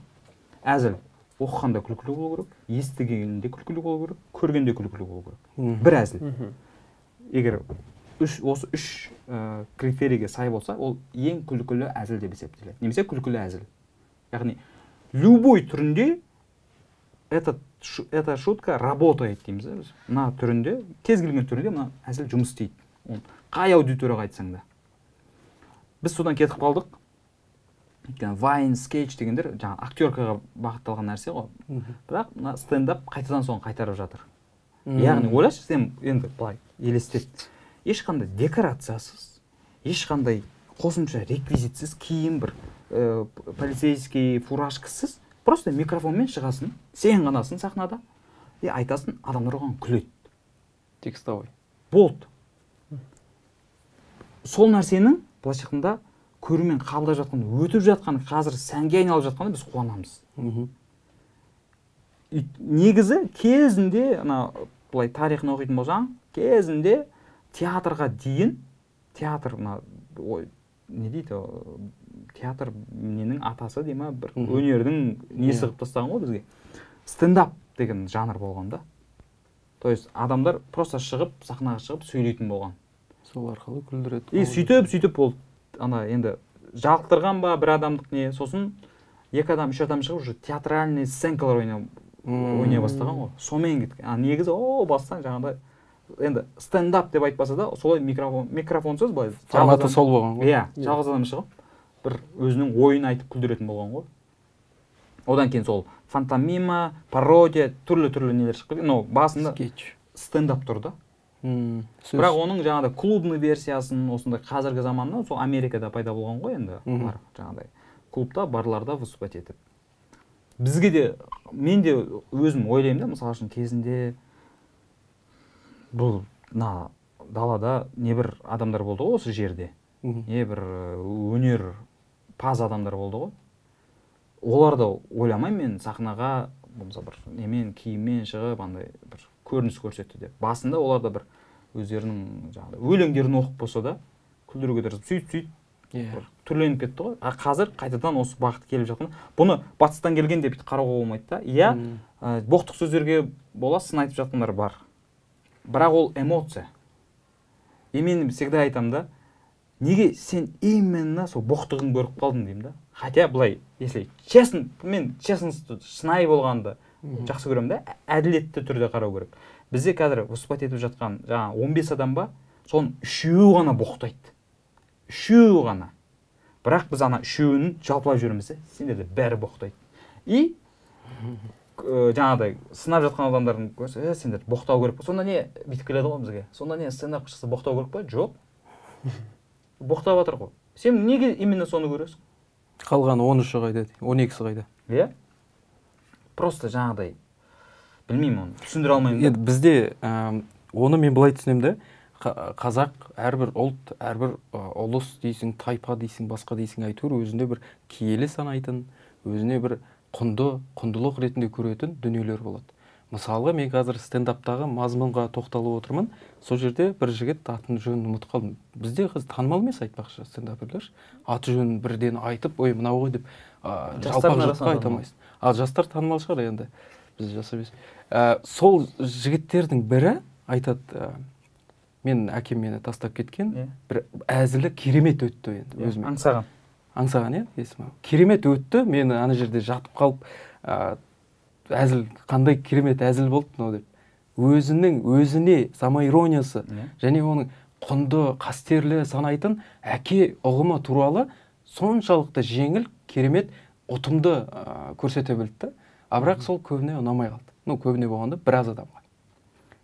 Әзіл оқығанда күлкілі болу керек, естігенде күлкілі болу керек, көргенде күлкілі болу керек. Бір әзіл. Егер осы үш критерийге сай болса, ол ең күлкілі әзіл деп есептеледі. Немесе күлкілі әзіл. Яғни любой түрінде эта шутка работает дейміз. Мына түрінде, кез келген түрінде мына әзіл жұмыс істейді. Қай аудиторияға айтсаң да. Біз содан кетіп қалдық. Вайн, скетч дегендер жаңа актеркаға бағытталған нәрсе ғой. Бірақ стендап қайтадан соң қайтарып жатыр. Яғни ойлашы, сен енді былай елестет. Ешқандай декорациясыз, ешқандай қосымша реквизитсіз, киім бір полицейский фуражкасыз, просто микрофонмен шығасың, сен ғанасың сахнада, и айтасың, адамдар оған күледі. Текстовый. Болды. Сол нәрсенің былайша айтқанда көрермен қабылдап жатқан, өтіп жатқан, қазір сәнге айналып жатқанда біз қуанамыз. Негізі кезінде, былай тарихын оқитын болсаң, кезінде театрға дейін, театр, не дейді, театр ненің атасы дей ма, бір өнердің несі қылып тастаған ғой бізге. Стендап деген жанр болған да. То есть адамдар просто шығып, сахнаға шығып сөйлейтін болған. Сол арқылы күлдіреді. И сөйтіп болды. Енді жалықтырған ба бір адамдық не, сосын 2 адам, 3 адам шығып, уже театральный сценкалар ойнай бастаған ғой. Сомен кеткен. Негізі, бастан жаңағыдай, енді стендап деп айтпаса да, солай микрофонсыз былай. Форматы сол болған ғой. Иә, жалғыз адам шығып, бір өзінің ойын айтып күлдіретін болған ғой. Одан кейін сол фантомима, пародия, түрлі нелер шығып кеткен. Басында стендап тұрды. Бірақ оның жаңағыдай клубный версиясын, осындай қазіргі заманда, сол Америкада пайда болған ғой енді. Жаңағыдай клубта, барларда выступать етіп. Бізге де, мен де өзім ойлаймын да, мысалы үшін кезінде бұл далада небір адамдар болды ғой осы жерде. бір өнер паз адамдар болды ғой. Оларды ойламаймын мен сахнаға болмаса бір немен киіммен шығып андай бір көрініс көрсетті деп. Басында оларда бір өздерінің жаңағы өлеңдерін оқып болса да күлдіруге тырысып сөйтіп түрленіп кетті ғой. Қазір қайтадан осы бағыт келіп жатқан. Бұны батыстан келген деп қарауға болмайды да. Иә, боқтық сөздерге бола сын айтып жатқандар бар. Бірақ ол эмоция. И мен всегда айтамын да, неге сен именно сол боқтығын көріп қалдың деймін да. Хотя былай, если честно, мен шынайы болғанды жақсы көремін да, әділетті түрде қарау керек. Бізде қазір выступать етіп жатқан жаңа 15 адам ба, соның 3-еуі ғана боқтайды. 3-еуі ғана. Бірақ біз ана 3-еуін жалпылап жүреміз, сендерде бәрі боқтайды. И жаңағыдай сынап жатқан адамдардың көрсе, сендер боқтау керек па? Сонда не бүйтіп келеді ғой бізге? Сонда не стендап шықса боқтау керек па? Жоқ. Боқтап жатыр ғой. Сен неге именно соны көресің? Қалған 13-і қайда, 12-сі қайда? Иә? Просто жаңағыдай білмеймін оны, түсіндіре алмаймын. Енді бізде оны мен былай түсінемін да, қазақ әрбір ұлт, әрбір ұлыс дейсің, тайпа дейсің, басқа дейсің, әйтеуір өзінде бір киелі санайтын, өзіне бір құндылық ретінде көретін дүниелер болады. Мысалға, мен қазір стендаптағы мазмұнға тоқталып отырмын. Сол жерде бір жігіт атын жөнін ұмытып қалдым. Бізде танымал емес айтпақшы стендаперлер. Аты жөнін бірден айтып, ой, мынау ғой деп, жалпақ жұртқа айта алмайсың. Ал жастар танымал шығар енді. Біз жас емес. Сол жігіттердің бірі айтады, мен әкем мені тастап кеткен, бір әзілі керемет өтті енді өзіме. Аңсаған, иә, есімі. Керемет өтті, мені ана жерде жатып қалып, әзіл, қандай керемет әзіл болды мынау деп. Өзіне самоирониясы және оның құнды, қастерлі санайтын әке ұғымы туралы соншалықты жеңіл, керемет, ұтымды көрсете білді. Бірақ сол көбіне ұнамай қалды. Көбіне болғанда біраз адамға.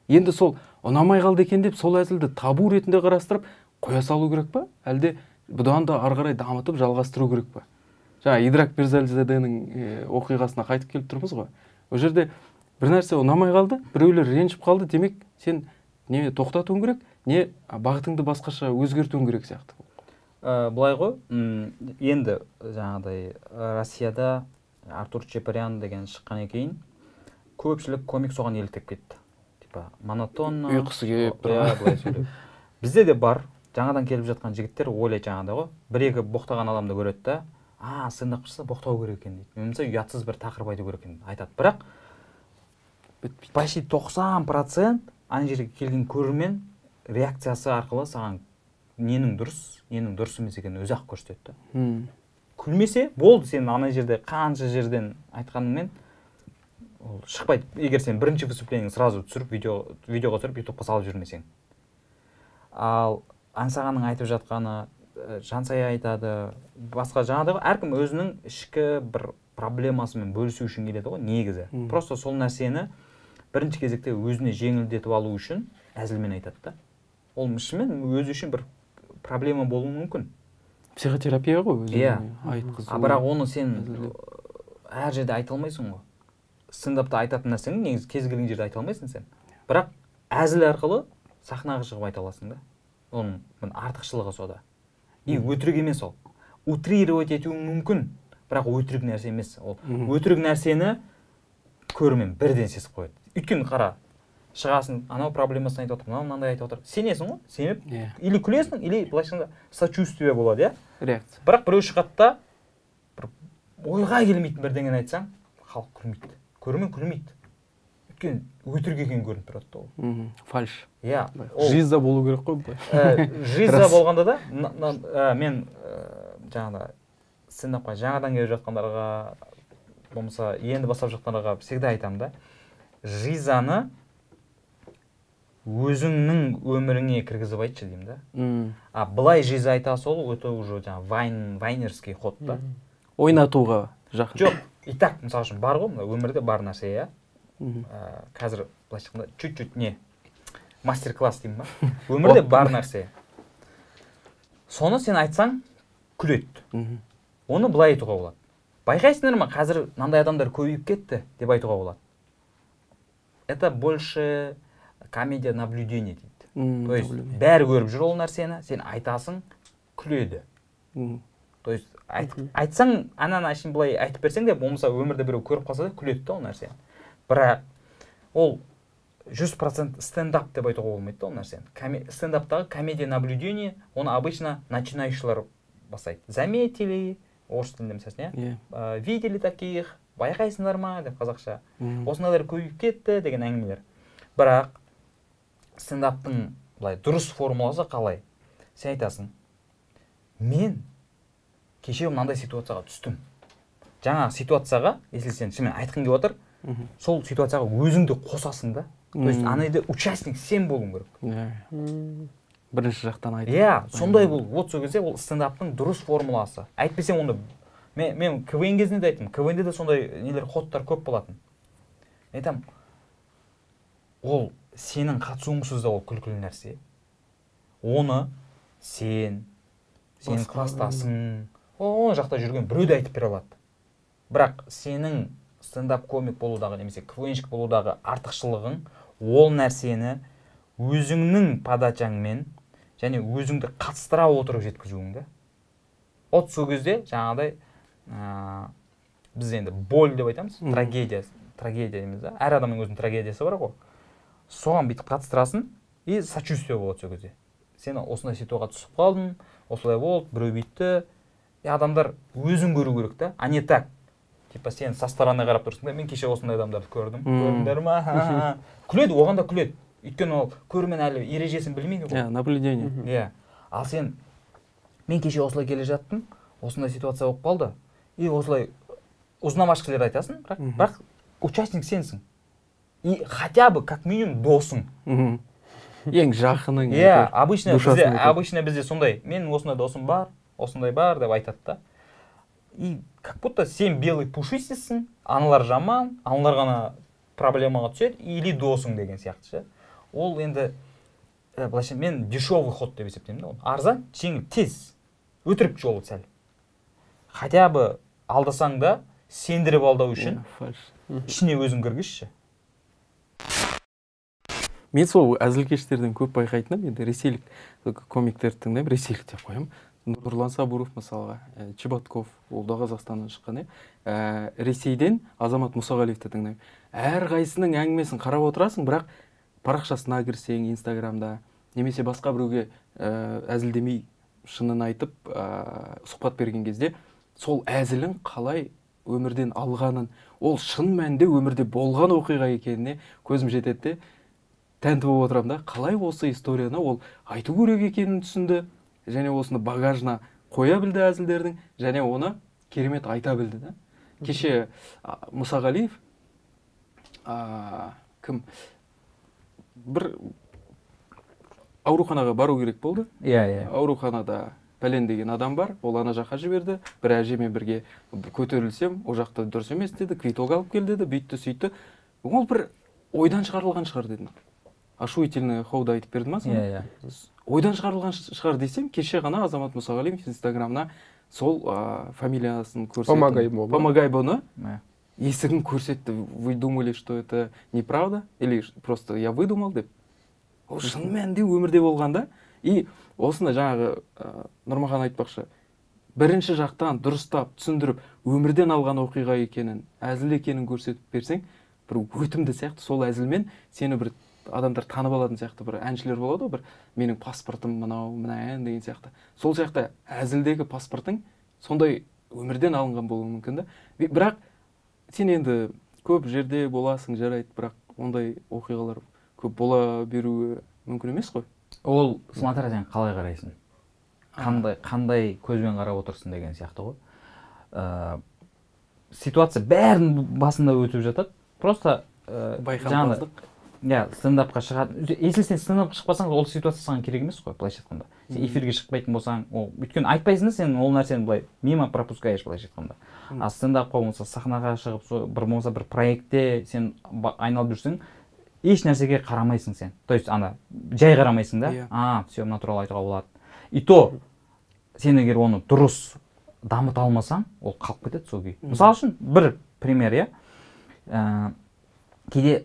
Енді сол ұнамай қалды екен деп сол әзілді табу ретінде қарастырып қоя салу керек па? Әлде бұдан да ары қарай дамытып жалғастыру керек па? Жаңа Идрак Мирзализаденің оқиғасына қайтып келіп тұрмыз ғой. Ол жерде бір нәрсе ұнамай қалды, біреулер ренжіп қалды, демек сен не тоқтатуың керек, не бағытыңды басқаша өзгертуің керек сияқты. Былай ғой, енді жаңағыдай Россияда Артур Чапарян деген шыққаннан кейін көпшілік комик соған еліктеп кетті. Типа монотонно, ұйқысы келіп былай сөйлеп. Бізде де бар, жаңадан келіп жатқан жігіттер ойлайды жаңағыдай ғой. Бір-екі боқтаған адамды көреді да, стендап шықса боқтау керек екен дейді. Немесе ұятсыз бір тақырып айту керек екен айтады. Бірақ почти 90% ана жерге келген көрермен реакциясы арқылы саған ненің дұрыс емес екенін өзі-ақ көрсетеді. Күлмесе болды, сен ана жерде қанша жерден айтқаныңмен ол шықпайды. Егер сен бірінші выступлениеңді сразу түсіріп видеоға түсіріп ютубқа салып жүрмесең. Ал аңсағанның айтып жатқаны Жансая айтады, басқа жаңағыдай әркім өзінің ішкі бір проблемасымен бөлісу үшін келеді ғой, негізі. Просто сол нәрсені бірінші кезекте өзіне жеңілдетіп алу үшін әзілмен айтады да. Ол шынымен өзі үшін бір проблема болуы мүмкін. Психотерапия ғой өзі. Иә. Бірақ оны сен әр жерде айта алмайсың ғой. Стендапта айтатын нәрсені негізі кез келген жерде айта алмайсың сен. Бірақ әзіл арқылы сахнаға шығып айта аласың да. Оның артықшылығы сода. И өтірік емес ол. Утрировать етуі мүмкін, бірақ өтірік нәрсе емес. Ол өтірік нәрсені көрермен бірден сезіп қояды. Өйткені қара, шығасың, анау проблемасын айтып отыр, мынандай айтып отыр. Сенесің ғой, сеніп, или күлесің, или былайша сочувствие болады, иә? Реакция. Бірақ біреу шығады да, ойға келмейтін бірдеңені айтсаң, халық күлмейді. Көрермен күлмейді. Өйткені өтірік екенін көрініп тұрады да ол. Фальш. Иә. Жиза болу керек қой. Жиза болғанда да, мен жаңағыда стендапқа жаңадан келіп жатқандарға, болмаса енді бастап жатқандарға всегда айтамын да, жизаны өзіңнің өміріңе кіргізіп айтшы деймін да. Былай жиза айта сол, өте уже жаңа вайнерский ход да. Ойнатуға жақын. Жоқ, и так, мысалы үшін, бар ғой, өмірде бар нәрсе, иә. Қазір былай шыққанда чуть-чуть не мастер-класс деймін ба? Өмірде бар нәрсе. Соны сен айтсаң, күледі. Оны былай айтуға болады. Байқайсыңдар ма, қазір мынандай адамдар көбейіп кетті деп айтуға болады. Это больше комедия наблюдения дейді. То есть бәрі көріп жүр ол нәрсені, сен айтасың, күледі. То есть айтсаң ананы әшейін былай айтып берсең де болмаса өмірде біреу көріп қалса да күледі да ол нәрсені. Бірақ ол 100% стендап деп айтуға болмайды да ол нәрсені. Стендаптағы комедия наблюдение, оны обычно начинающийлар бастайды. Заметили, орыс тілінде мысалы, видели таких, байқайсыңдар ма деп қазақша. Осындайлар көбейіп кетті деген әңгімелер. Бірақ стендаптың былай дұрыс формуласы қалай? Сен айтасың, мен кеше мынандай ситуацияға түстім. Жаңа ситуацияға, если сен шынымен айтқың келіп отыр, сол ситуацияға өзіңді қосасың да. То есть анайда участник сен болуың керек. Бірінші жақтан айтып. Иә, сондай бұл. Вот сол кезде ол стендаптың дұрыс формуласы. Айтпесем онда мен КВН кезінде де айттым. КВНде де сондай нелер ходтар көп болатын. Айтам, ол сенің қатысуыңсыз да ол күлкілі нәрсе. Оны сенің кластасың, ол жақта жүрген біреу де айтып бере алады. Бірақ сенің стендап комик болудағы немесе КВНщик болудағы артықшылығың ол нәрсені өзіңнің подачаңмен және өзіңді қатыстыра отырып жеткізуің да. От сол кезде жаңағыдай біз енді боль деп айтамыз, трагедия дейміз да. Әр адамның өзінің трагедиясы бар ғой. Соған бүйтіп қатыстырасын и сочувствие болады сол кезде. Сен осындай ситуацияға түсіп қалдың, осылай болды, біреу бүйтті. Адамдар өзін көру керек та, а не так. Типа сен со стороны қарап тұрсың да, мен кеше осындай адамдарды көрдім. Көрдіңдер ма? Күледі, оған да күледі. Өйткені ол көрермен әлі ережесін білмейді ғой. Наблюдение. Иә. Ал сен мен кеше осылай келе жаттым, осындай ситуация болып қалды. И осылай узнавашкалер айтасың, бірақ участник сенсің. И хотя бы как минимум досың. Ең жақының. Иә, обычно бізде сондай. Мен осындай досым бар, осындай бар деп айтады да. И как будто сен белый пушистисің, аналар жаман, аналар ғана проблемаға түседі, или досың деген сияқты. Ол енді былайша мен дешевый ход деп есептеймін да. Арзан, жеңіл, тез, өтірік жолы сәл. Хотя бы алдасаң да сендіріп алдау үшін ішіне өзің кіргізші. Мен сол әзілкештерден көп байқайтыным, енді ресейлік комиктерді тыңдаймын, ресейлік деп қоямын. Нұрлан Сабуров мысалға, Чеботков, ол да Қазақстаннан шыққан. Ресейден Азамат Мұсағалиевті тыңдаймын. Әр қайсының әңгімесін қарап отырасың, бірақ парақшасына кірсең, Инстаграмда, немесе басқа біреуге әзілдемей шынын айтып сұхбат берген кезде, сол әзілін қалай өмірден алғанын, ол шын мәнінде өмірде болған оқиға екеніне көзім жетеді. Тәнті болып отырамын да, қалай осы историяны ол айту керек екенін түсінді, және осыны багажына қоя білді әзілдердің, және оны керемет айта білді да. Кеше Мұсағалиев кім бір ауруханаға бару керек болды. Иә. Ауруханада пәлен деген адам бар, ол ана жаққа жіберді, бір әжемен бірге көтерілсем, ол жақта дұрыс емес деді, квиток алып кел деді, бүйтті сөйтті. Ол бір ойдан шығарылған шығар дедім. Ошуительный хоуда айтып берді ма? Иә. Ойдан шығарылған шығар десем, кеше ғана Азамат Мұсағалиев Инстаграмна сол фамилиясын көрсетті. Помогайбоны есігін көрсетті. Вы думали, что это неправда? Или просто я выдумал деп. Ол шын мәнінде өмірде болғанда. И осыны жаңағы Нұрмахан айтпақшы, бірінші жақтан дұрыстап, түсіндіріп, өмірден алған оқиға екенін, әзіл екенін көрсетіп берсең, бір өтімді сияқты сол әзілмен сені бір адамдар танып алатын сияқты бір әншілер болады, бір менің паспортым мынау, мына ән деген сияқты. Сол сияқты әзілдегі паспортың сондай өмірден алынған болуы мүмкін да. Бірақ сен енді көп жерде боласың, жарайды, бірақ ондай оқиғалар көп бола беруі мүмкін емес қой. Ол смотря сен қалай қарайсың. Қандай көзбен қарап отырсың деген сияқты ғой. Ситуация бәрінің басында өтіп жатады. Просто байқампаздық. Иә, стендапқа шығады. Если сен стендапқа шықпасаң, ол ситуация саған керек емес қой, былайша айтқанда. Сен эфирге шықпайтын болсаң, өйткені айтпайсың да, сен ол нәрсені былай мимо пропускаешь, былайша айтқанда. А стендапқа болса сахнаға шығып, бір проектте сен айналып жүрсең, еш нәрсеге қарамайсың сен. То есть жай қарамайсың да. Все, мына туралы айтуға болады. И то сен егер оны дұрыс дамыта алмасаң, ол қалып кетеді сол күй. Мысалы үшін бір пример, иә. Кейде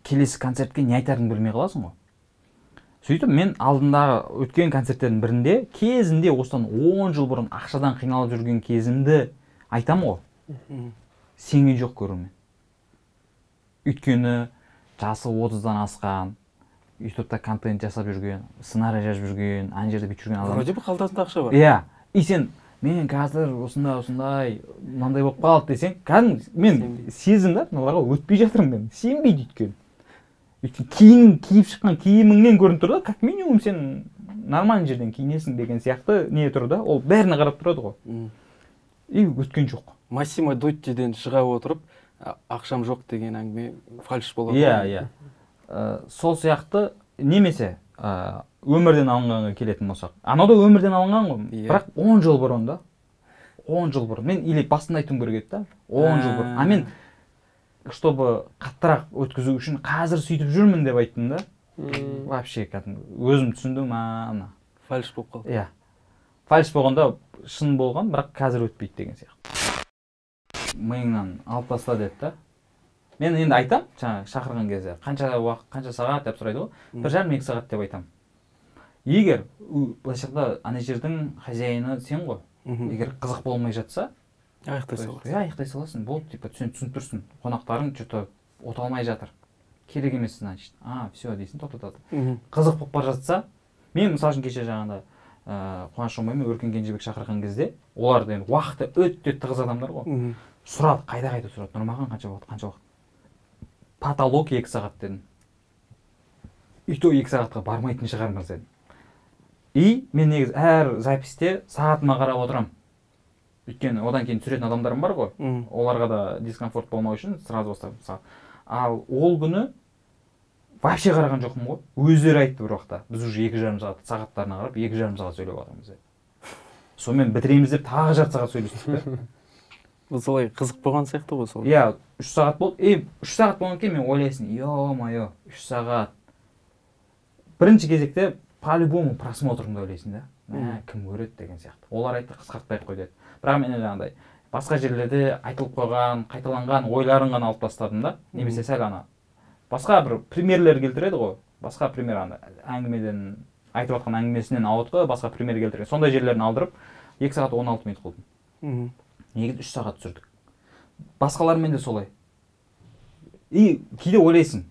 келесі концертке не айтарын білмей қаласың ғой. сөйтіп мен алдындағы өткен концерттердің бірінде кезінде осыдан 10 жыл бұрын ақшадан қиналып жүрген кезімді айтам ғой. Сенген жоқ көрермен. Өйткені жасы 30-дан асқан, ютубта контент жасап жүрген, сценарий жазып жүрген, ана жерде бүйтіп жүрген адам. Вроде бы қалтасында ақша бар. Иә. И сен мен қазір осындай мынандай болып қалды десең, кәдімгі мен сезім да, мыналарға өтпей жатырмын мен. Сенбейді өйткені. Өйткені киіп шыққан киіміңнен көрініп тұр да, как минимум сен нормальный жерден киінесің деген сияқты не тұр да, ол бәріне қарап тұрады ғой. И өткен жоқ. Массимо Дуттиден шыға отырып, ақшам жоқ деген әңгіме фальш болады. Иә. Сол сияқты немесе өмірден алынғанға келетін болсақ. Анау да өмірден алынған ғой. Бірақ 10 жыл бұрын да. 10 жыл бұрын. Мен или басында айтуым керек еді да. 10 жыл бұрын. А мен чтобы қаттырақ өткізу үшін қазір сөйтіп жүрмін деп айттым да. Вообще өзім түсіндім, ана фальш болып қалды. Иә. Фальш болғанда шын болған, бірақ қазір өтпейді деген сияқты. Миыңнан алып таста деді да. Мен енді айтам, жаңа шақырған кезде қанша уақыт, қанша сағат деп сұрайды ғой. 1,5-2 сағат деп айтам. Егер былайша айтқанда ана жердің хозяйыны сен ғой. Егер қызық болмай жатса, аяқтай саласың. Иә, аяқтай саласың. Болды, типа сен түсініп тұрсың. Қонақтарың что-то оталмай жатыр. Керек емес, значит. Все дейсің, тоқтатады. Қызық болып бара жатса, мен мысалы үшін кеше жаңағында Қуаныш Омай мен Өркен Кенжебек шақырған кезде, олар да енді уақыты өте тығыз адамдар ғой. Сұрады, қайда сұрады. Нұрмахан қанша уақыт? Потолок 2 сағат дедім. И то 2 сағатқа бармайтын шығармыз дедім. И мен негізі әр записьте сағатыма қарап отырам. Өйткені одан кейін түсіретін адамдарым бар ғой. Оларға да дискомфорт болмау үшін сразу бастап. Ал ол күні вообще қараған жоқпын ғой. Өздері айтты бір уақытта. Біз уже 2,5 сағаттарына қарап 2,5 сағат сөйлеп отырмыз. Сонымен бітіреміз деп тағы жарты сағат сөйлестік. Бұл солай қызық болған сияқты ғой сол. Иә, 3 сағат болды. 3 сағат болған кейін мен ойлайсың, ё-моё, 3 сағат. Бірінші кезекте по-любому просмотрымды ойлайсың да. Кім көреді деген сияқты. Олар айтты, қысқартпай қой деді. Бірақ мен жаңағыдай басқа жерлерде айтылып қойған, қайталанған ойларын ғана алып тастадым да. Немесе сәл ана басқа бір примерлер келтіреді ғой. Басқа пример ана әңгімеден айтып жатқан әңгімесінен ауытқы басқа пример келтірген. Сондай жерлерін алдырып 2 сағат 16 минут қылдым. Негізі 3 сағат түсірдік. Басқалармен де солай. И кейде ойлайсың,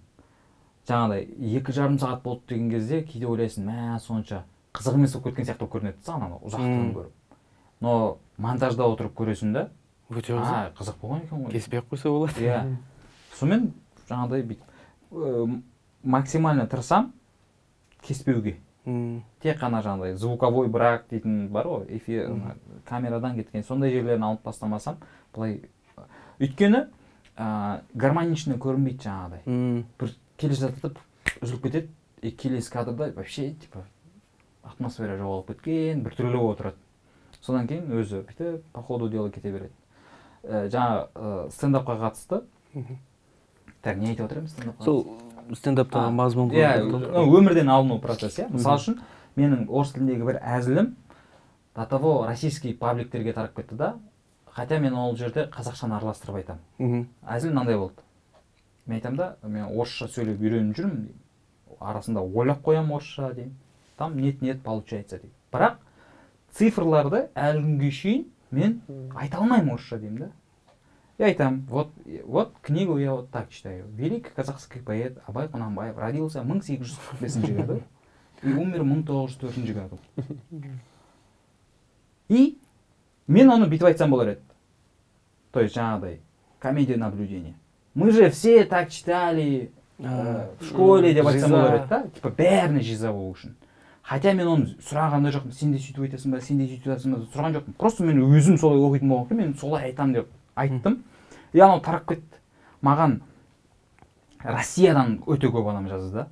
жаңағыдай 2,5 сағат болды деген кезде кейде ойлайсың, сонша қызық емес болып кеткен сияқты көрінеді саған ұзақтығын көріп. Но монтажда отырып көресің да, өте қызық болған екен ғой. Кеспей қойса болады. Иә. Сонымен жаңағыдай максимально тырысам кеспеуге. Тек қана жаңағыдай звуковой брак дейтін бар ғой, камерадан кеткен сондай жерлерін алып тастамасам, былай өйткені гармоничный көрінбейді жаңағыдай. Бір келе жатып үзіліп кетеді, келесі кадрда вообще типа атмосфера жоғалып кеткен, бір түрлі отырады. Содан кейін өзі бүйтіп по ходу дела кете береді. Жаңа стендапқа қатысты. Так, не айтып отырмын стендапқа? Сол стендаптағы мазмұн. Өмірден алыну процесс, иә. Мысалы үшін менің орыс тіліндегі бір әзілім до того российский пабликтерге тарап кетті да, хотя мен ол жерде қазақшаны араластырып айтам. Әзіл мынандай болды. Мен айтам да, мен орысша сөйлеп үйреніп жүрмін, арасында ойлап қоям орысша деймін. Там нет получается деймін. Бірақ цифрларды әлі күнге шейін мен айта алмаймын орысша деймін да. Я айтам, вот книгу я вот так читаю. Великий казахский поэт Абай Құнанбаев родился 1845 году и умер 1904 году. И мен оны бүйтіп айтсам болар еді. То есть жаңағыдай комедия наблюдения. Мы же все так читали в школе деп айтсам болар еді да. Типа бәріне жиза болу үшін. Хотя мен оны сұрағанда жоқпын, сен де сөйтіп айтасың ба, сен де сөйтіп айтасың ба, сұраған жоқпын. Просто мен өзім солай оқитын болған кейін мен солай айтам деп айттым. И анау тарап кетті. Маған Россиядан өте көп адам жазды да.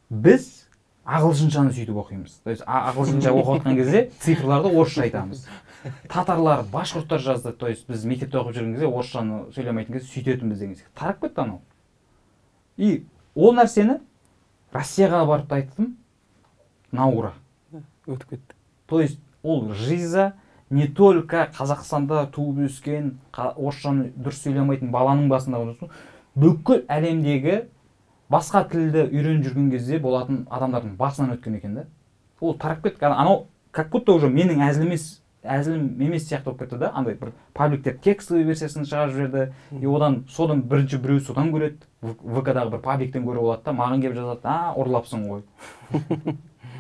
Біз ағылшыншаны сөйтіп оқимыз. То есть ағылшынша оқып жатқан кезде цифрларды орысша айтамыз. Татарлар, башқұрттар жазды. То есть біз мектепте оқып жүрген кезде орысшаны сөйлемейтін кезде сөйтетінбіз деген сияқты. Тарап кетті анау. И ол нәрсені Россияға барып айттым. Наура. Өтіп кетті. То есть ол жиза не только Қазақстанда туып өскен, орысшаны дұрыс сөйлемейтін баланың басында болсын, бүкіл әлемдегі басқа тілді үйреніп жүрген кезде болатын адамдардың басынан өткен екен да. Ол тарап кетті. Анау как будто уже менің әзілім емес сияқты болып кетті да. Андай бір пабликтер текстовый версиясын шығарып жіберді. И одан содан бірінші біреу содан көреді. ВК-дағы бір пабликтен көріп алады да, маған келіп жазады, ұрлапсың ғой.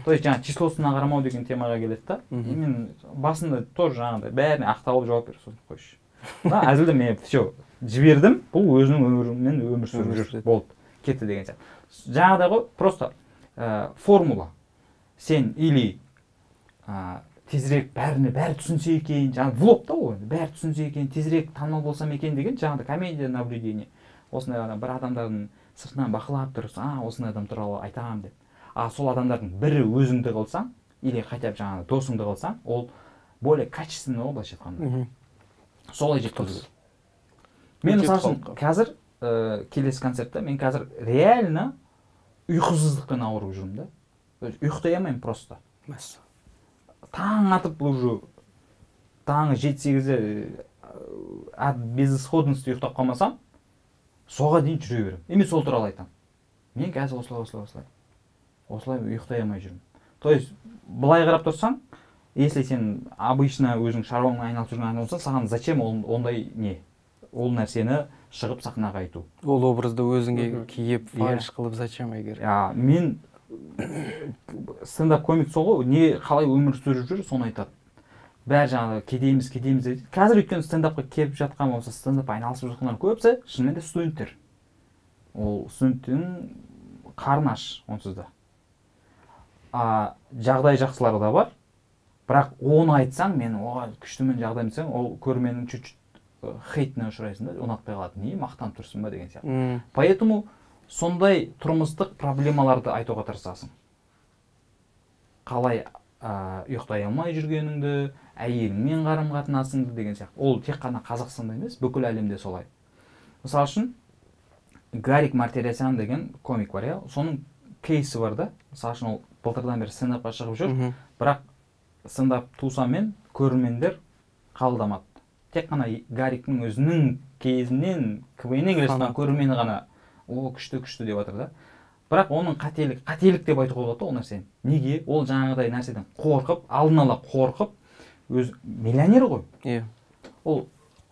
То есть жаңа числосына қарамау деген темаға келеді да. И мен басында тоже жаңағыдай бәріне ақталып жауап беріп сосын қойшы. Әзілді мен все жібердім, бұл өзінің өмірімен өмір сүріп жүр, болды, кетті деген сияқты. Жаңағыдай ғой, просто формула. Сен или тезірек бәрі түсінсе екен, жаңағы влог та ғой, бәрі түсінсе екен, тезірек танымал болсам екен деген жаңағыдай комедия наблюдение. Осындай бір адамдардың сыртынан бақылап тұрып, осындай адам туралы айтамын деп. Сол адамдардың бірі өзіңді қылсаң, или хотя бы жаңағы досыңды қылсаң, ол более качественно ғой, былайша айтқанда. Солай жеткізу. Мен мысалы қазір келесі концертта мен қазір реально ұйқысыздықпен ауырып жүрмін да. Ұйықтай алмаймын просто. Таң атып уже таңғы 7-8-де от безысходности ұйықтап қалмасам, соға дейін жүре беремін. Емес сол туралы айтамын. Мен қазір осылай ұйықтай алмай жүрмін. То есть былай қарап тұрсаң, если сен обычно өзің шаруаңмен айналып жүрген адам болсаң, саған зачем ондай не? Ол нәрсені шығып сахнаға айту. Ол образды өзіңе киіп, фальш қылып зачем егер? Мен стендап комик сол ғой, не қалай өмір сүріп жүр, соны айтады. Бәрі жаңағы кедейміз дейді. Қазір өйткені стендапқа келіп жатқан болса, стендап айналысып жатқандар көбісі шынымен де студенттер. Ол студенттің қарны аш онсыз да. Жағдай жақсылары да бар. Бірақ оны айтсаң, мен күштімен жағдай десең, ол көрерменнің чуть-чуть хейтіне ұшырайсың да, ұнатпай қалады. Не мақтанып тұрсың ба деген сияқты. Поэтому сондай тұрмыстық проблемаларды айтуға тырысасың. Қалай ұйықтай алмай жүргеніңді, әйеліңмен қарым-қатынасыңды деген сияқты. Ол тек қана Қазақстанда емес, бүкіл әлемде солай. Мысалы үшін, Гарик Мартиросян деген комик бар, соның кейсі бар да. Мысалы үшін ол былтырдан бері стендапқа шығып жүр, бірақ стендап тусамен көрермендер қабылдамады. Тек қана Гариктің өзінің кезінен КВН-нен келе жатқан көрермені ғана күшті деп жатыр да. Бірақ оның қателік деп айтуға болады ол нәрсені. Неге? Ол жаңағыдай нәрседен қорқып, алдын ала қорқып, өз миллионер ғой. Ол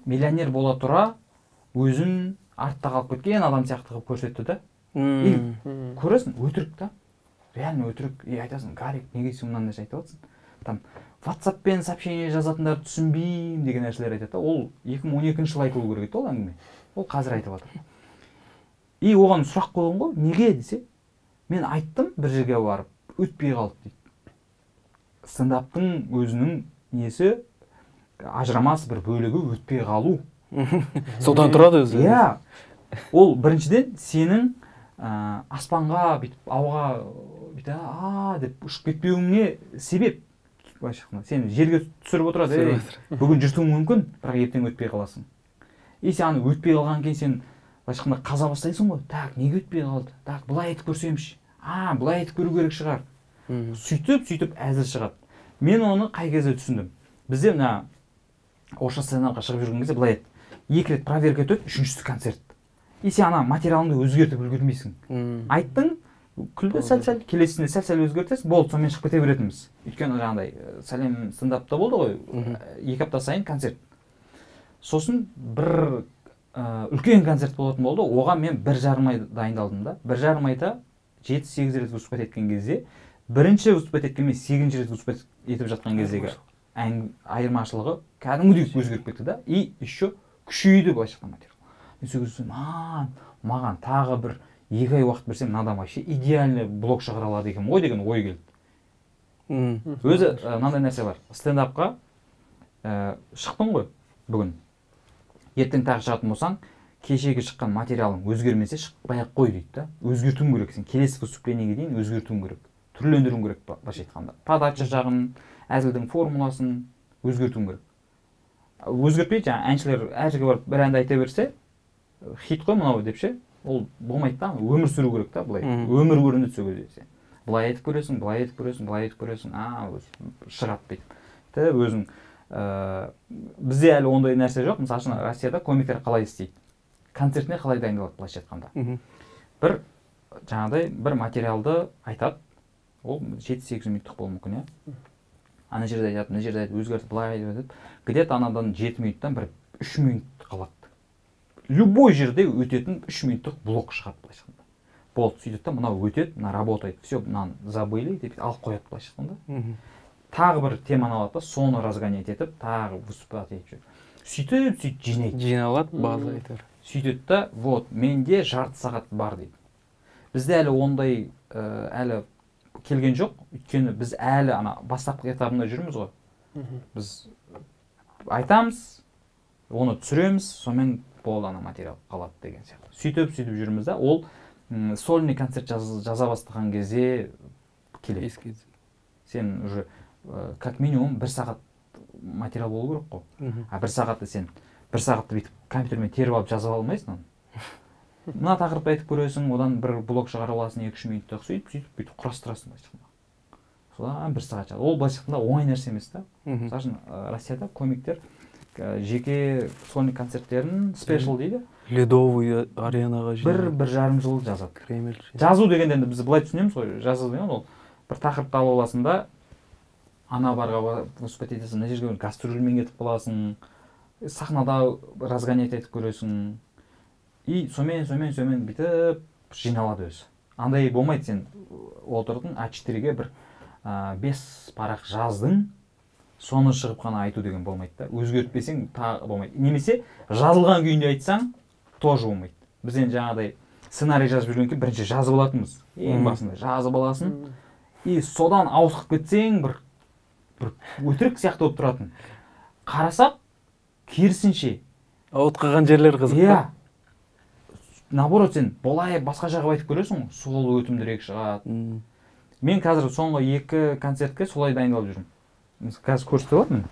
миллионер бола тұра өзін артта қалып кеткен адам сияқты қылып көрсетті да. Көресің, өтірік та. Реально өтірік. Айтасың, Гарик, неге сен мынандай нәрсе айтып жатсың? Там WhatsApp-пен сообщение жазатындар түсінбеймін деген нәрселер айтады. Ол 2012 жылы айтылу керек еді ол әңгіме. Ол қазір айтып жатыр. И оған сұрақ қойған ғой, неге десе, мен айттым бір жерге барып, өтпей қалды дейді. Стендаптың өзінің несі ажырамас бір бөлігі өтпей қалу. Содан тұрады өзі. Ол біріншіден сенің аспанға бүйтіп ауға деп ұшып кетпеуіңе себеп. Сен жерге түсіріп отырады, бүгін жүртуің мүмкін, бірақ ертең өтпей қаласың. И сен өтпей қалған кейін сен башқында қаза бастайсың ғой. Так, неге өтпей қалды? Так, былай айтып көрсемші. Былай айтып көру керек шығар. Сөйтіп әзіл шығады. Мен оны қай кезде түсіндім? Бізде мына орысша стендапқа шығып жүрген кезде былай еді. 2 рет проверка өтеді, 3-шісі концерт. И сен материалыңды өзгертіп үлгермейсің. Айттың, күлді сәл-сәл, келесісінде сәл-сәл өзгертесің, болды, сонымен шығып кете беретінбіз. Өйткені жаңағыдай сәлем стендапта болды ғой, 2 апта сайын концерт. Сосын бір үлкен концерт болатын болды, оған мен 1,5 ай дайындалдым да. 1,5 айда 7-8 рет выступать еткен кезде, бірінші выступать еткен емес, 8-ші рет выступать етіп жатқан кездегі айырмашылығы кәдімгідей өзгеріп кетті да. И еще күшейді былайша айтқанда материал. Мен сөйлесем, маған тағы бір 2 ай уақыт берсем, мынадан вообще идеальный блог шығара алады екен ғой деген ой келді. Өзі мынандай нәрсе бар. Стендапқа шықтың ғой бүгін. Ертең тағы шығатын болсаң, кешегі шыққан материалың өзгермесе шықпай-ақ қой дейді да. Өзгертуің керек сен. Келесі выступлениеге дейін өзгертуің керек. Түрлендіруің керек былайша айтқанда. Подача жағын, әзілдің формуласын өзгертуің керек. Өзгертпей жаңа әншілер әр жерге барып бір әнді айта берсе, хит қой мынау деп ше, ол болмайды да, өмір сүру керек та былай. Өмір көрінеді сол кезде. Былай айтып көресің, былай айтып көресің, былай айтып көресің, шығады дейді. Өзің бізде әлі ондай нәрсе жоқ. Мысалы үшін Россияда комиктер қалай істейді? Концертіне қалай дайындалады былайша айтқанда? Бір жаңағыдай бір материалды айтады, ол 7-8 минуттық болуы мүмкін, ана жерде айтады, мына жерде айтады, өзгертіп былай деп айтады, где-то анадан 7 минуттан бір 3 минут қалады. Любой жерде өтетін 3 минуттық блок шығады былайша айтқанда. Болды, сөйтеді да, мынау өтеді, мына работает, все, мынаны забыли деп алып қояды былайша айтқанда. Тағы бір теманы алады да, соны разгонять етіп, тағы выступать етіп жүр. Сөйтіп жинайды. Жиналады, база айтар. Сөйтеді да, вот, менде жарты сағат бар дейді. Бізде әлі ондай әлі келген жоқ, өйткені біз әлі ана бастапқы этабында жүрміз ғой. Біз айтамыз, оны түсіреміз, сонымен болды ана материал қалады деген сияқты. Сөйтіп жүрміз да, ол сольный концерт жаза бастаған кезде келеді. Сен уже как минимум 1 сағат материал болу керек қой. А 1 сағатты сен 1 сағатты бүйтіп компьютермен теріп алып жазып алмайсың. Мына тақырыпты айтып көресің, одан бір блок шығара аласың 2-3 минуттық, сөйтіп құрастырасың былайша айтқанда. Содан 1 сағат жазады. Ол былайша айтқанда оңай нәрсе емес та. Мысалы үшін Россияда комиктер жеке сольный концерттерін спешл дейді. Ледовый аренаға жинайды. 1-1,5 жыл жазады. Кремль. Жазу дегенде біз былай түсінеміз ғой, жазу деген ол бір тақырыпты алып аласың да, ана барға выступать етесің, мына жерге гастрольмен кетіп қаласың, сахнада разгонять етіп көресің. И сомен бүйтіп жиналады өзі. Андай болмайды, сен отырдың А4-ге бір 5 парақ жаздың, соны шығып қана айту деген болмайды да. Өзгертпесең тағы болмайды. Немесе жазылған күйінде айтсаң, тоже болмайды. Біз енді жаңағыдай сценарий жазып жүрген кейін бірінші жазып алатынбыз. Ең басында жазып аласың. И содан ауысып кетсең, бір өтірік сияқты болып тұратын. Қарасақ, керісінше. Ауытқыған жерлер қызық. Иә. Наоборот, сен болай басқа жаққа айтып көресің, сол өтімдірек шығады. Мен қазір соңғы 2 концертке солай дайындалып жүрмін. Қазір көрсетіп алады мен.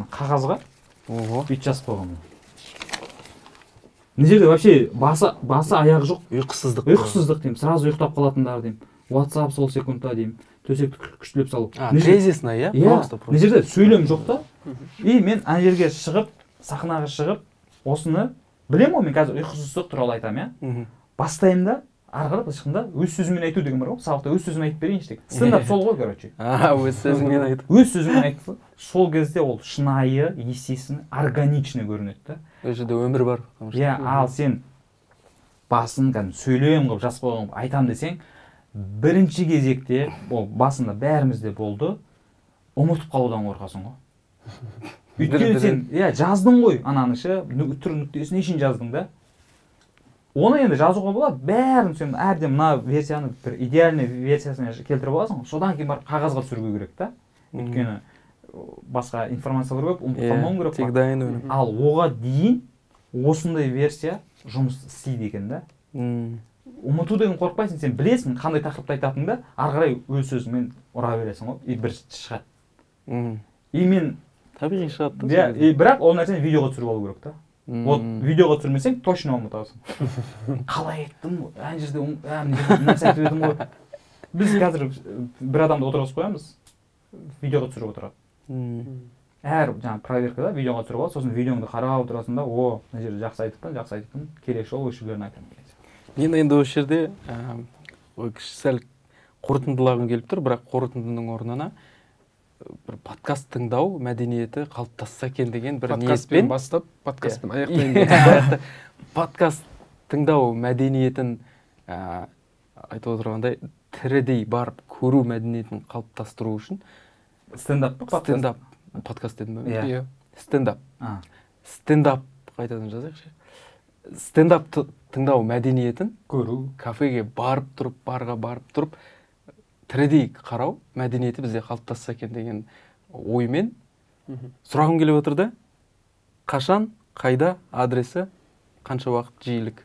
Қағазға бүйтіп жазып қойғанмын. Мына жерде вообще басы аяғы жоқ. Ұйқысыздық деймін. Сразу ұйықтап қалатындар деймін. WhatsApp сол секундта деймін. Төсекті күштілеп салу. Кризисна, иә? Мына жерде сөйлем жоқ та. И мен ана жерге шығып, сахнаға шығып, осыны білем ғой, мен қазір ұйқысыздық туралы айтамын, иә. Бастаймын да, ары қарап шыққанда өз сөзімен айту деген бар ғой. Сабақта өз сөзімен айтып берейінші деп. Стендап сол ғой, короче. Өз сөзімен айту. Өз сөзімен айту. Сол кезде ол шынайы, естественно, органичный көрінеді да. Ол жерде өмір бар. Иә, ал сен басын сөйлем қылып жазып қойған айтам десең, бірінші кезекте, ол басында бәрімізде болды, ұмытып қалудан қорқасың ғой. Өйткені сен, жаздың ғой, ананы түр нүктесіне шейін жаздың да. Оны енді жазуға болады, бәрін сен әрден мына версияны бір идеальный версиясына келтіріп аласың, содан кейін барып қағазға түсіруге керек та. Өйткені басқа информациялар көп, ұмытып қалмауың керек. Тек дайын өнім. Ал оға дейін осындай версия жұмыс істейді екен да. Ұмыту деген қорықпайсың, сен білесің қандай тақырыпты айтатыныңды, ары қарай өз сөзіңмен ұра бересің ғой, и бір шығады. И мен табиғи шығады. Бірақ ол нәрсені видеоға түсіріп алу керек та. Вот видеоға түсірмесең точно ұмытасың. Қалай айттым, ана жерде нәрсе айтып едім ғой. Біз қазір бір адамды отырғызып қоямыз, видеоға түсіріп отырады. Әр проверкада видеоға түсіріп алады, сосын видеоңды қарап отырасың да, мына жерде жақсы айтыппын, келесі жолы осы жерлерін айтамын. Мен енді осы жерде сәл қорытындылағым келіп тұр, бірақ қорытындының орнына бір подкаст тыңдау мәдениеті қалыптасса екен деген бір ниетпен. Подкастпен бастап, подкастпен аяқтайын. Подкаст тыңдау мәдениетін айтып отырғандай тірідей барып көру мәдениетін қалыптастыру үшін стендап подкаст дедім бе? Иә. Стендап қайтадан жазайықшы. Стендап тыңдау мәдениетін көру, кафеге барға барып тұрып тірідей қарау мәдениеті бізде қалыптасса екен деген оймен сұрағым келіп отыр да. Қашан, қайда, адресі, қанша уақыт, жиілік?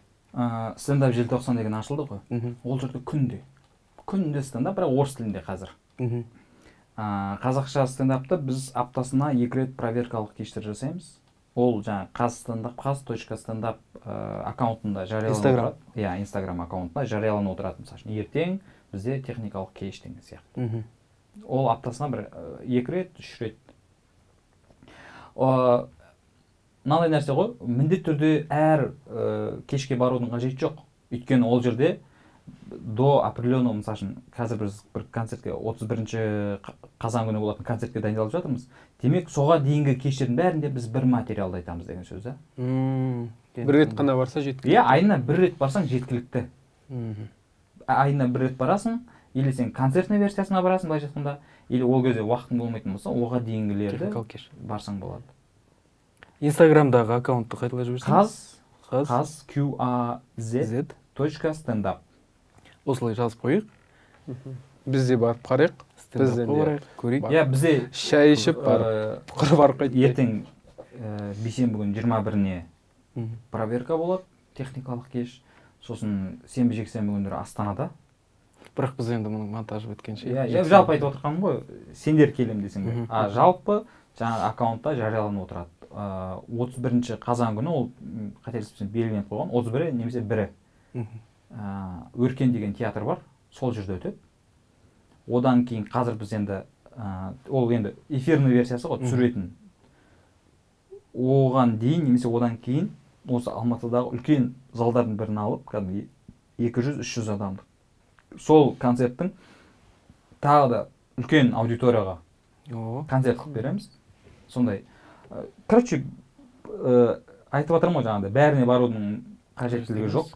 Стендап желтоқсан деген ашылды ғой. Ол жерде күнде стендап, бірақ орыс тілінде қазір. Қазақша стендапты біз аптасына 2 рет проверкалық кештер жасаймыз. Ол жаңа қаз.стендап аккаунтында жарияланып отырады. Иә, Instagram аккаунтында жарияланып отырады. Мысалы, ертең бізде техникалық кеш деген сияқты. Ол аптасына 2 рет, 3 рет. Мынандай нәрсе ғой, міндетті түрде әр кешке барудың қажеті жоқ. Өйткені ол жерде до определенного, мысалы үшін қазір біз бір концертке 31 қазан күні болатын концертке дайындалып жатырмыз. Демек соға дейінгі кештердің бәрінде біз бір материалды айтамыз деген сөз, да? Бір рет қана барса жеткілікті. Иә, айына бір рет барсаң жеткілікті. Айына бір рет барасың, или сен концертный версиясына барасың, былайша айтқанда, или ол кезде уақытың болмайтын болса, оға дейінгілерді барсаң болады. Инстаграмдағы аккаунтты қайталай жіберсеңіз. qaz.stand.up. Осылай жазып қойық. Біз де барып қарайық. Біз де көрейік. Иә, бізде шай ішіп барып, барып қайтып. Ертең бейсенбі күн 21-не проверка болады, техникалық кеш. Сосын сенбі жексенбі күндері Астанада. Бірақ біз енді мұның монтажы біткенше. Иә, жалпы айтып отырғаным ғой, сендер келем десеңдер. Жалпы жаңағы аккаунтта жарияланып отырады. 31 қазан күні, ол қателеспесем белгіленіп қойған, 31-і немесе 1-і. Өркен деген театр бар, сол жерде өтеді. Одан кейін қазір біз енді, ол енді эфирный версиясы ғой, түсіретін. Оған дейін, немесе одан кейін, осы Алматыдағы үлкен залдардың бірін алып, 200-300 адамдық. Сол концерттің тағы да үлкен аудиторияға концерт қылып береміз. Сондай. Короче, айтып жатырмын ғой жаңағыдай, бәріне барудың қажеттілігі жоқ.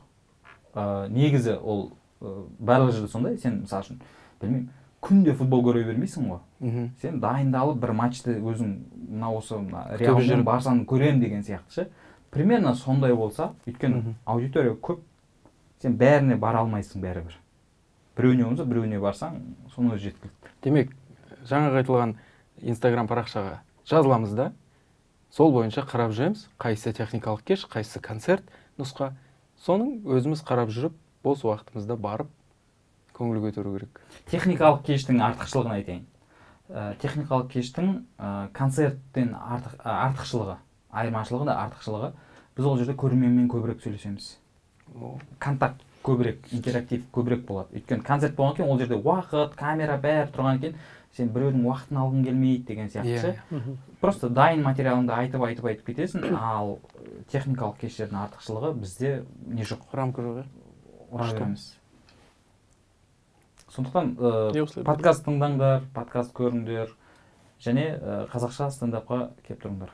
Негізі ол барлық жерде сондай. Сен, мысалы үшін, білмеймін, күнде футбол көре бермейсің ғой. Сен дайындалып бір матчты өзің осы Реалмен Барсаны көрем деген сияқты. Примерно сондай болса, өйткені аудитория көп, сен бәріне бара алмайсың бәрібір. Біреуіне болса, біреуіне барсаң, соны өзі жеткілікті. Демек, жаңа айтылған Инстаграм парақшаға жазыламыз да, сол бойынша қарап жүреміз, қайсы техникалық кеш, қайсы концерт нұсқа. Соның өзіміз қарап жүріп, бос уақытымызда барып, көңіл көтеру керек. Техникалық кештің артықшылығын айтайын. Техникалық кештің концерттен артықшылығы, айырмашылығы да артықшылығы, біз ол жерде көрерменмен көбірек сөйлесеміз. Контакт көбірек, интерактив көбірек болады. Өйткені концерт болған екен, ол жерде уақыт, камера бәрі тұрған екен, сен біреудің уақытын алғың келмейді деген сияқты. Просто дайын материалыңды айтып кетесің, ал техникалық кештердің артықшылығы бізде не жоқ, рамка жоқ. Ұра береміз. Сондықтан подкаст тыңдаңдар, подкаст көріңдер, және қазақша стендапқа келіп тұрыңдар.